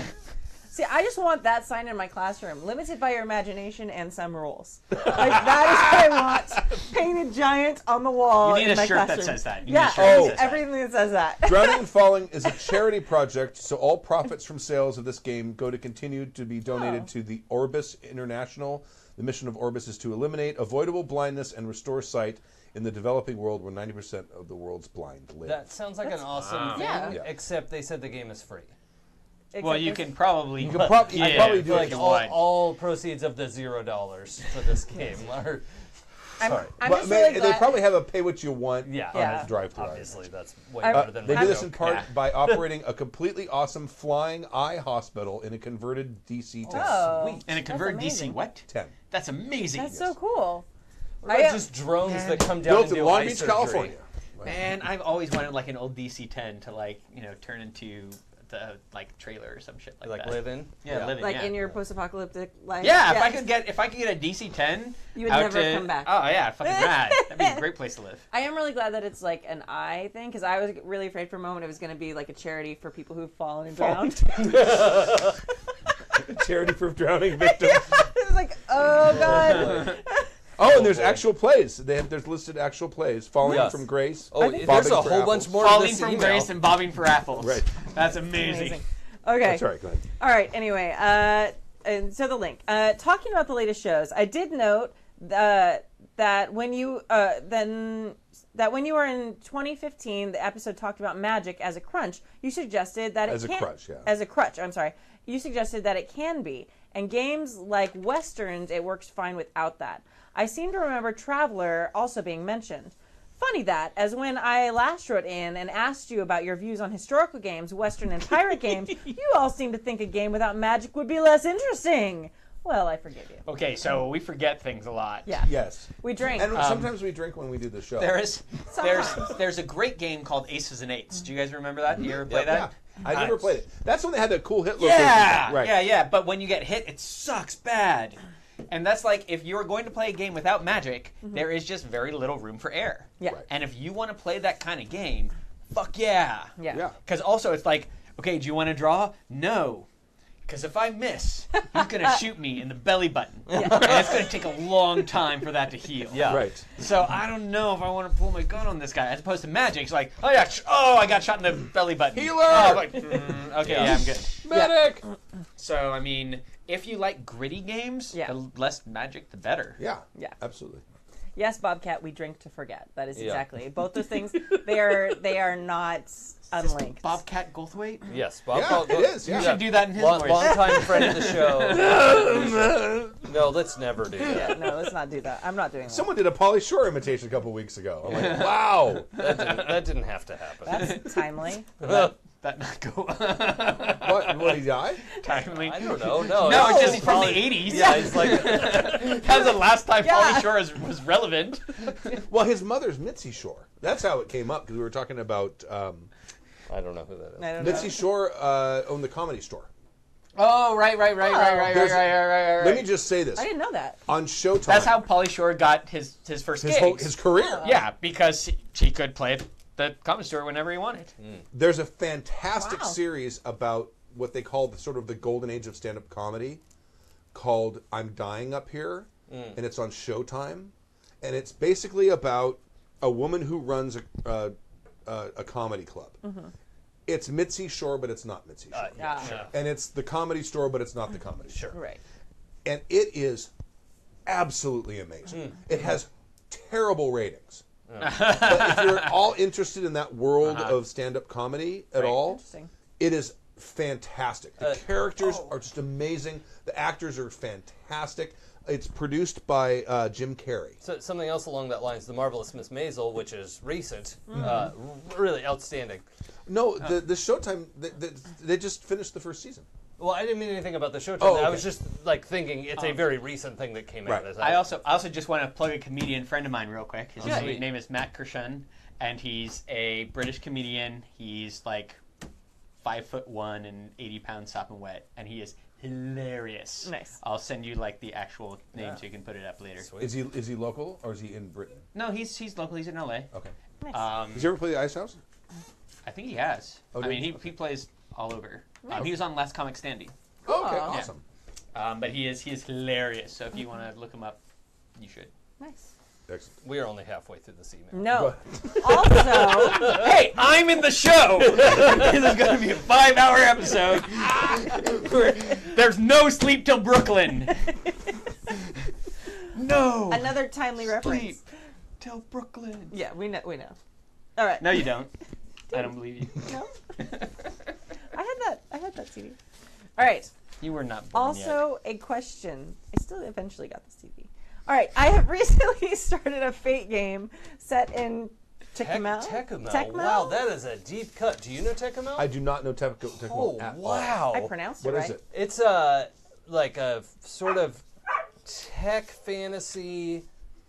Speaker 4: See, I just want that sign in my classroom. Limited by your imagination and some rules. Like, that is what I want. Painted giant on the wall.
Speaker 6: You need
Speaker 4: in
Speaker 6: a
Speaker 4: my
Speaker 6: shirt that
Speaker 4: classroom.
Speaker 6: says that. You need
Speaker 4: Yeah,
Speaker 6: a shirt that says that.
Speaker 4: everything that says that.
Speaker 3: Drowning and Falling is a charity project, so all profits from sales of this game go to continue to be donated
Speaker 4: Oh.
Speaker 3: to the Orbis International. The mission of Orbis is to eliminate avoidable blindness and restore sight in the developing world where 90% of the world's blind live.
Speaker 5: That sounds like an awesome thing,
Speaker 4: Yeah.
Speaker 3: Yeah.
Speaker 5: except they said the game is free.
Speaker 6: Well,
Speaker 4: Except
Speaker 6: you
Speaker 4: this-
Speaker 6: can probably.
Speaker 3: You could probably do
Speaker 5: Like
Speaker 3: it.
Speaker 5: all proceeds of the $0 for this game are. Sorry.
Speaker 4: I'm
Speaker 3: But
Speaker 4: just
Speaker 3: man,
Speaker 4: really
Speaker 3: they
Speaker 4: glad.
Speaker 3: probably have a pay what you want
Speaker 5: Yeah.
Speaker 3: on
Speaker 4: Yeah.
Speaker 3: drive-thru.
Speaker 5: Obviously, that's way
Speaker 4: I-
Speaker 5: better than
Speaker 3: They
Speaker 5: my
Speaker 3: do this
Speaker 5: joke.
Speaker 3: in part
Speaker 6: Yeah.
Speaker 3: by operating a completely awesome flying eye hospital in a converted DC-10.
Speaker 4: Oh,
Speaker 5: Sweet.
Speaker 6: And a converted DC
Speaker 4: amazing.
Speaker 6: what?
Speaker 3: 10.
Speaker 6: That's amazing.
Speaker 4: That's so cool.
Speaker 5: What about just drones that come down
Speaker 3: Built
Speaker 5: and
Speaker 3: in
Speaker 5: do
Speaker 3: Long
Speaker 5: eye
Speaker 3: Beach,
Speaker 5: surgery?
Speaker 3: California.
Speaker 6: Man, I've always wanted like an old DC-10 to like turn into the like trailer or some shit like,
Speaker 5: Like
Speaker 6: that.
Speaker 5: live in?
Speaker 6: Yeah, live in.
Speaker 4: Like
Speaker 6: yeah.
Speaker 4: in your post-apocalyptic life.
Speaker 6: Yeah, if I could get a DC-10,
Speaker 4: You would
Speaker 6: out
Speaker 4: never
Speaker 6: to-
Speaker 4: come back.
Speaker 6: Oh yeah, fucking rad. That'd be a great place to live.
Speaker 4: I am really glad that it's like an eye thing because I was really afraid for a moment it was going to be like a charity for people who've fallen and drowned.
Speaker 3: Charity for drowning victims.
Speaker 4: It was like, oh god.
Speaker 3: Oh, and there's actual plays. There's listed actual plays. Falling
Speaker 5: Yes.
Speaker 3: from Grace.
Speaker 5: Oh,
Speaker 4: think
Speaker 5: there's
Speaker 3: Bobbing
Speaker 5: a
Speaker 3: for
Speaker 5: whole
Speaker 3: apples.
Speaker 5: bunch more to
Speaker 6: Falling
Speaker 5: this
Speaker 6: from
Speaker 5: email.
Speaker 6: grace and bobbing for apples.
Speaker 3: Right.
Speaker 6: That's amazing.
Speaker 4: Amazing. Okay.
Speaker 3: That's all right. Go ahead.
Speaker 4: All right. Anyway, and so the link. Talking about the latest shows, I did note that when you when you were in 2015, the episode talked about magic as a crunch. You suggested that
Speaker 3: As
Speaker 4: it
Speaker 3: a
Speaker 4: can
Speaker 3: crutch, yeah.
Speaker 4: as a crutch. I'm sorry. You suggested that it can be, and games like westerns, it works fine without that. I seem to remember Traveler also being mentioned. Funny that, as when I last wrote in and asked you about your views on historical games, Western and pirate games, you all seem to think a game without magic would be less interesting. Well, I forgive you.
Speaker 6: Okay, so we forget things a lot.
Speaker 4: Yeah.
Speaker 3: Yes.
Speaker 4: We drink.
Speaker 3: And sometimes we drink when we do the show.
Speaker 6: There's
Speaker 4: Sometimes.
Speaker 6: there's a great game called Aces and Eights. Do you guys remember that? Do you ever play
Speaker 3: Yeah.
Speaker 6: that?
Speaker 3: I never played it. That's when they had that cool hit location.
Speaker 6: Yeah,
Speaker 3: Right.
Speaker 6: yeah. But when you get hit, it sucks bad. And that's like if you're going to play a game without magic, there is just very little room for error.
Speaker 4: Yeah.
Speaker 3: Right.
Speaker 6: And if you want to play that kind of game, fuck yeah.
Speaker 4: Yeah.
Speaker 3: Yeah.
Speaker 6: Because also it's like, okay, do you want to draw? No. Because if I miss, he's going to shoot me in the belly button. And it's going to take a long time for that to heal.
Speaker 5: Yeah.
Speaker 3: Right.
Speaker 6: So I don't know if I want to pull my gun on this guy. As opposed to magic, it's like, oh yeah, I got shot in the belly button.
Speaker 3: Healer!
Speaker 6: Oh, like, okay, yeah, I'm good.
Speaker 3: Medic!
Speaker 6: So, I mean, if you like gritty games,
Speaker 4: Yeah.
Speaker 6: the less magic, the better.
Speaker 3: Yeah.
Speaker 4: Yeah.
Speaker 3: Absolutely.
Speaker 4: Yes, Bobcat, we drink to forget. That is
Speaker 5: Yeah.
Speaker 4: exactly. Both those things, they are not unlinked.
Speaker 6: Bobcat Goldthwait?
Speaker 5: Yes, Bob.
Speaker 3: Yeah, it is, yeah.
Speaker 6: You should do that in his
Speaker 5: Long,
Speaker 6: voice.
Speaker 5: long-time friend of the show. No, let's never do that.
Speaker 4: Yeah, no, let's not do that. I'm not doing that.
Speaker 3: Someone did a Pauly Shore imitation a couple weeks ago. I'm like, wow.
Speaker 5: That didn't have to happen.
Speaker 4: That's timely.
Speaker 6: That not go
Speaker 3: What? Will he die?
Speaker 6: timely.
Speaker 5: I don't know. No,
Speaker 6: No,
Speaker 5: it's
Speaker 6: it's just from the
Speaker 5: Pauly-
Speaker 6: 80s.
Speaker 5: Yeah, it's like
Speaker 6: That was the last time
Speaker 4: Yeah.
Speaker 6: Pauly Shore was relevant.
Speaker 3: Well, his mother's Mitzi Shore. That's how it came up because we were talking about
Speaker 5: I don't know who that is.
Speaker 4: I don't know.
Speaker 3: Mitzi Shore owned the Comedy Store.
Speaker 6: Oh, right.
Speaker 3: There's- Let me just say this
Speaker 4: I didn't know that.
Speaker 3: on Showtime.
Speaker 6: That's how Pauly Shore got his first
Speaker 3: his
Speaker 6: gigs.
Speaker 3: whole his career.
Speaker 6: Yeah, because he could play at the Comedy Store whenever he wanted.
Speaker 3: There's a fantastic
Speaker 4: Wow.
Speaker 3: series about what they call the sort of the golden age of stand-up comedy called I'm Dying Up Here, and it's on Showtime, and it's basically about a woman who runs a comedy club. It's Mitzi Shore, but it's not Mitzi Shore.
Speaker 4: Ah,
Speaker 3: And it's the Comedy Store, but it's not the Comedy Store.
Speaker 4: right.
Speaker 3: And it is absolutely amazing. It has terrible ratings. But if you're at all interested in that world of stand-up comedy at all,
Speaker 4: Interesting.
Speaker 3: it is fantastic. The characters are just amazing. The actors are fantastic. It's produced by Jim Carrey.
Speaker 5: So, something else along that lines, The Marvelous Miss Maisel, which is recent, really outstanding.
Speaker 3: No, the Showtime, they just finished the first season.
Speaker 5: Well, I didn't mean anything about the show.
Speaker 3: Oh,
Speaker 5: I
Speaker 3: okay.
Speaker 5: was just like thinking it's a very recent thing that came out.
Speaker 3: Right.
Speaker 6: I also just want to plug a comedian friend of mine real quick. His
Speaker 5: sweet.
Speaker 6: name is Matt Kirshen, and he's a British comedian. He's like 5'1" and 80 pounds sopping wet, and he is hilarious.
Speaker 4: Nice.
Speaker 6: I'll send you like the actual name so you can put it up later.
Speaker 5: Sweet.
Speaker 3: Is he local or is he in Britain?
Speaker 6: No, he's local. He's in LA.
Speaker 3: Okay.
Speaker 4: Nice.
Speaker 3: Has he ever played the Ice House?
Speaker 6: I think he has.
Speaker 3: Oh,
Speaker 6: I
Speaker 3: did
Speaker 6: mean,
Speaker 3: he?
Speaker 6: he plays all over.
Speaker 4: Nice.
Speaker 6: He was on Last Comic Standing.
Speaker 3: Oh, okay,
Speaker 4: Aw.
Speaker 3: awesome.
Speaker 6: But he is hilarious. So if you want to look him up, you should.
Speaker 4: Nice.
Speaker 3: Excellent.
Speaker 5: We are only halfway through this email.
Speaker 4: No. Also,
Speaker 6: Hey, I'm in the show. This is going to be a 5-hour episode. There's no sleep till Brooklyn. No.
Speaker 4: another timely reference.
Speaker 6: Sleep till Brooklyn.
Speaker 4: Yeah, we know. All right.
Speaker 6: No, you don't. I don't believe you.
Speaker 4: No? I had that CD. All right.
Speaker 6: You were not born yet.
Speaker 4: Also, a question. I still eventually got the CD. All right. I have recently started a Fate game set in Tecumel.
Speaker 5: Tecumel. Wow, that is a deep cut. Do you know Tecumel?
Speaker 3: I do not know Tecumel
Speaker 5: Oh,
Speaker 3: at all.
Speaker 5: wow.
Speaker 4: I pronounced it
Speaker 3: What
Speaker 4: right.
Speaker 3: is it?
Speaker 5: It's like a sort of tech fantasy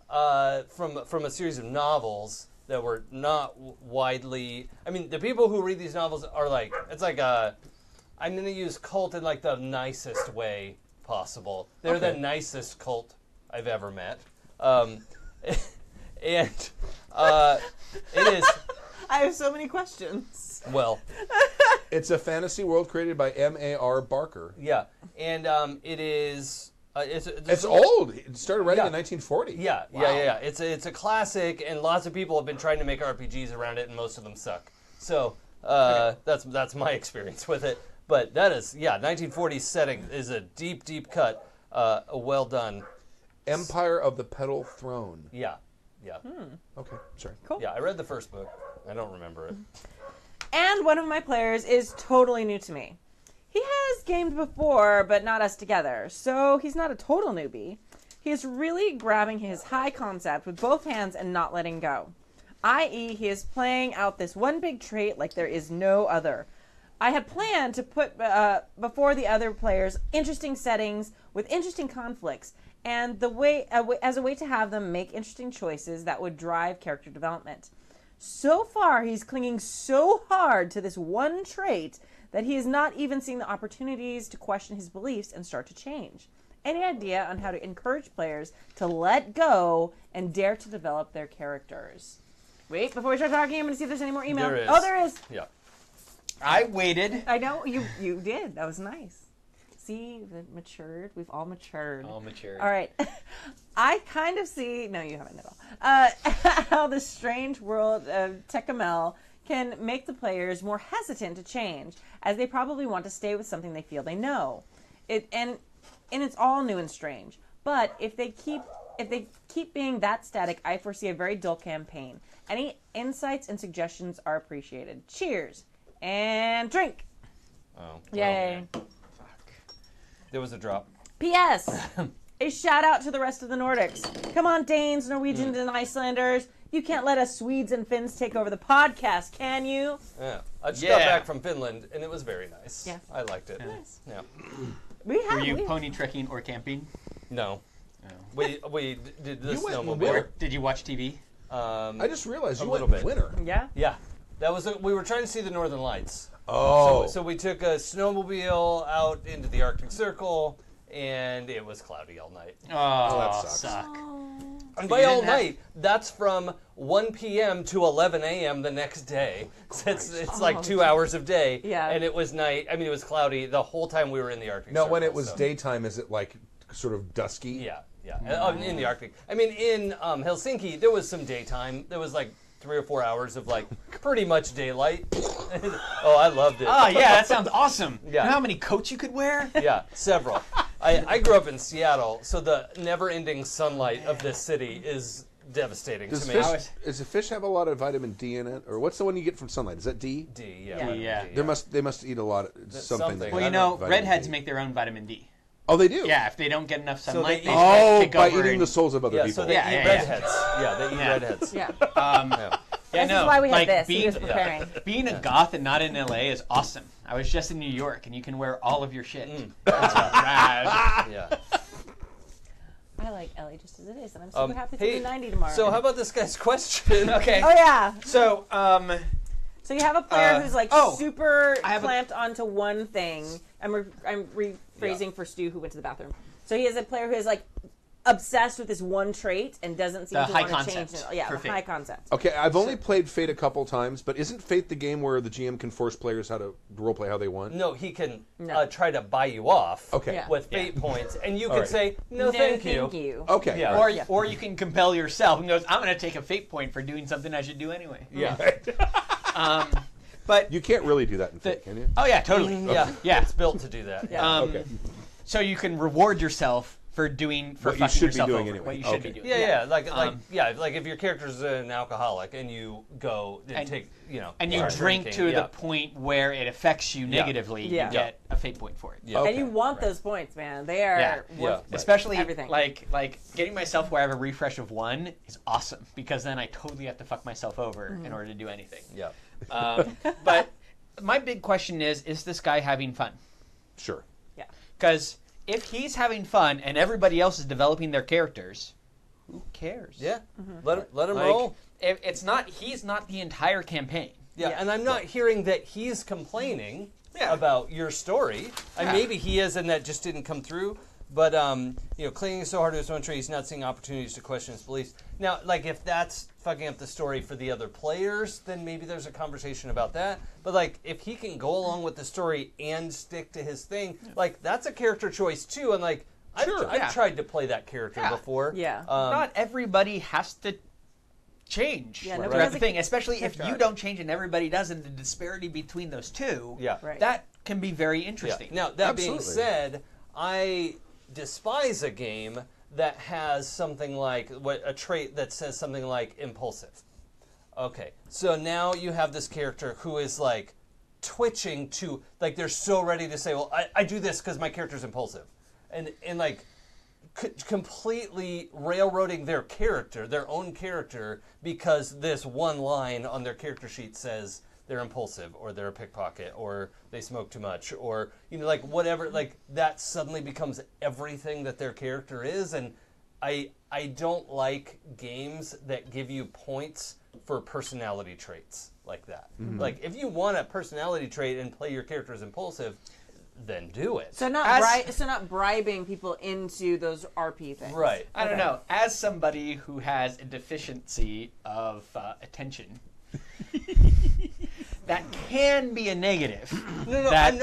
Speaker 5: from a series of novels that were not widely. I mean, the people who read these novels are like, it's like I'm going to use cult in like the nicest way possible. They're
Speaker 3: Okay.
Speaker 5: the nicest cult I've ever met, and it is
Speaker 4: I have so many questions.
Speaker 5: well.
Speaker 3: It's a fantasy world created by M.A.R. Barker.
Speaker 5: Yeah, and it is.
Speaker 3: It's old. It started writing
Speaker 5: Yeah.
Speaker 3: in 1940.
Speaker 5: Yeah,
Speaker 3: Wow.
Speaker 5: yeah. It's a classic, and lots of people have been trying to make RPGs around it, and most of them suck. So that's my experience with it. But that is 1940s setting is a deep cut. Well done.
Speaker 3: Empire of the Petal Throne.
Speaker 5: Yeah.
Speaker 3: Okay, sorry.
Speaker 4: Cool.
Speaker 5: Yeah, I read the first book. I don't remember it.
Speaker 4: And one of my players is totally new to me. He has gamed before, but not us together, so he's not a total newbie. He is really grabbing his high concept with both hands and not letting go. I.e., he is playing out this one big trait like there is no other. I had planned to put before the other players interesting settings with interesting conflicts, and as a way to have them make interesting choices that would drive character development. So far, he's clinging so hard to this one trait that he is not even seeing the opportunities to question his beliefs and start to change. Any idea on how to encourage players to let go and dare to develop their characters? Wait, before we start talking, I'm going to see if there's any more email.
Speaker 5: There is.
Speaker 4: Oh, there is.
Speaker 5: Yeah.
Speaker 6: I waited.
Speaker 4: I know you did. That was nice. See, we've matured. We've all matured.
Speaker 6: All mature.
Speaker 4: All right. I kind of see, no, you haven't at all, how the strange world of Tecumel can make the players more hesitant to change, as they probably want to stay with something they feel they know. And it's all new and strange. But if they keep being that static, I foresee a very dull campaign. Any insights and suggestions are appreciated. Cheers and drink.
Speaker 5: Oh. well,
Speaker 4: Yay.
Speaker 5: There was a drop.
Speaker 4: P.S. A shout out to the rest of the Nordics. Come on, Danes, Norwegians, and Icelanders. You can't let us Swedes and Finns take over the podcast, can you?
Speaker 5: Yeah. I just
Speaker 6: Yeah.
Speaker 5: got back from Finland, and it was very nice.
Speaker 4: Yeah.
Speaker 5: I liked it.
Speaker 4: Nice.
Speaker 5: Yeah.
Speaker 6: Were you pony trekking or camping?
Speaker 5: No.
Speaker 6: No.
Speaker 5: We did the
Speaker 3: You went in
Speaker 5: snowmobile.
Speaker 3: winter.
Speaker 6: Did you watch TV?
Speaker 3: I just realized you
Speaker 5: A
Speaker 3: went
Speaker 5: little
Speaker 3: in
Speaker 5: bit.
Speaker 3: winter.
Speaker 4: Yeah?
Speaker 5: Yeah. That was we were trying to see the Northern Lights.
Speaker 3: Oh.
Speaker 5: So we took a snowmobile out into the Arctic Circle, and it was cloudy all night.
Speaker 6: Oh,
Speaker 3: that sucks.
Speaker 6: suck.
Speaker 5: And by
Speaker 6: you
Speaker 5: all
Speaker 6: didn't have-
Speaker 5: night, that's from 1 p.m. to 11 a.m. the next day. So it's like 2 hours of day.
Speaker 4: Yeah.
Speaker 5: And it was night. I mean, it was cloudy the whole time we were in the Arctic
Speaker 3: Now,
Speaker 5: Circle.
Speaker 3: when it was
Speaker 5: so-
Speaker 3: daytime, is it like sort of dusky?
Speaker 5: Yeah. In the Arctic. I mean, in Helsinki, there was some daytime. There was like 3 or 4 hours of like pretty much daylight. Oh, I loved it.
Speaker 6: Oh, yeah, that sounds awesome.
Speaker 5: Yeah.
Speaker 6: You know how many coats you could wear?
Speaker 5: Yeah, several. I grew up in Seattle, so the never-ending sunlight of this city is devastating
Speaker 3: Does
Speaker 5: to me.
Speaker 3: does the fish have a lot of vitamin D in it, or what's the one you get from sunlight? Is that D?
Speaker 5: D,
Speaker 4: Yeah.
Speaker 5: vitamin
Speaker 6: Yeah.
Speaker 5: D,
Speaker 3: They must eat a lot of something.
Speaker 5: something.
Speaker 3: that
Speaker 6: Well, you
Speaker 3: has
Speaker 6: know,
Speaker 3: vitamin
Speaker 6: redheads
Speaker 3: D.
Speaker 6: make their own vitamin D.
Speaker 3: Oh, they do.
Speaker 6: Yeah, if they don't get enough sunlight,
Speaker 5: they
Speaker 6: they,
Speaker 3: Oh,
Speaker 6: take
Speaker 3: by
Speaker 6: over
Speaker 3: eating
Speaker 6: and-
Speaker 3: the souls of other
Speaker 5: Yeah,
Speaker 3: people.
Speaker 5: so they
Speaker 6: Yeah,
Speaker 5: eat
Speaker 6: yeah, yeah.
Speaker 5: redheads. Yeah, they eat
Speaker 6: Yeah.
Speaker 5: redheads.
Speaker 4: Yeah.
Speaker 5: Yeah.
Speaker 6: Yeah,
Speaker 4: This
Speaker 6: no,
Speaker 4: is why we had
Speaker 6: like
Speaker 4: this. He
Speaker 6: being,
Speaker 4: was preparing.
Speaker 6: being a goth and not in LA is awesome. I was just in New York, and you can wear all of your shit. That's rad.
Speaker 5: Yeah.
Speaker 4: I like Ellie just as it is, and I'm super happy to
Speaker 5: hey,
Speaker 4: be 90 tomorrow.
Speaker 5: So how about this guy's question?
Speaker 6: Okay.
Speaker 4: Oh, yeah.
Speaker 6: So,
Speaker 4: So you have a player who's like
Speaker 6: oh,
Speaker 4: super
Speaker 6: I have a-
Speaker 4: clamped onto one thing. I'm phrasing for Stu who went to the bathroom. So he is a player who is like obsessed with this one trait and doesn't seem
Speaker 6: The
Speaker 4: to
Speaker 6: high
Speaker 4: want to change
Speaker 6: concept
Speaker 4: it. Yeah,
Speaker 6: for
Speaker 4: the
Speaker 6: Fate.
Speaker 4: high concept.
Speaker 3: Okay, I've only played Fate a couple times, but isn't Fate the game where the GM can force players how to roleplay how they want?
Speaker 5: No, he can
Speaker 4: No.
Speaker 5: try to buy you off
Speaker 3: Okay.
Speaker 4: Yeah.
Speaker 5: with fate points, and you can
Speaker 3: right.
Speaker 5: say, no,
Speaker 4: No,
Speaker 5: thank
Speaker 4: thank
Speaker 5: you.
Speaker 4: you.
Speaker 3: Okay.
Speaker 5: Yeah.
Speaker 3: right.
Speaker 6: Or you can compel yourself and goes, I'm going to take a fate point for doing something I should do anyway.
Speaker 5: Yeah.
Speaker 6: But
Speaker 3: You can't really do that in Fate, can you?
Speaker 6: oh yeah, totally.
Speaker 5: Yeah.
Speaker 6: Yeah.
Speaker 5: It's built to do that.
Speaker 4: Yeah.
Speaker 3: Okay.
Speaker 6: So you can reward yourself for doing for
Speaker 3: What you
Speaker 6: fucking
Speaker 3: should be
Speaker 6: yourself
Speaker 3: doing
Speaker 6: over.
Speaker 3: anyway.
Speaker 6: What you should
Speaker 3: Okay.
Speaker 6: be doing.
Speaker 5: Yeah, like if your character's an alcoholic and you go and take,
Speaker 6: And you
Speaker 5: start
Speaker 6: drink
Speaker 5: drinking,
Speaker 6: to
Speaker 5: yeah.
Speaker 6: the point where it affects you negatively,
Speaker 4: Yeah.
Speaker 6: you get a fate point for it.
Speaker 5: Yeah.
Speaker 3: Okay.
Speaker 4: And you want those points, man. They are
Speaker 6: Yeah.
Speaker 4: worth
Speaker 5: Yeah.
Speaker 6: Especially
Speaker 4: everything.
Speaker 6: like getting myself where I have a refresh of 1 is awesome because then I totally have to fuck myself over in order to do anything.
Speaker 5: Yeah.
Speaker 6: But my big question is this guy having fun?
Speaker 3: Sure.
Speaker 4: Yeah.
Speaker 6: Because if he's having fun and everybody else is developing their characters, who cares?
Speaker 5: Yeah.
Speaker 4: Mm-hmm.
Speaker 5: Let him
Speaker 6: Like,
Speaker 5: roll.
Speaker 6: if it's not, he's not the entire campaign.
Speaker 5: Yeah, and I'm not hearing that he's complaining
Speaker 6: Yeah.
Speaker 5: about your story.
Speaker 6: Yeah.
Speaker 5: Maybe he is, and that just didn't come through. But clinging so hard to his own tree, he's not seeing opportunities to question his beliefs. Now, like if that's fucking up the story for the other players, then maybe there's a conversation about that. But like if he can go along with the story and stick to his thing, like that's a character choice too. And like
Speaker 6: Sure,
Speaker 5: I've
Speaker 6: yeah.
Speaker 5: tried to play that character
Speaker 6: Yeah.
Speaker 5: before.
Speaker 4: Yeah.
Speaker 6: Not everybody has to change
Speaker 4: Yeah, nobody
Speaker 6: throughout
Speaker 4: has
Speaker 6: the
Speaker 4: a
Speaker 6: thing, especially if
Speaker 4: character
Speaker 6: you
Speaker 4: arc.
Speaker 6: don't change and everybody does, and the disparity between those two.
Speaker 5: Yeah.
Speaker 4: Right.
Speaker 6: That can be very
Speaker 5: Yeah.
Speaker 6: interesting.
Speaker 5: Now, that being
Speaker 3: Absolutely.
Speaker 5: said, I despise a game that has something like a trait that says something like impulsive. Okay, so now you have this character who is like twitching to, like they're so ready to say, well, I do this because my character's impulsive. And like completely railroading their character, their own character, because this one line on their character sheet says they're impulsive or they're a pickpocket or they smoke too much or like whatever, like that suddenly becomes everything that their character is. And I don't like games that give you points for personality traits like that. Like if you want a personality trait and play your character as impulsive, then do it.
Speaker 4: So not bribing people into those RP things.
Speaker 5: Right.
Speaker 6: I don't
Speaker 4: Okay.
Speaker 6: know. As somebody who has a deficiency of attention, that can be a negative.
Speaker 5: No,
Speaker 6: that,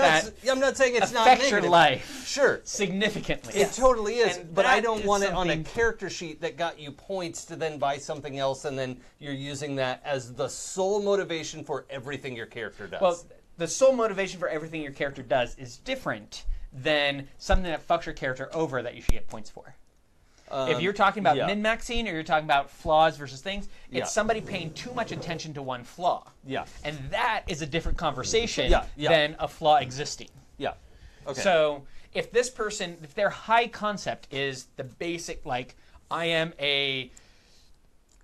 Speaker 5: I'm not saying it's not
Speaker 6: affects
Speaker 5: negative.
Speaker 6: your life
Speaker 5: Sure.
Speaker 6: significantly.
Speaker 5: It totally is,
Speaker 6: And
Speaker 5: but I
Speaker 6: that
Speaker 5: don't
Speaker 6: is
Speaker 5: want it on a
Speaker 6: something-
Speaker 5: character sheet that got you points to then buy something else, and then you're using that as the sole motivation for everything your character does.
Speaker 6: Well, the sole motivation for everything your character does is different than something that fucks your character over that you should get points for. If you're talking about
Speaker 5: yeah.
Speaker 6: min-maxing or you're talking about flaws versus things, it's
Speaker 5: Yeah.
Speaker 6: somebody paying too much attention to one flaw.
Speaker 5: Yeah.
Speaker 6: And that is a different conversation
Speaker 5: Yeah, yeah.
Speaker 6: than a flaw existing.
Speaker 5: yeah. Okay.
Speaker 6: So if this person, if their high concept is the basic, like, I am a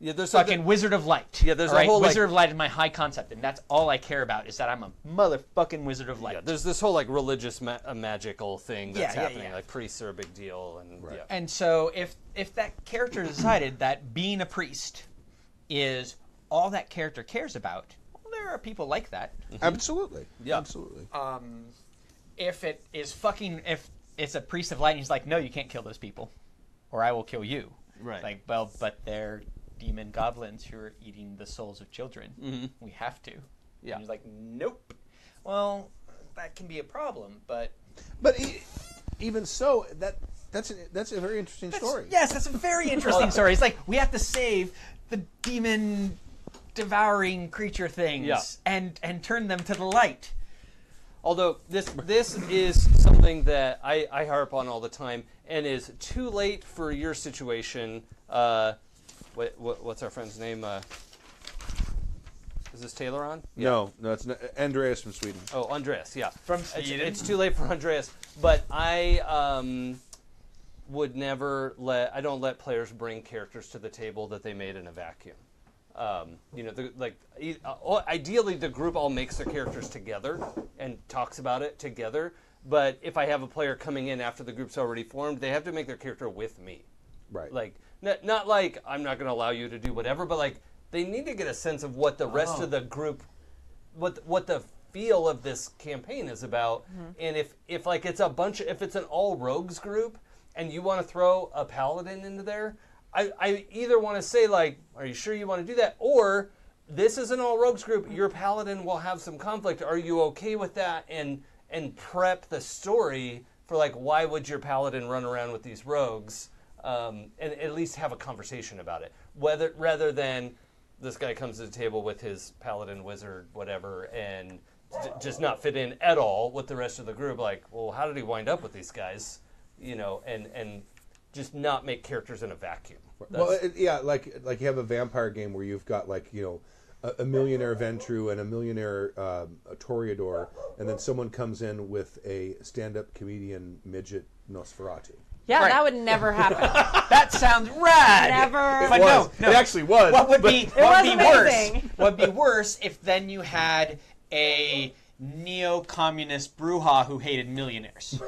Speaker 5: yeah, there's
Speaker 6: fucking Wizard of Light.
Speaker 5: Yeah, there's
Speaker 6: all
Speaker 5: a
Speaker 6: right?
Speaker 5: whole, like-
Speaker 6: Wizard of Light is my high concept, and that's all I care about is that I'm a motherfucking Wizard of Light.
Speaker 5: Yeah, there's this whole like religious magical thing that's
Speaker 6: Yeah, yeah,
Speaker 5: happening.
Speaker 6: yeah.
Speaker 5: Like priests are a big deal, and yeah.
Speaker 6: And so if that character decided that being a priest is all that character cares about, well, there are people like that.
Speaker 3: Absolutely.
Speaker 5: Yeah.
Speaker 3: Absolutely.
Speaker 6: If it is fucking, if it's a priest of light and he's like, no, you can't kill those people, or I will kill you.
Speaker 5: Right.
Speaker 6: Like, well, but they're demon goblins who are eating the souls of children.
Speaker 5: Mm-hmm.
Speaker 6: We have to.
Speaker 5: Yeah.
Speaker 6: And he's like, nope. Well, that can be a problem, but
Speaker 3: But even so, that's a very interesting story.
Speaker 6: yes, that's a very interesting story. It's like we have to save the demon devouring creature things
Speaker 5: Yeah.
Speaker 6: and turn them to the light.
Speaker 5: Although this is something that I harp on all the time and is too late for your situation. What's our friend's name? Is this Taylor on?
Speaker 3: No, it's not. Andreas from Sweden.
Speaker 5: Oh, Andreas, yeah.
Speaker 6: From
Speaker 5: It's,
Speaker 6: Sweden.
Speaker 5: it's too late for Andreas, but I would never I don't let players bring characters to the table that they made in a vacuum. Ideally the group all makes their characters together and talks about it together, but if I have a player coming in after the group's already formed, they have to make their character with me.
Speaker 3: Right.
Speaker 5: Like, not like I'm not going to allow you to do whatever, but like they need to get a sense of what the rest of the group, what the feel of this campaign is about. And if like it's if it's an all rogues group and you want to throw a paladin into there, I either want to say like, are you sure you want to do that? Or this is an all rogues group, your paladin will have some conflict. Are you okay with that? And prep the story for like, why would your paladin run around with these rogues? And at least have a conversation about it. Rather than this guy comes to the table with his paladin, wizard, whatever, and just not fit in at all with the rest of the group. Like, well, how did he wind up with these guys? You know, and just not make characters in a vacuum.
Speaker 3: Well, like you have a vampire game where you've got like, you know, a millionaire Ventru and a millionaire Toreador, and then someone comes in with a stand-up comedian midget Nosferatu.
Speaker 4: Yeah,
Speaker 6: Right.
Speaker 4: that would never happen.
Speaker 6: That sounds rad.
Speaker 4: Never.
Speaker 6: But no,
Speaker 3: It actually was.
Speaker 6: What would be
Speaker 4: was
Speaker 6: worse?
Speaker 4: amazing.
Speaker 6: What would be worse if then you had a neo-communist Bruja who hated millionaires?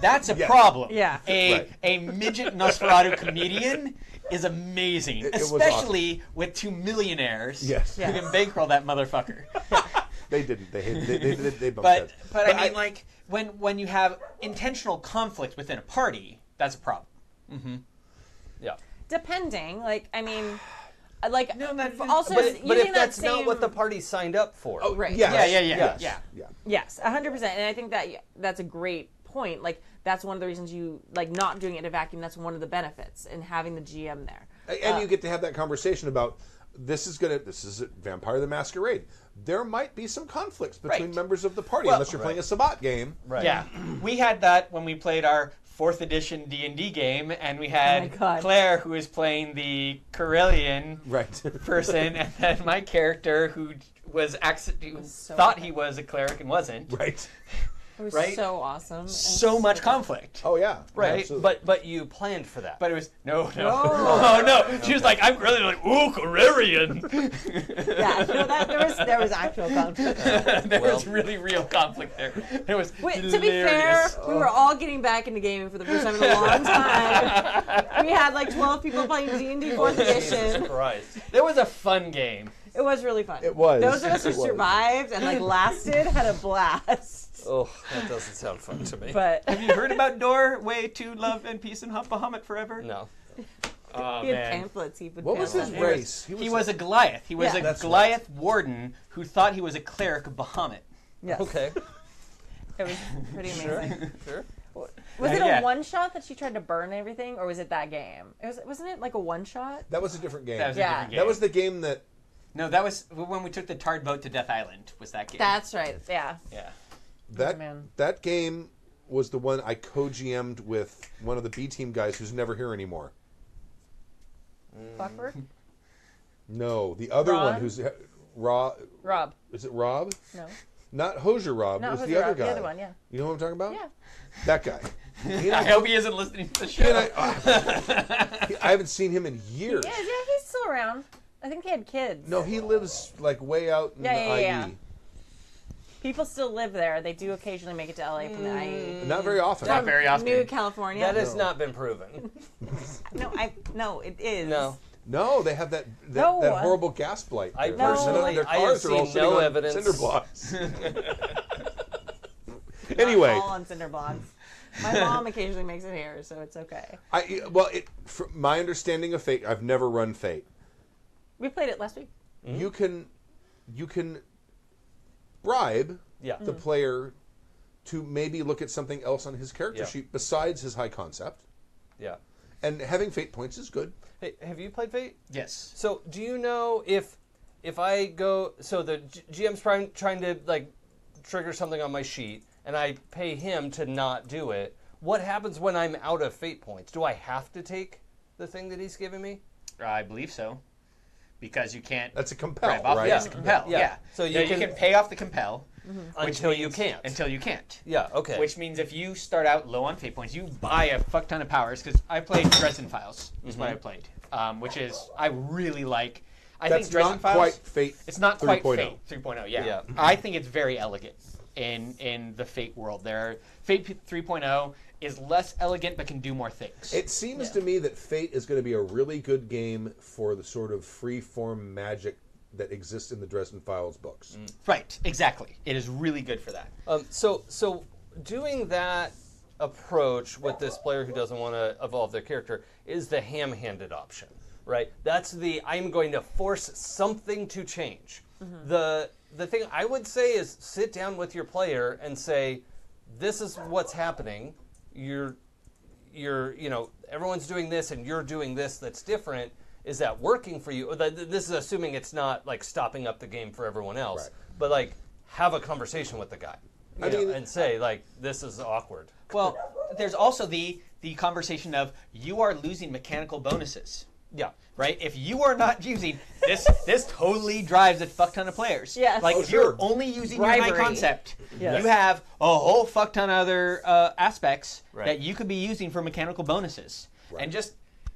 Speaker 6: That's a problem.
Speaker 4: Yeah.
Speaker 6: A midget Nosferatu comedian is amazing,
Speaker 3: It was
Speaker 6: especially with two millionaires
Speaker 3: Yes.
Speaker 6: who
Speaker 4: Yes.
Speaker 6: can bankroll that motherfucker.
Speaker 3: They didn't. They bumped
Speaker 6: But
Speaker 3: heads.
Speaker 6: I mean, like when you have intentional conflict within a party, that's a problem.
Speaker 5: Yeah.
Speaker 4: Depending, like, I mean, like,
Speaker 6: No, that-
Speaker 4: also
Speaker 5: But
Speaker 4: using
Speaker 5: if
Speaker 4: that
Speaker 5: that's
Speaker 4: same,
Speaker 5: not what the party signed up for.
Speaker 4: right.
Speaker 3: Yes.
Speaker 6: Yeah.
Speaker 4: Yes, 100%. And I think that that's a great point. Like, that's one of the reasons you, like, not doing it in a vacuum, that's one of the benefits in having the GM there.
Speaker 3: And you get to have that conversation about this is Vampire the Masquerade. There might be some conflicts between
Speaker 6: Right.
Speaker 3: members of the party
Speaker 6: Well,
Speaker 3: unless you're playing a Sabbat game.
Speaker 5: Right.
Speaker 6: Yeah, we had that when we played our 4th edition D&D game, and we had
Speaker 4: Oh my God.
Speaker 6: Claire, who was playing the Corellian
Speaker 3: Right.
Speaker 6: person, and then my character, who was
Speaker 4: so
Speaker 6: thought
Speaker 4: epic.
Speaker 6: he was a cleric and wasn't.
Speaker 3: Right.
Speaker 4: It was
Speaker 6: Right?
Speaker 4: so awesome. and
Speaker 6: So much conflict.
Speaker 3: Oh yeah.
Speaker 6: Right.
Speaker 3: Absolutely.
Speaker 5: But you planned for that.
Speaker 6: But it was no. Oh no! She was like, I'm really like, ooh, Corellian.
Speaker 4: Yeah, no, there was actual conflict.
Speaker 6: There was really real conflict there. It was
Speaker 4: Wait, to be fair,
Speaker 6: hilarious.
Speaker 4: we were all getting back into gaming for the first time in a long time. We had like 12 people playing D&D 4th edition.
Speaker 5: Christ.
Speaker 6: There was a fun game.
Speaker 4: It was really fun.
Speaker 3: It was.
Speaker 4: Those of us who
Speaker 3: It was.
Speaker 4: survived and like lasted had a blast.
Speaker 5: Oh, that doesn't sound fun to me.
Speaker 4: But
Speaker 6: Have you heard about Doorway to Love and Peace and Bahamut Forever?
Speaker 5: No.
Speaker 6: Oh,
Speaker 4: he had
Speaker 6: man.
Speaker 4: pamphlets. He would
Speaker 3: What was his
Speaker 4: pamphlet.
Speaker 3: race?
Speaker 6: He was a Goliath. He was
Speaker 4: Yeah.
Speaker 6: a
Speaker 3: That's
Speaker 6: Goliath warden who thought he was a cleric of Bahamut.
Speaker 4: Yes.
Speaker 5: Okay.
Speaker 4: It was pretty amazing.
Speaker 5: Sure.
Speaker 4: Was it
Speaker 6: Yeah.
Speaker 4: a one shot that she tried to burn everything, or was it that game? Wasn't it like a one shot?
Speaker 3: That was a different game.
Speaker 6: That was a
Speaker 4: Yeah.
Speaker 6: different game.
Speaker 3: That was the game that.
Speaker 6: No, that was when we took the Tard boat to Death Island. Was that game?
Speaker 4: That's right. Yeah.
Speaker 6: Yeah.
Speaker 4: Man.
Speaker 3: That game was the one I co-GM'd with one of the B team guys who's never here anymore.
Speaker 4: Clockwork.
Speaker 3: No, the other
Speaker 4: Ron?
Speaker 3: one who's Rob.
Speaker 4: Rob.
Speaker 3: Is it Rob?
Speaker 4: No.
Speaker 3: Not Hosier Rob.
Speaker 4: No,
Speaker 3: it was
Speaker 4: it
Speaker 3: the
Speaker 4: was
Speaker 3: other
Speaker 4: Rob,
Speaker 3: guy.
Speaker 4: the other one, yeah.
Speaker 3: You know what I'm talking about?
Speaker 4: Yeah.
Speaker 3: That guy.
Speaker 6: I hope he isn't listening to the show.
Speaker 3: I haven't seen him in years.
Speaker 4: Yeah, he's still around. I think he had kids.
Speaker 3: No, he lives like way out in
Speaker 4: Yeah,
Speaker 3: the
Speaker 4: yeah.
Speaker 3: IE.
Speaker 4: People still live there. They do occasionally make it to LA from the IE.
Speaker 3: Not very often.
Speaker 6: Not very often.
Speaker 4: New California.
Speaker 5: That has not been proven.
Speaker 4: No, it is.
Speaker 5: No.
Speaker 3: No, they have that
Speaker 4: No.
Speaker 3: horrible gas blight.
Speaker 5: I
Speaker 3: there.
Speaker 5: personally-
Speaker 3: their
Speaker 5: I have
Speaker 3: cars are all
Speaker 5: seen
Speaker 3: sitting
Speaker 5: no
Speaker 3: on
Speaker 5: evidence.
Speaker 3: cinder blocks.
Speaker 4: Not
Speaker 3: Anyway,
Speaker 4: all on cinder blocks. My mom occasionally makes it here, so it's okay.
Speaker 3: from my understanding of Fate, I've never run Fate.
Speaker 4: We played it last week.
Speaker 3: You can bribe
Speaker 5: Yeah.
Speaker 3: the player to maybe look at something else on his character
Speaker 5: Yeah.
Speaker 3: sheet besides his high concept.
Speaker 5: Yeah.
Speaker 3: And having Fate points is good.
Speaker 5: Hey, have you played Fate?
Speaker 6: Yes.
Speaker 5: So, do you know if I go, so the GM's trying to like trigger something on my sheet, and I pay him to not do it? What happens when I'm out of Fate points? Do I have to take the thing that he's giving me?
Speaker 6: I believe so. Because you can't
Speaker 3: That's a compel,
Speaker 6: bribe off
Speaker 3: right?
Speaker 6: against the compel.
Speaker 5: Yeah.
Speaker 6: Yeah.
Speaker 5: So
Speaker 6: you
Speaker 5: you
Speaker 6: can
Speaker 5: can-
Speaker 6: pay off the compel. Which
Speaker 5: Until you
Speaker 6: means-
Speaker 5: can't.
Speaker 6: Until you can't.
Speaker 5: Yeah. Okay.
Speaker 6: Which means if you start out low on fate points, you buy a fuck ton of powers. Because I played Dresden Files, is what I played, which is I really like. I
Speaker 3: That's
Speaker 6: think Dresden
Speaker 3: not
Speaker 6: Files.
Speaker 3: quite Fate.
Speaker 6: It's not quite
Speaker 3: 3.0.
Speaker 6: Fate 3.0. Yeah.
Speaker 5: Yeah.
Speaker 6: I think it's very elegant in the Fate world. Fate 3.0 is less elegant but can do more things.
Speaker 3: It seems to me that Fate is going to be a really good game for the sort of free-form magic that exists in the Dresden Files books.
Speaker 6: Right, exactly. It is really good for that.
Speaker 5: So doing that approach with this player who doesn't want to evolve their character is the ham-handed option, right? That's the I'm going to force something to change. The thing I would say is sit down with your player and say, this is what's happening. You're everyone's doing this and you're doing this that's different. Is that working for you? This is assuming it's not like stopping up the game for everyone else,
Speaker 3: Right.
Speaker 5: but like have a conversation with the guy.
Speaker 3: I mean,
Speaker 5: and say like, this is awkward.
Speaker 6: Well, there's also the conversation of you are losing mechanical bonuses.
Speaker 5: Yeah.
Speaker 6: Right? If you are not using this totally drives a fuck ton of players.
Speaker 4: Yes.
Speaker 6: Like
Speaker 3: Oh,
Speaker 6: if you're
Speaker 3: sure.
Speaker 6: only using your high
Speaker 4: Bribery.
Speaker 6: concept,
Speaker 4: Yes.
Speaker 6: you have a whole fuck ton of other aspects
Speaker 5: Right.
Speaker 6: that you could be using for mechanical bonuses.
Speaker 3: Right.
Speaker 6: And just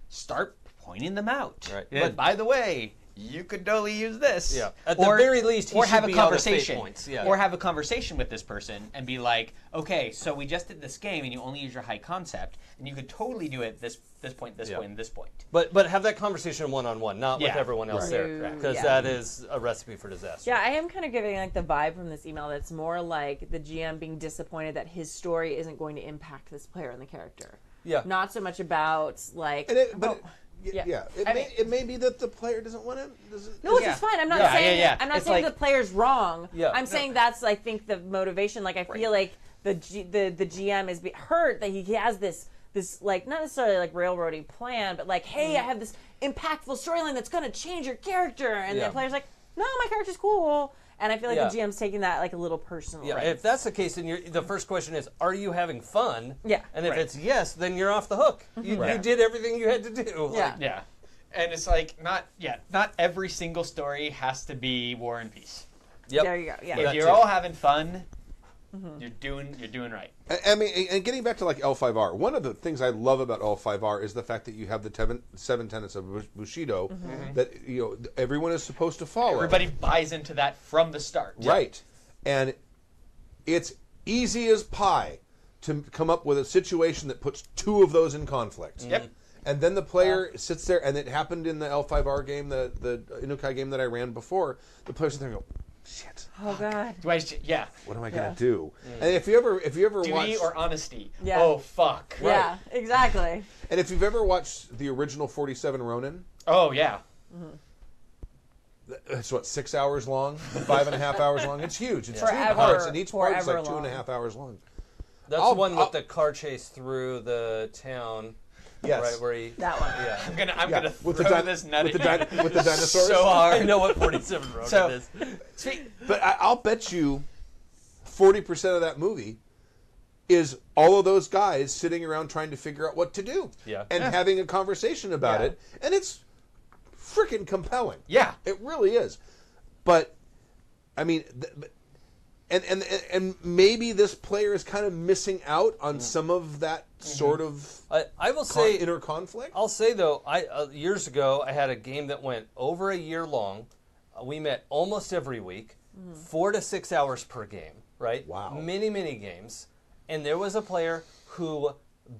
Speaker 6: start pointing them out.
Speaker 5: Right.
Speaker 6: And
Speaker 5: But-
Speaker 6: by the way, you could totally use this.
Speaker 5: Yeah. At the very least, he
Speaker 6: or
Speaker 5: should
Speaker 6: have a
Speaker 5: be out of fate
Speaker 6: conversation.
Speaker 5: points. Yeah.
Speaker 6: Or have a conversation with this person and be like, okay, so we just did this game and you only use your high concept, and you could totally do it this point, this
Speaker 5: Yeah.
Speaker 6: point, and this point.
Speaker 5: But have that conversation one-on-one, not with
Speaker 6: Yeah.
Speaker 5: everyone else
Speaker 3: Right.
Speaker 5: there,
Speaker 4: Right.
Speaker 5: because
Speaker 4: Yeah.
Speaker 5: that is a recipe for disaster.
Speaker 4: Yeah, I am kind of giving like the vibe from this email that's more like the GM being disappointed that his story isn't going to impact this player and the character.
Speaker 5: Yeah.
Speaker 4: Not so much about like.
Speaker 3: And
Speaker 4: oh,
Speaker 3: yeah.
Speaker 4: I mean-
Speaker 3: It may be that the player doesn't want to.
Speaker 4: no, which
Speaker 6: Yeah.
Speaker 4: is fine. I'm not
Speaker 6: Yeah,
Speaker 4: saying
Speaker 6: yeah, yeah.
Speaker 4: I'm not
Speaker 6: It's
Speaker 4: saying
Speaker 6: like-
Speaker 4: the player's wrong.
Speaker 5: Yeah.
Speaker 4: I'm
Speaker 5: No.
Speaker 4: saying that's I think the motivation. Like I feel like the GM is hurt that he has this like not necessarily like railroady plan, but like hey, I have this impactful storyline that's going to change your character, and
Speaker 5: Yeah.
Speaker 4: the player's like, no, my character's cool. And I feel like
Speaker 5: Yeah.
Speaker 4: the GM's taking that like a little personal.
Speaker 5: Yeah, if that's the case, then the first question is, are you having fun?
Speaker 4: Yeah.
Speaker 5: And if
Speaker 6: Right.
Speaker 5: it's yes, then you're off the hook. You did everything you had to do. Like,
Speaker 4: Yeah.
Speaker 6: Yeah. And it's like not every single story has to be War and Peace.
Speaker 5: Yep.
Speaker 4: There you go. Yeah.
Speaker 6: If
Speaker 5: That
Speaker 6: you're
Speaker 5: too.
Speaker 6: all having fun, you're doing right.
Speaker 3: I mean, and getting back to like L5R, one of the things I love about L5R is the fact that you have the seven tenets of Bushido that everyone is supposed to follow.
Speaker 6: Everybody buys into that from the start.
Speaker 3: Right. And it's easy as pie to come up with a situation that puts two of those in conflict.
Speaker 6: Yep.
Speaker 3: And then the player sits there, and it happened in the L5R game, the Inukai game that I ran before. The players sit there and go, shit,
Speaker 4: Oh God.
Speaker 6: Yeah.
Speaker 3: what am I going to do? And if you ever
Speaker 6: Duty
Speaker 3: watched,
Speaker 6: or honesty.
Speaker 4: Yeah.
Speaker 6: Oh fuck.
Speaker 4: Yeah. Exactly.
Speaker 3: and if you've ever watched the original 47 Ronin,
Speaker 6: Oh yeah.
Speaker 3: it's what, 6 hours long, 5.5 hours long. It's huge. It's two
Speaker 4: Forever.
Speaker 3: parts, and each part is
Speaker 4: Forever
Speaker 3: like
Speaker 4: long.
Speaker 3: 2.5 hours long.
Speaker 5: That's
Speaker 3: I'll-
Speaker 5: the one
Speaker 3: I'll-
Speaker 5: with the car chase through the town.
Speaker 3: Yes.
Speaker 5: Right, where he...
Speaker 4: That one.
Speaker 5: Yeah.
Speaker 6: I'm
Speaker 3: Yeah,
Speaker 6: gonna
Speaker 3: with
Speaker 6: throw
Speaker 3: the
Speaker 6: this nutty
Speaker 3: with the dinosaurs.
Speaker 6: so
Speaker 5: I
Speaker 6: hard.
Speaker 5: know what 47 Ronin
Speaker 6: So-
Speaker 5: is.
Speaker 3: But I'll bet you 40% of that movie is all of those guys sitting around trying to figure out what to do.
Speaker 5: Yeah.
Speaker 3: And having a conversation about
Speaker 5: Yeah.
Speaker 3: it. And it's freaking compelling.
Speaker 6: Yeah.
Speaker 3: It really is. But, I mean, and maybe this player is kind of missing out on some of that sort of
Speaker 5: I will say...
Speaker 3: inner conflict.
Speaker 5: I'll say though, years ago I had a game that went over a year long. We met almost every week, 4 to 6 hours per game. Right?
Speaker 3: Wow.
Speaker 5: Many games, and there was a player who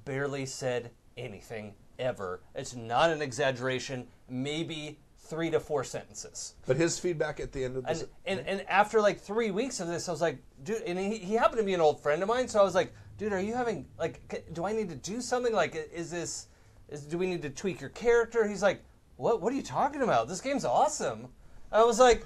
Speaker 5: barely said anything ever. It's not an exaggeration. Maybe 3 to 4 sentences.
Speaker 3: But his feedback at the end of this.
Speaker 5: And after like 3 weeks of this, I was like, dude, and he happened to be an old friend of mine, so I was like, dude, are you having, like, do I need to do something? Like, do we need to tweak your character? He's like, what are you talking about? This game's awesome. I was like,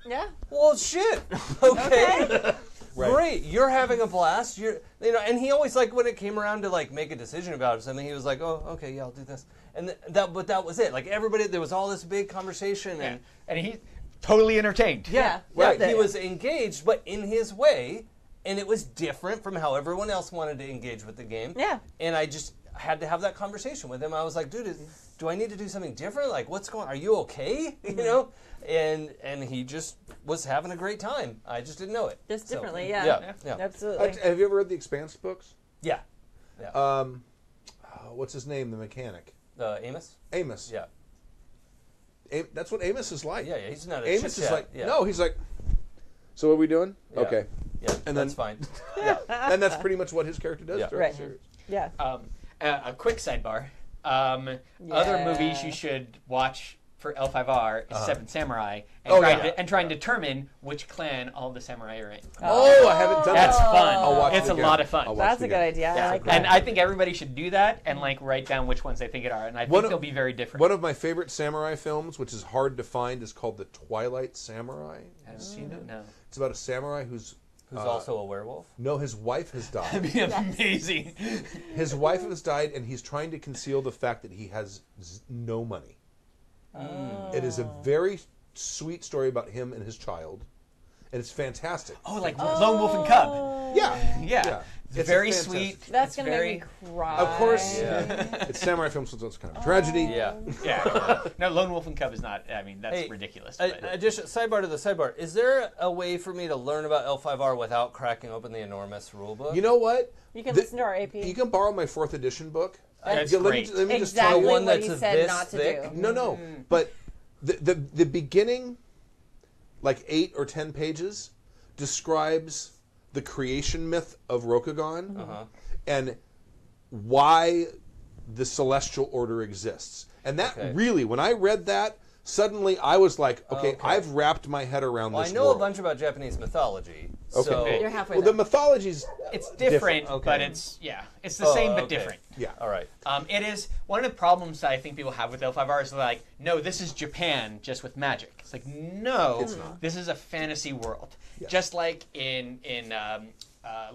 Speaker 4: Yeah.
Speaker 5: well, shit. Okay.
Speaker 3: Right.
Speaker 5: Great. You're having a blast. And he always, like, when it came around to, like, make a decision about it, something, he was like, oh, okay, yeah, I'll do this. And but that was it. Like, everybody, there was all this big conversation, and
Speaker 6: And he totally entertained.
Speaker 4: Yeah.
Speaker 3: Right.
Speaker 4: Loved
Speaker 5: he
Speaker 4: it.
Speaker 5: was engaged, but in his way, and it was different from how everyone else wanted to engage with the game.
Speaker 4: Yeah.
Speaker 5: And I just had to have that conversation with him. I was like, dude, do I need to do something different? Like, what's going on? Are you okay? You know? And he just was having a great time. I just didn't know it.
Speaker 4: Just
Speaker 5: So,
Speaker 4: differently. Yeah.
Speaker 5: Yeah.
Speaker 4: Absolutely.
Speaker 3: Have you ever read the Expanse books?
Speaker 5: Yeah.
Speaker 3: What's his name? The mechanic.
Speaker 5: Amos?
Speaker 3: Amos.
Speaker 5: Yeah.
Speaker 3: That's what Amos is like.
Speaker 5: Yeah, he's not a
Speaker 3: Amos
Speaker 5: chit
Speaker 3: is
Speaker 5: chat.
Speaker 3: like,
Speaker 5: Yeah.
Speaker 3: no, he's like, so what are we doing?
Speaker 5: Yeah.
Speaker 3: Okay.
Speaker 5: Yeah,
Speaker 3: And
Speaker 5: that's
Speaker 3: then-
Speaker 5: fine. Yeah.
Speaker 3: And that's pretty much what his character does
Speaker 5: Yeah.
Speaker 3: throughout
Speaker 4: Right.
Speaker 3: the series.
Speaker 4: Yeah.
Speaker 6: A quick sidebar. Other movies you should watch for L5R is Seven Samurai, and,
Speaker 3: Oh,
Speaker 6: try and determine which clan all the samurai are in.
Speaker 3: Oh, I haven't done
Speaker 6: That's
Speaker 3: that.
Speaker 6: fun.
Speaker 3: I'll watch
Speaker 6: It's
Speaker 3: it
Speaker 6: a
Speaker 3: again.
Speaker 6: lot of fun.
Speaker 3: I'll watch
Speaker 4: That's
Speaker 3: it
Speaker 4: a good
Speaker 3: again.
Speaker 4: idea.
Speaker 6: Yeah.
Speaker 4: I like that.
Speaker 6: And I think everybody should do that and like write down which ones they think it are, and I think they'll be very different.
Speaker 3: One of my favorite samurai films, which is hard to find, is called The Twilight Samurai.
Speaker 6: Have you seen it? No.
Speaker 3: It's about a samurai who's
Speaker 5: also a werewolf.
Speaker 3: no, his wife has died.
Speaker 6: That'd be amazing.
Speaker 3: His wife has died, and he's trying to conceal the fact that he has no money. It is a very sweet story about him and his child, and it's fantastic.
Speaker 6: Oh, like Lone Wolf and Cub.
Speaker 3: Yeah,
Speaker 6: Yeah. It's
Speaker 3: It's
Speaker 6: very
Speaker 3: fantastic.
Speaker 6: sweet.
Speaker 4: That's
Speaker 6: It's
Speaker 4: gonna
Speaker 6: very...
Speaker 4: make me cry.
Speaker 3: Of course,
Speaker 5: Yeah.
Speaker 3: it's samurai films, so it's kind of a tragedy.
Speaker 5: Yeah.
Speaker 6: Yeah. No, Lone Wolf and Cub is not. I mean, that's
Speaker 5: Hey,
Speaker 6: ridiculous.
Speaker 5: Addition, sidebar to the sidebar. Is there a way for me to learn about L5R without cracking open the enormous rulebook?
Speaker 3: You know what?
Speaker 4: You can
Speaker 3: The-
Speaker 4: listen to our AP.
Speaker 3: You can borrow my 4th edition book.
Speaker 6: That's
Speaker 3: Yeah, let
Speaker 6: great.
Speaker 3: me just tell
Speaker 4: Exactly
Speaker 3: you.
Speaker 5: one
Speaker 4: what
Speaker 5: that's
Speaker 4: he
Speaker 5: a
Speaker 4: said
Speaker 5: this
Speaker 4: not to
Speaker 5: thick?
Speaker 4: do.
Speaker 3: No, but the beginning, like 8 or 10 pages, describes the creation myth of Rokugan and why the Celestial Order exists. And that
Speaker 5: Okay.
Speaker 3: really, when I read that, suddenly I was like, okay, I've wrapped my head around
Speaker 5: Well,
Speaker 3: this
Speaker 5: I know
Speaker 3: world.
Speaker 5: a bunch about Japanese mythology.
Speaker 3: Okay.
Speaker 5: So,
Speaker 4: You're halfway
Speaker 3: Well,
Speaker 4: there.
Speaker 3: the mythology's
Speaker 6: It's different,
Speaker 5: Okay.
Speaker 6: but it's it's the same but
Speaker 5: okay.
Speaker 6: different.
Speaker 3: yeah.
Speaker 5: all right.
Speaker 6: It is one of the problems that I think people have with L5R is they're like, no, this is Japan just with magic. It's like, no,
Speaker 3: It's not.
Speaker 6: this is a fantasy world.
Speaker 3: Yeah.
Speaker 6: Just like in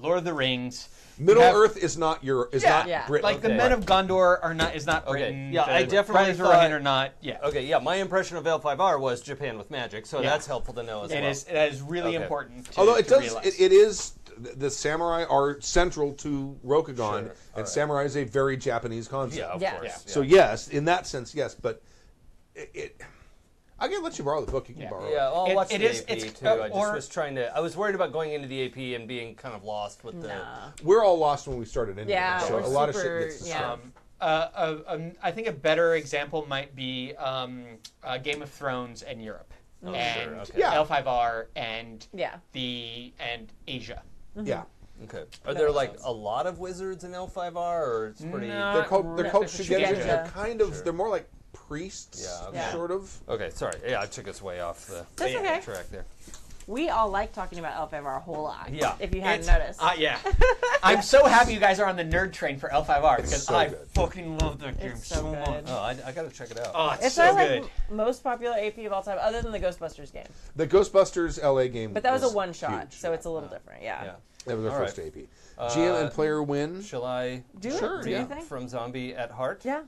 Speaker 6: Lord of the Rings.
Speaker 3: Middle
Speaker 6: you have-
Speaker 3: Earth is not
Speaker 4: Yeah.
Speaker 3: Britain.
Speaker 6: Like the
Speaker 5: Okay.
Speaker 6: Men of Gondor is not
Speaker 5: Okay.
Speaker 6: Britain.
Speaker 5: Yeah,
Speaker 6: the
Speaker 5: I definitely
Speaker 6: Riders of
Speaker 5: thought-
Speaker 6: Rohan are not. Yeah.
Speaker 5: Okay, yeah, my impression of L5R was Japan with magic, so
Speaker 6: Yeah.
Speaker 5: that's helpful to know as well.
Speaker 6: It is really
Speaker 5: Okay.
Speaker 6: important to,
Speaker 3: Although it
Speaker 6: to
Speaker 3: does,
Speaker 6: realize.
Speaker 3: it is the samurai are central to Rokugan,
Speaker 5: Sure.
Speaker 3: and
Speaker 5: Alright.
Speaker 3: samurai is a very Japanese concept.
Speaker 5: Yeah, of
Speaker 4: Yeah.
Speaker 5: course.
Speaker 6: Yeah.
Speaker 3: So yes, in that sense, yes, but I can let you borrow the book. You can
Speaker 6: Yeah.
Speaker 3: borrow it.
Speaker 5: Yeah, I'll
Speaker 6: It-
Speaker 5: watch
Speaker 6: it
Speaker 5: the
Speaker 6: is-
Speaker 5: AP
Speaker 6: it's-
Speaker 5: too. I just
Speaker 6: or-
Speaker 5: was trying to. I was worried about going into the AP and being kind of lost with the.
Speaker 4: Nah.
Speaker 3: We're all lost when we started anyway.
Speaker 4: Yeah,
Speaker 3: so
Speaker 4: we're
Speaker 3: a lot of
Speaker 4: super-
Speaker 3: shit gets
Speaker 4: yeah.
Speaker 3: destroyed.
Speaker 6: I think a better example might be Game of Thrones and Europe,
Speaker 5: Oh,
Speaker 6: and
Speaker 5: sure, okay.
Speaker 3: Yeah.
Speaker 6: L5R and
Speaker 4: Yeah.
Speaker 6: and Asia.
Speaker 3: Yeah,
Speaker 5: Okay. Are there like a lot of wizards in L5R, or it's pretty?
Speaker 6: No.
Speaker 3: they're called
Speaker 6: Shugenja.
Speaker 3: Shugenja. They're
Speaker 4: Shugenja.
Speaker 3: kind of they're more like priests,
Speaker 5: Yeah, okay.
Speaker 4: Yeah.
Speaker 3: sort of.
Speaker 5: Okay, sorry. Yeah, I took us way off the
Speaker 4: That's okay.
Speaker 5: track there.
Speaker 4: We all like talking about L5R a whole lot.
Speaker 5: Yeah.
Speaker 4: If you hadn't
Speaker 6: It's-
Speaker 4: noticed.
Speaker 6: Yeah. I'm so happy you guys are on the nerd train for L5R because
Speaker 3: so
Speaker 6: I
Speaker 3: good.
Speaker 6: fucking love that game
Speaker 4: It's so
Speaker 6: so much.
Speaker 4: good.
Speaker 5: Oh, I gotta check it out.
Speaker 6: Oh, it's
Speaker 4: It's
Speaker 6: so
Speaker 4: our like
Speaker 6: good.
Speaker 4: most popular AP of all time, other than the Ghostbusters game.
Speaker 3: The Ghostbusters LA game,
Speaker 4: But that was a one shot,
Speaker 3: huge.
Speaker 4: so it's a little different. Yeah.
Speaker 5: Yeah.
Speaker 3: That was our
Speaker 5: All
Speaker 3: first
Speaker 5: right.
Speaker 3: AP. GM and player win.
Speaker 5: Shall I
Speaker 4: Do
Speaker 3: Sure,
Speaker 4: it. Do
Speaker 3: yeah.
Speaker 4: you think?
Speaker 5: from Zombie at Heart?
Speaker 4: Yeah.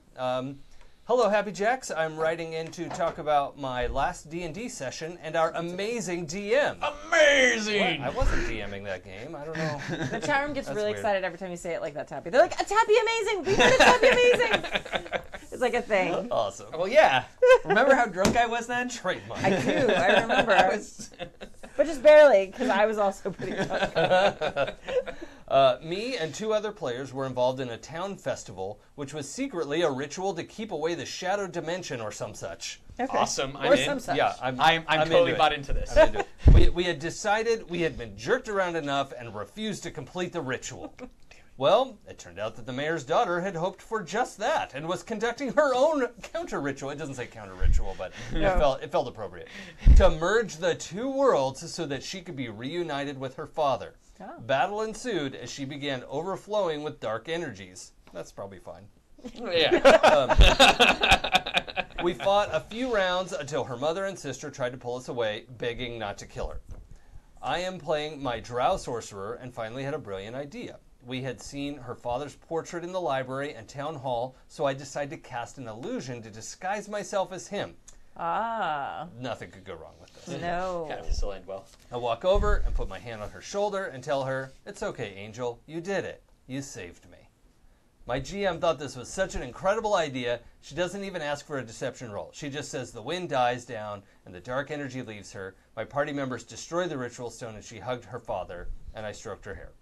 Speaker 5: Hello, Happy Jacks. I'm writing in to talk about my last D&D session and our amazing DM.
Speaker 6: Amazing.
Speaker 5: I wasn't DMing that game. I don't know.
Speaker 4: The chat room gets
Speaker 5: That's
Speaker 4: really
Speaker 5: weird.
Speaker 4: excited every time you say it like that, Tappy. They're like, a Tappy amazing! We heard a Tappy amazing! It's like a thing.
Speaker 5: Awesome.
Speaker 6: Well, yeah. Remember how drunk I was then?
Speaker 5: Trademark.
Speaker 4: I do. I remember. But just barely, because I was also pretty drunk.
Speaker 5: Me and 2 other players were involved in a town festival, which was secretly a ritual to keep away the shadow dimension or some such.
Speaker 4: Okay.
Speaker 6: Awesome. I'm
Speaker 4: Or
Speaker 6: in.
Speaker 4: some such.
Speaker 5: Yeah,
Speaker 6: I'm
Speaker 5: into
Speaker 6: totally
Speaker 5: it.
Speaker 6: bought into this.
Speaker 5: I'm into it. We had decided we had been jerked around enough and refused to complete the ritual. Well, it turned out that the mayor's daughter had hoped for just that and was conducting her own counter ritual. It doesn't say counter ritual, but it felt appropriate. To merge the 2 worlds so that she could be reunited with her father.
Speaker 4: Oh.
Speaker 5: Battle ensued as she began overflowing with dark energies. That's probably fine.
Speaker 6: Yeah.
Speaker 5: We fought a few rounds until her mother and sister tried to pull us away, begging not to kill her. I am playing my drow sorcerer and finally had a brilliant idea. We had seen her father's portrait in the library and town hall, so I decided to cast an illusion to disguise myself as him.
Speaker 4: Ah.
Speaker 5: Nothing could go wrong with this.
Speaker 4: No.
Speaker 6: Kind of still end well.
Speaker 5: I walk over and put my hand on her shoulder and tell her, "It's okay, Angel. You did it. You saved me." My GM thought this was such an incredible idea, she doesn't even ask for a deception roll. She just says the wind dies down and the dark energy leaves her. My party members destroy the ritual stone and she hugged her father, and I stroked her hair.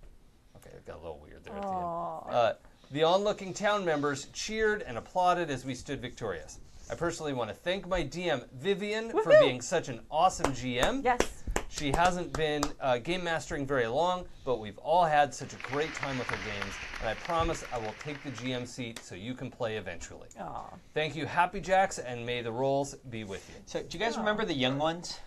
Speaker 5: Okay, it got a little weird there at the end. The onlooking town members cheered and applauded as we stood victorious. I personally want to thank my DM, Vivian, for being such an awesome GM.
Speaker 4: Yes.
Speaker 5: She hasn't been game mastering very long, but we've all had such a great time with her games, and I promise I will take the GM seat so you can play eventually.
Speaker 4: Aw.
Speaker 5: Thank you, Happy Jacks, and may the rolls be with you.
Speaker 6: So, do you guys remember The Young Ones?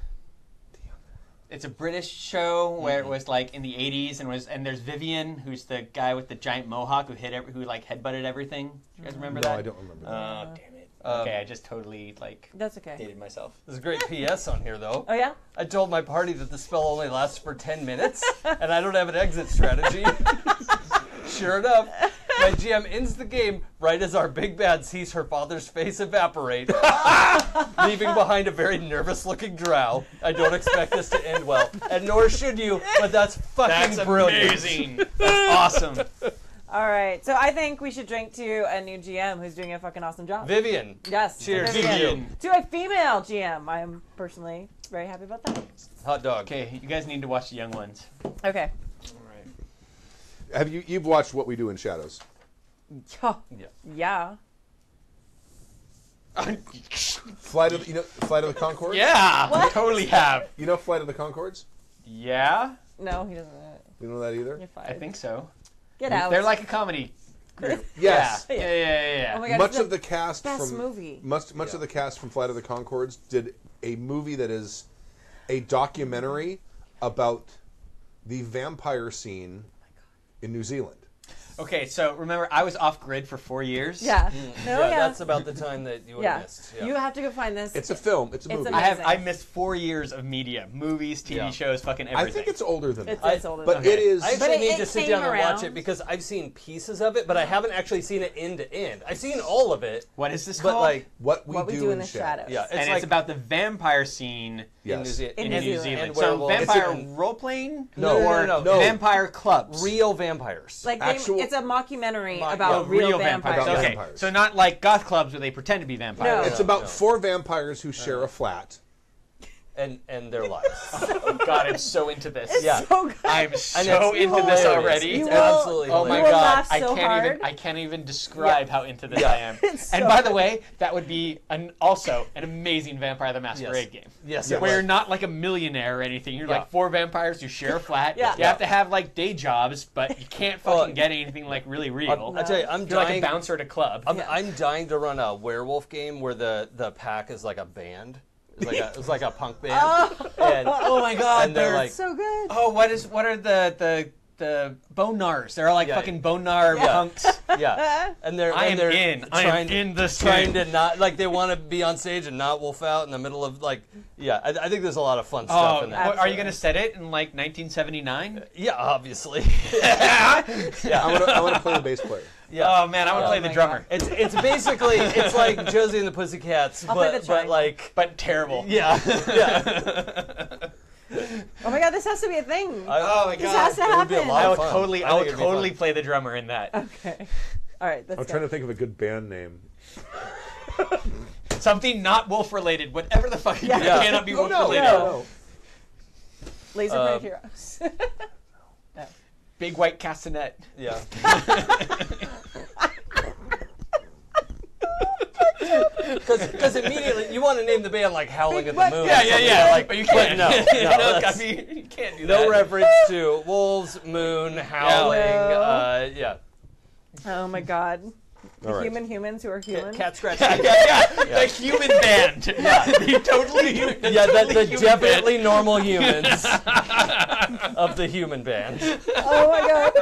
Speaker 6: It's a British show where it was like in the 80s, and there's Vivian, who's the guy with the giant mohawk who headbutted everything. Do you guys remember that?
Speaker 3: No, I don't remember that.
Speaker 6: Oh, damn it. Okay, I just totally
Speaker 4: That's okay.
Speaker 6: dated myself.
Speaker 5: There's a great PS on here, though.
Speaker 4: Oh, yeah?
Speaker 5: I told my party that the spell only lasts for 10 minutes, and I don't have an exit strategy. Sure enough, my GM ends the game right as our big bad sees her father's face evaporate, leaving behind a very nervous-looking drow. I don't expect this to end well, and nor should you, but that's fucking brilliant.
Speaker 6: Amazing. That's awesome.
Speaker 4: All right. So I think we should drink to a new GM who's doing a fucking awesome job.
Speaker 5: Vivian.
Speaker 4: Yes.
Speaker 5: Cheers
Speaker 4: to
Speaker 5: to
Speaker 4: Vivian.
Speaker 5: you.
Speaker 4: To a female GM. I am personally very happy about that.
Speaker 5: Hot dog.
Speaker 6: Okay, you guys need to watch The Young Ones.
Speaker 4: Okay.
Speaker 3: Have you've watched What We Do in Shadows?
Speaker 4: Yeah.
Speaker 5: Yeah.
Speaker 4: Yeah.
Speaker 3: Flight of the Conchords?
Speaker 6: Yeah, I totally have.
Speaker 3: You know Flight of the Conchords?
Speaker 6: Yeah,
Speaker 4: No, he doesn't.
Speaker 3: You know that either?
Speaker 4: You're
Speaker 6: I
Speaker 4: fired.
Speaker 6: think so.
Speaker 4: Get out.
Speaker 6: They're like a comedy group.
Speaker 3: Yes.
Speaker 6: Yeah.
Speaker 4: Oh my God,
Speaker 3: Much
Speaker 4: it's the
Speaker 3: of the cast
Speaker 4: best
Speaker 3: from
Speaker 4: movie.
Speaker 3: much of the cast from Flight of the Conchords did a movie that is a documentary about the vampire scene in New Zealand.
Speaker 6: Okay, so remember, I was off grid for 4 years.
Speaker 4: Yeah. No,
Speaker 5: Yeah,
Speaker 4: yeah.
Speaker 5: that's about the time that you would have
Speaker 4: Yeah.
Speaker 5: missed.
Speaker 4: You have to go find this.
Speaker 3: It's a film. It's a
Speaker 4: It's
Speaker 3: movie.
Speaker 4: amazing.
Speaker 6: I missed 4 years of media, movies, TV
Speaker 5: Yeah.
Speaker 6: shows, fucking everything.
Speaker 3: I think it's older than that.
Speaker 4: It's older.
Speaker 3: But
Speaker 4: than
Speaker 3: it
Speaker 4: that.
Speaker 3: is.
Speaker 5: I
Speaker 4: But
Speaker 5: actually
Speaker 4: it
Speaker 5: need to sit
Speaker 4: came
Speaker 5: down and watch
Speaker 4: around.
Speaker 5: it because I've seen pieces of it, but I haven't actually seen it end to end. I've seen all of it,
Speaker 6: What is this
Speaker 5: but
Speaker 6: called?
Speaker 5: like,
Speaker 3: what we do
Speaker 4: in the
Speaker 3: shadows.
Speaker 4: shadows.
Speaker 5: yeah, it's
Speaker 6: and
Speaker 5: like
Speaker 6: it's about the vampire scene
Speaker 3: Yes.
Speaker 5: in New Zealand.
Speaker 4: In
Speaker 6: in
Speaker 4: New
Speaker 6: New
Speaker 4: Zealand.
Speaker 6: Zealand.
Speaker 5: And
Speaker 6: So
Speaker 5: werewolves.
Speaker 6: vampire
Speaker 3: It's
Speaker 6: role-playing?
Speaker 5: No,
Speaker 6: or
Speaker 5: no.
Speaker 6: vampire clubs?
Speaker 5: real vampires.
Speaker 4: Like
Speaker 3: Actual-
Speaker 4: it's a mockumentary
Speaker 5: Mock-
Speaker 4: about
Speaker 6: Oh,
Speaker 4: real vampires.
Speaker 3: About
Speaker 6: Okay,
Speaker 3: vampires.
Speaker 6: so not like goth clubs where they pretend to be vampires.
Speaker 4: No.
Speaker 3: It's about
Speaker 5: no.
Speaker 3: 4 vampires who share a flat.
Speaker 5: and their lives.
Speaker 6: Oh God, I'm so into this.
Speaker 5: Yeah.
Speaker 4: So good.
Speaker 6: I'm
Speaker 5: And
Speaker 6: so
Speaker 5: it's
Speaker 6: into this
Speaker 5: hilarious.
Speaker 6: already.
Speaker 4: You
Speaker 5: It's
Speaker 4: will-
Speaker 5: absolutely
Speaker 6: Oh my
Speaker 4: You will
Speaker 5: hilarious.
Speaker 6: God,
Speaker 4: laugh so hard.
Speaker 6: I can't even describe how into this
Speaker 5: Yeah.
Speaker 6: I am.
Speaker 4: It's
Speaker 6: And
Speaker 4: so
Speaker 6: by the
Speaker 4: good.
Speaker 6: way, that would be also an amazing Vampire the Masquerade
Speaker 5: Yes.
Speaker 6: game.
Speaker 5: Yes,
Speaker 3: Yeah.
Speaker 5: it
Speaker 6: Where
Speaker 5: was.
Speaker 6: you're not like a millionaire or anything. You're
Speaker 5: Yeah.
Speaker 6: like 4 vampires who share a flat.
Speaker 4: Yeah.
Speaker 6: You have to have like day jobs, but you can't fucking get anything like really real.
Speaker 5: I tell you, I'm
Speaker 6: You're like a
Speaker 5: dying.
Speaker 6: bouncer at a club.
Speaker 5: I'm dying to run a werewolf game where the pack is like a band. It's like a punk band. And,
Speaker 6: Oh my God,
Speaker 5: and they're like,
Speaker 4: so good.
Speaker 6: oh, what are the bone gnars? They're all like
Speaker 5: Yeah.
Speaker 6: fucking bone gnar
Speaker 5: Yeah.
Speaker 6: punks.
Speaker 5: yeah, and they're
Speaker 6: I am
Speaker 5: they're
Speaker 6: in. I am
Speaker 5: trying
Speaker 6: in this
Speaker 5: trying
Speaker 6: game.
Speaker 5: to not like they want to be on stage and not wolf out in the middle of like I think there's a lot of fun stuff
Speaker 6: Oh,
Speaker 5: in that.
Speaker 6: are you gonna set it in like 1979?
Speaker 5: Yeah, obviously.
Speaker 3: I want to play the bass player.
Speaker 5: Yeah.
Speaker 6: Oh man, I want to play the
Speaker 4: my
Speaker 6: drummer,
Speaker 5: It's basically it's like Josie and the Pussycats,
Speaker 4: I'll play the
Speaker 5: but
Speaker 4: triangle.
Speaker 5: like
Speaker 6: but terrible.
Speaker 5: yeah.
Speaker 4: Oh my God, this has to be a thing.
Speaker 6: Oh my
Speaker 4: this
Speaker 6: God.
Speaker 4: has to
Speaker 5: It would be a
Speaker 4: happen.
Speaker 5: lot
Speaker 6: I
Speaker 5: of
Speaker 6: will
Speaker 5: fun.
Speaker 6: totally,
Speaker 5: I
Speaker 6: I will
Speaker 5: think it'd be fun.
Speaker 6: totally play the drummer in that.
Speaker 4: Okay. All right. Let's
Speaker 3: I'm
Speaker 4: go.
Speaker 3: trying to think of a good band name.
Speaker 6: Something not wolf related, whatever the fuck.
Speaker 4: Yeah.
Speaker 6: It
Speaker 5: Yeah.
Speaker 6: cannot be wolf
Speaker 3: no,
Speaker 6: related.
Speaker 3: no.
Speaker 4: Laser
Speaker 5: Um,
Speaker 4: Heroes.
Speaker 6: Big white castanet.
Speaker 5: Yeah. Because immediately you want to name the band like Howling at the
Speaker 4: What?
Speaker 5: Moon.
Speaker 6: Yeah,
Speaker 5: or
Speaker 6: yeah,
Speaker 5: something
Speaker 6: yeah.
Speaker 5: Like,
Speaker 6: but you can't.
Speaker 5: no,
Speaker 6: You know,
Speaker 5: that's-
Speaker 6: I mean, you can't do
Speaker 5: no
Speaker 6: that.
Speaker 5: reference to wolves, moon, howling.
Speaker 4: No.
Speaker 5: Yeah.
Speaker 4: Oh my God.
Speaker 3: All right.
Speaker 4: Humans who are human.
Speaker 5: Cat scratch.
Speaker 6: Yeah. The human band. the totally human.
Speaker 5: Yeah, the
Speaker 6: totally human
Speaker 5: definitely normal humans of the human band.
Speaker 4: Oh my God.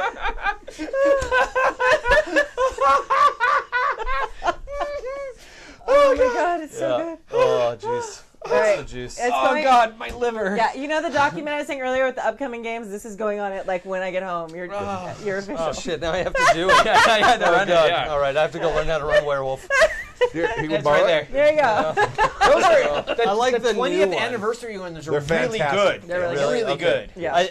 Speaker 4: Oh my God, it's so
Speaker 5: Yeah.
Speaker 4: good.
Speaker 5: Oh, jeez.
Speaker 4: All right.
Speaker 5: That's the juice.
Speaker 4: It's
Speaker 6: Oh
Speaker 4: going-
Speaker 6: God, my liver.
Speaker 4: Yeah, you know the document I was saying earlier with the upcoming games? This is going on it like when I get home. You're official.
Speaker 5: Oh shit! Now I have to do it.
Speaker 6: Yeah, I had to
Speaker 5: Oh
Speaker 6: run it,
Speaker 5: god!
Speaker 6: yeah.
Speaker 5: All right, I have to go learn how to run werewolf.
Speaker 3: Here, he would
Speaker 6: It's
Speaker 3: borrow
Speaker 6: right
Speaker 3: it?
Speaker 6: there.
Speaker 4: There you go.
Speaker 6: Those are
Speaker 5: I like the new
Speaker 6: 20th
Speaker 5: one.
Speaker 6: anniversary ones are
Speaker 3: They're
Speaker 6: really
Speaker 3: fantastic.
Speaker 6: good.
Speaker 4: They're really
Speaker 5: Really?
Speaker 6: really
Speaker 5: Okay.
Speaker 6: good.
Speaker 4: Yeah.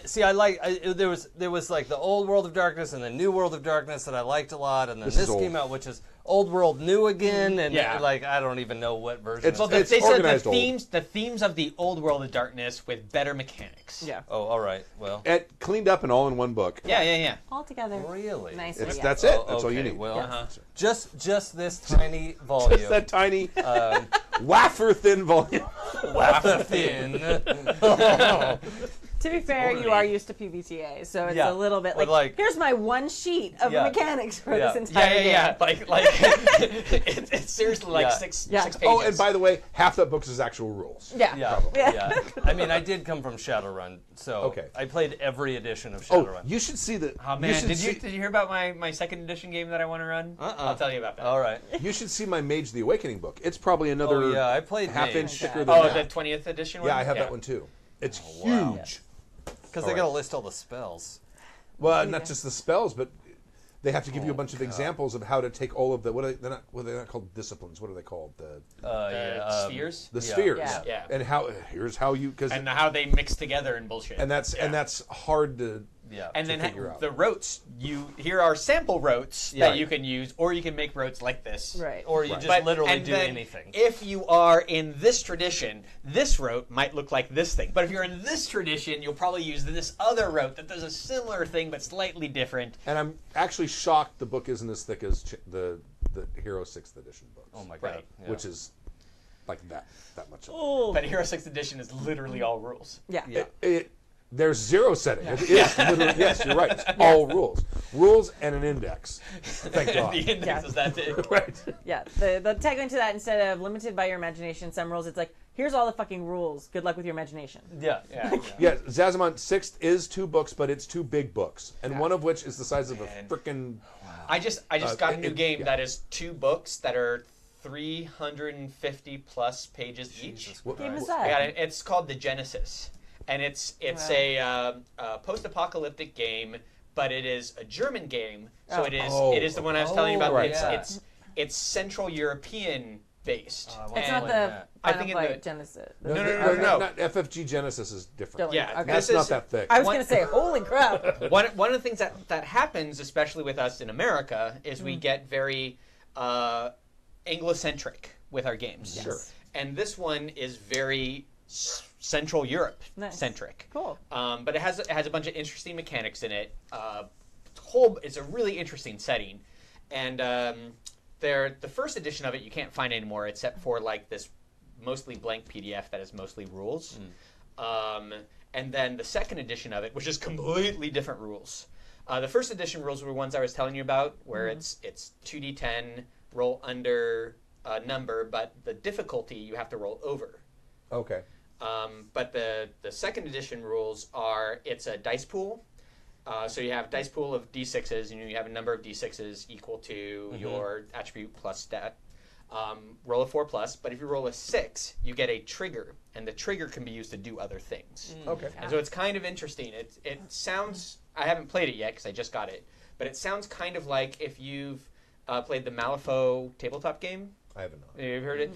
Speaker 5: There was like the old World of Darkness and the new World of Darkness that I liked a lot, and then
Speaker 3: This
Speaker 5: this
Speaker 3: is
Speaker 5: came
Speaker 3: old.
Speaker 5: out, which is Old World New again, and
Speaker 6: Yeah.
Speaker 5: like I don't even know what version.
Speaker 3: It's-
Speaker 5: it's
Speaker 6: Well,
Speaker 3: it's
Speaker 6: they said
Speaker 3: organized old.
Speaker 6: the themes of the old World of Darkness with better mechanics.
Speaker 4: Yeah.
Speaker 5: Oh, all right. Well,
Speaker 3: And cleaned up and all in one book.
Speaker 6: Yeah.
Speaker 4: All together.
Speaker 5: really?
Speaker 4: Nice.
Speaker 3: That's it.
Speaker 5: Oh,
Speaker 3: That's all you
Speaker 5: okay,
Speaker 3: need.
Speaker 5: Well,
Speaker 6: Uh-huh.
Speaker 5: just this tiny volume.
Speaker 3: Just that tiny wafer thin volume.
Speaker 5: Wafer thin.
Speaker 4: To be fair, you
Speaker 6: Totally.
Speaker 4: are used to PBTA, so it's
Speaker 5: Yeah,
Speaker 4: a little bit
Speaker 5: but,
Speaker 4: like, here's my one sheet of
Speaker 5: Yeah.
Speaker 4: mechanics for
Speaker 5: Yeah.
Speaker 4: this entire game.
Speaker 6: Yeah. Like it's seriously like
Speaker 5: Yeah.
Speaker 6: six
Speaker 4: Yeah.
Speaker 6: pages.
Speaker 3: Oh, and by the way, half that book is actual rules.
Speaker 4: Yeah.
Speaker 5: Yeah,
Speaker 4: Yeah.
Speaker 5: yeah. I mean, I did come from Shadowrun, so
Speaker 3: Okay.
Speaker 5: I played every edition of
Speaker 3: Oh,
Speaker 5: Shadowrun.
Speaker 3: you should see the.
Speaker 6: Oh
Speaker 3: you
Speaker 6: man,
Speaker 3: should
Speaker 6: did you
Speaker 3: see-
Speaker 6: hear about my second edition game that I want to run? I'll tell you about that.
Speaker 5: All right.
Speaker 3: You should see my Mage the Awakening book. It's probably another
Speaker 5: Oh, yeah, I played
Speaker 3: half
Speaker 5: Mage.
Speaker 3: inch thicker than
Speaker 6: Oh,
Speaker 3: that.
Speaker 6: the 20th edition one?
Speaker 3: Yeah, I have that one too. It's
Speaker 5: wow.
Speaker 3: huge.
Speaker 5: Because
Speaker 3: All
Speaker 5: they got to
Speaker 3: right.
Speaker 5: list all the spells.
Speaker 3: Well, not just the spells, but they have to give you a bunch of examples of how to take all of the they're not called disciplines. What are they called?
Speaker 6: Spheres?
Speaker 3: The
Speaker 5: Yeah.
Speaker 3: spheres.
Speaker 6: Yeah.
Speaker 3: And here's how you
Speaker 6: And how they mix together and bullshit.
Speaker 3: that's hard to.
Speaker 5: Yeah.
Speaker 6: And then
Speaker 3: figure out.
Speaker 6: the rotes, here are sample rotes
Speaker 5: Yeah.
Speaker 6: that you can use, or you can make rotes like this.
Speaker 4: Right.
Speaker 5: Or you
Speaker 3: Right.
Speaker 5: just
Speaker 6: But-
Speaker 5: literally
Speaker 6: and
Speaker 5: do
Speaker 6: then
Speaker 5: anything.
Speaker 6: If you are in this tradition, this rote might look like this thing. But if you're in this tradition, you'll probably use this other rote that does a similar thing but slightly different.
Speaker 3: And I'm actually shocked the book isn't as thick as the Hero 6th edition books.
Speaker 5: Oh my god.
Speaker 6: Right.
Speaker 5: Yeah.
Speaker 3: Which is like that much. Of it.
Speaker 4: Oh.
Speaker 6: But Hero 6th edition is literally all rules.
Speaker 4: Yeah.
Speaker 5: Yeah.
Speaker 3: There's zero setting. It is literally, yes, you're right. It's all rules and an index. Thank God.
Speaker 6: The index
Speaker 4: Yeah.
Speaker 6: is that big.
Speaker 3: Right.
Speaker 4: Yeah. The tagline to that, instead of limited by your imagination, some rules, it's like, here's all the fucking rules. Good luck with your imagination.
Speaker 5: Yeah.
Speaker 6: Yeah.
Speaker 3: Yeah, Zazamon 6th is 2 books, but it's 2 big books, and one of which is the size of a
Speaker 6: And-
Speaker 3: frickin'.
Speaker 6: I just got a new game
Speaker 3: yeah.
Speaker 6: that is 2 books that are 350 plus pages each.
Speaker 5: Jesus
Speaker 3: What
Speaker 4: game
Speaker 5: Christ.
Speaker 4: is that?
Speaker 6: Yeah, it's called The Genesis, and it's
Speaker 4: Wow.
Speaker 6: a post-apocalyptic game, but it is a German game, so
Speaker 4: Oh.
Speaker 3: Oh.
Speaker 6: it is the one I was telling you about.
Speaker 3: Right.
Speaker 6: It's Central European based.
Speaker 5: Oh, I
Speaker 4: It's
Speaker 5: wanna
Speaker 4: not
Speaker 5: play
Speaker 4: the
Speaker 5: that.
Speaker 6: I
Speaker 4: Final
Speaker 6: think in
Speaker 4: Fight
Speaker 6: the-
Speaker 4: Genesis.
Speaker 6: No.
Speaker 3: Not FFG Genesis is different.
Speaker 4: Don't-
Speaker 6: Yeah,
Speaker 4: okay.
Speaker 3: That's
Speaker 6: this
Speaker 3: not
Speaker 6: is-
Speaker 3: that thick.
Speaker 4: I was
Speaker 6: One-
Speaker 4: going to say, holy crap.
Speaker 6: One of the things that happens, especially with us in America, is we get very Anglo-centric with our games.
Speaker 3: Sure.
Speaker 6: And this one is very Central Europe
Speaker 4: Nice.
Speaker 6: centric.
Speaker 4: Cool.
Speaker 6: But it has a bunch of interesting mechanics in it. It's a really interesting setting, and the first edition of it you can't find anymore except for like this mostly blank PDF that is mostly rules. And then the second edition of it, which is completely different rules. The first edition rules were ones I was telling you about, where it's 2d10, roll under a number, but the difficulty you have to roll over.
Speaker 3: Okay.
Speaker 6: But the second edition rules are, it's a dice pool. So you have a dice pool of d6s, and you have a number of d6s equal to your attribute plus stat. Roll a 4+, but if you roll a 6, you get a trigger, and the trigger can be used to do other things.
Speaker 3: Okay.
Speaker 6: And so it's kind of interesting. It sounds, I haven't played it yet because I just got it, but it sounds kind of like if you've played the Malifaux tabletop game.
Speaker 3: I haven't not.
Speaker 6: You've heard it?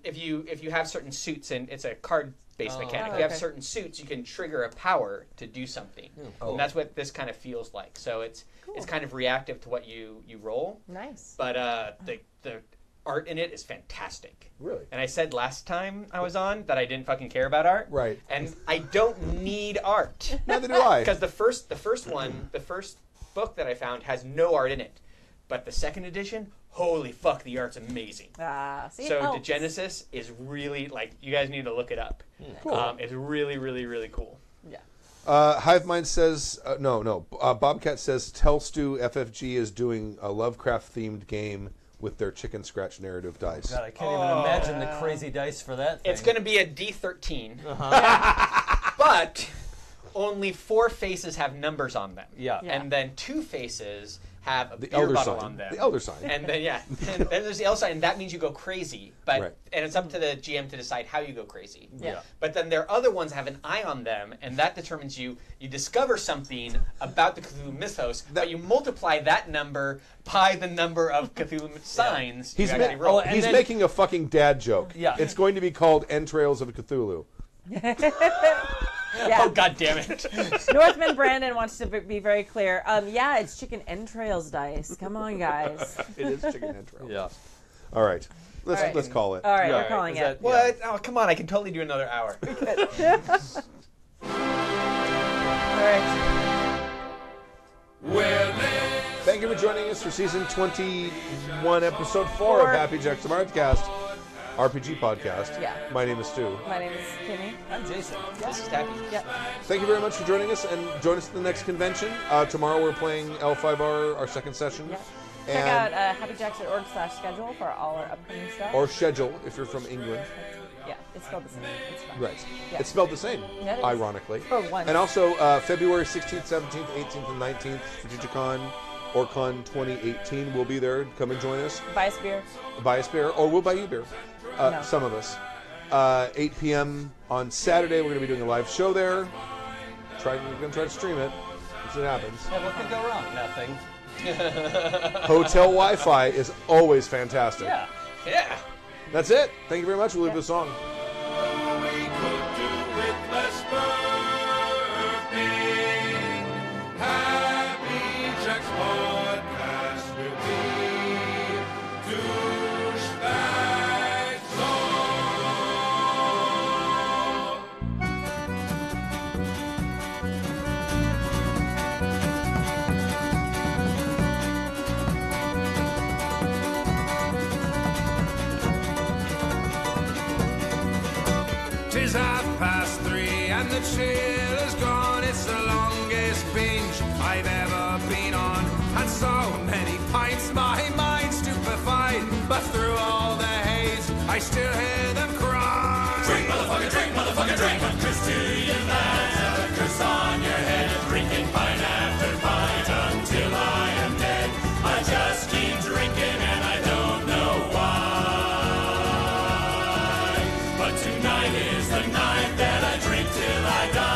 Speaker 6: If you have certain suits, and it's a card-based mechanic,
Speaker 4: Oh,
Speaker 6: if you have
Speaker 4: okay.
Speaker 6: certain suits, you can trigger a power to do something.
Speaker 3: Oh.
Speaker 6: And that's what this kind of feels like. So it's kind of reactive to what you roll,
Speaker 4: Nice.
Speaker 6: but the art in it is fantastic.
Speaker 3: Really?
Speaker 6: And I said last time I was on that I didn't fucking care about art.
Speaker 3: Right.
Speaker 6: And I don't need art.
Speaker 3: Neither do I.
Speaker 6: Because the first book that I found has no art in it. But the second edition, holy fuck, the art's amazing.
Speaker 4: See, it
Speaker 6: So the
Speaker 4: helps.
Speaker 6: Genesis is really, like, you guys need to look it up.
Speaker 3: Cool.
Speaker 6: It's really, really, really cool.
Speaker 4: Yeah.
Speaker 3: Hivemind says, Bobcat says, Tell Stu FFG is doing a Lovecraft-themed game with their chicken scratch narrative dice.
Speaker 5: God, I can't even imagine the crazy dice for that thing.
Speaker 6: It's going to be a D13. But only 4 faces have numbers on them.
Speaker 5: Yeah.
Speaker 4: Yeah.
Speaker 6: And then 2 faces have a
Speaker 3: The
Speaker 6: beer
Speaker 3: Elder
Speaker 6: bottle
Speaker 3: Sign.
Speaker 6: on them.
Speaker 3: The Elder Sign.
Speaker 6: And then, and then there's the Elder Sign, and that means you go crazy. But
Speaker 3: Right.
Speaker 6: And it's up to the GM to decide how you go crazy.
Speaker 4: Yeah.
Speaker 6: But then there are other ones that have an eye on them, and that determines you discover something about the Cthulhu mythos, but you multiply that number by the number of Cthulhu signs
Speaker 3: He's,
Speaker 6: you actually
Speaker 3: ma-
Speaker 6: roll.
Speaker 5: and
Speaker 3: he's
Speaker 5: then-
Speaker 3: making a fucking dad joke.
Speaker 5: Yeah.
Speaker 3: It's going to be called Entrails of Cthulhu.
Speaker 4: Yeah.
Speaker 6: Oh, God damn it.
Speaker 4: Northman Brandon wants to be very clear. Yeah, it's chicken entrails dice. Come on, guys.
Speaker 3: It is chicken entrails.
Speaker 5: Yeah.
Speaker 3: All right. Let's
Speaker 4: All right.
Speaker 3: let's call it.
Speaker 4: All right,
Speaker 5: Yeah,
Speaker 4: we're calling
Speaker 5: is
Speaker 4: it.
Speaker 5: that-
Speaker 6: What? Oh, come on. I can totally do another hour.
Speaker 4: All right.
Speaker 3: Thank you for joining us for season 21, episode 4 of Happy Jackson Artscast. RPG podcast.
Speaker 4: Yeah.
Speaker 3: My name is Stu.
Speaker 4: My name is Kimmy.
Speaker 5: I'm Jason.
Speaker 6: This is Tacky.
Speaker 4: Yep.
Speaker 3: Thank you very much for joining us, and join us at the next convention. Tomorrow we're playing L5R, our second session.
Speaker 4: Yep. Check out happyjacks.org/schedule for all our upcoming stuff.
Speaker 3: Or schedule if you're from England.
Speaker 4: Yeah, it's spelled the same. It's fine.
Speaker 3: Right.
Speaker 4: Yeah.
Speaker 3: It's spelled the same,
Speaker 4: Yeah, it is.
Speaker 3: ironically.
Speaker 4: For once.
Speaker 3: And also, February 16th, 17th, 18th, and 19th, FujitiCon, OrCon 2018 will be there. Come and join us.
Speaker 4: Buy us beer.
Speaker 3: Buy us beer, or we'll buy you beer.
Speaker 4: No.
Speaker 3: Some of us. 8 p.m. on Saturday, we're going to be doing a live show there. We're going to try to stream it. If it happens.
Speaker 5: Yeah, what could go wrong? Nothing.
Speaker 3: Hotel Wi-Fi is always fantastic.
Speaker 5: Yeah.
Speaker 6: Yeah.
Speaker 3: That's it. Thank you very much. We'll leave the song.
Speaker 1: We could do with less burping. Happy Jack's podcast will be douchebag zone. Tis 3:30 and the chill is gone. It's the longest binge I've ever been on. And so many pints, my mind stupefied. But through all the haze, I still hear them cry. Drink, motherfucker, drink, motherfucker, drink. A curse to your lads, a curse on your head. Drinking pint after pint until I am dead. I just keep drinking and I don't know why. But tonight is the night that I drink till I die.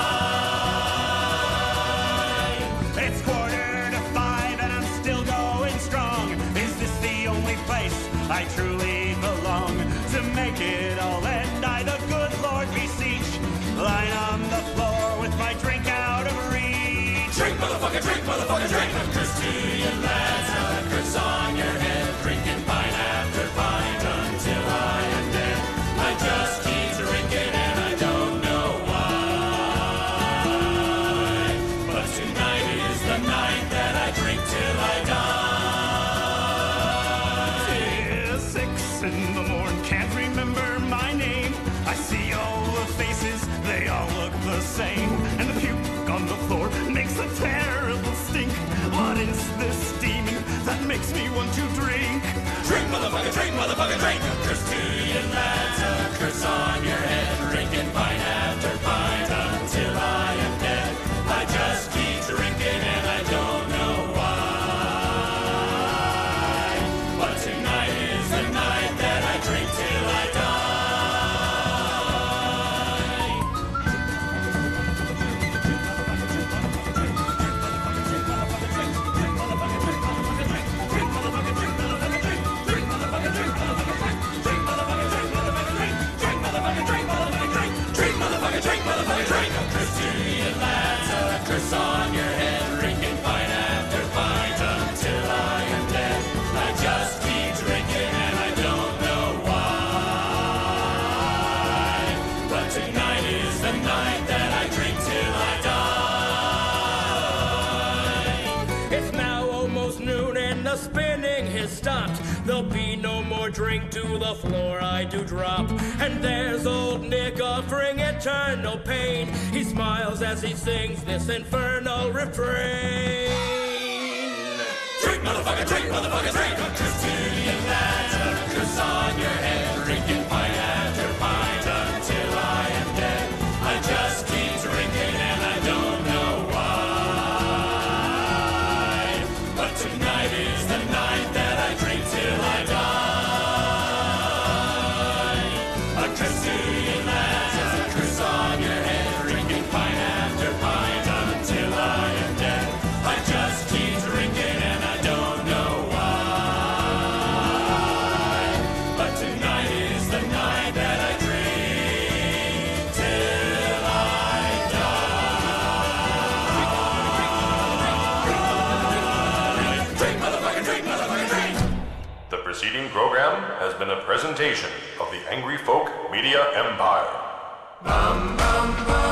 Speaker 1: It's 4:45 and I'm still going strong. Is this the only place I truly belong? To make it all end, I the good Lord beseech. Lying on the floor with my drink out of reach. Drink, motherfucker, drink, motherfucker, drink. A curse to you lads, a curse on your head. Drinking pint after pint until I am dead. I just keep drinking and I don't know why. But tonight is the night that I drink till I die. It's 6 in the morning, can't remember my name. I see all the faces, they all look the same. And the puke on the floor makes a terrible stink. What is this demon that makes me want to drink? Drink, motherfucker, drink, motherfucker, drink. A curse to you lads, a curse on your head. Drinking pint after pint until I am dead. I just keep drinking and I don't know why. But tonight is the night that I drink till I drink, motherfucker, drink, motherfucker, drink. A curse to you lads, a curse on your head. Drinking pint after pint until I am dead. I just keep drinking and I don't know why. But tonight is the night that I drink till I die. It's now almost noon and the spinning has stopped. There'll be no more drink to the floor I do drop. And there's old Nick offering eternal pain. He smiles as he sings this infernal refrain. Drink, motherfucker, drink, motherfucker, drink. A curse to you lads, a curse on your head. Drinking pint after pint until I am dead. I just keep drinking and I don't know why. But tonight is the night that I drink till I die. A curse to you lads, a curse on your head. Drinking pint after pint until I am dead. I just keep drinking and I don't know why. But tonight is the night that I drink till I die. Drink, motherfucker, drink, motherfucker, drink.
Speaker 7: The preceding program has been a presentation of the Angry Folk Media Empire.
Speaker 1: Bum, bum, bum.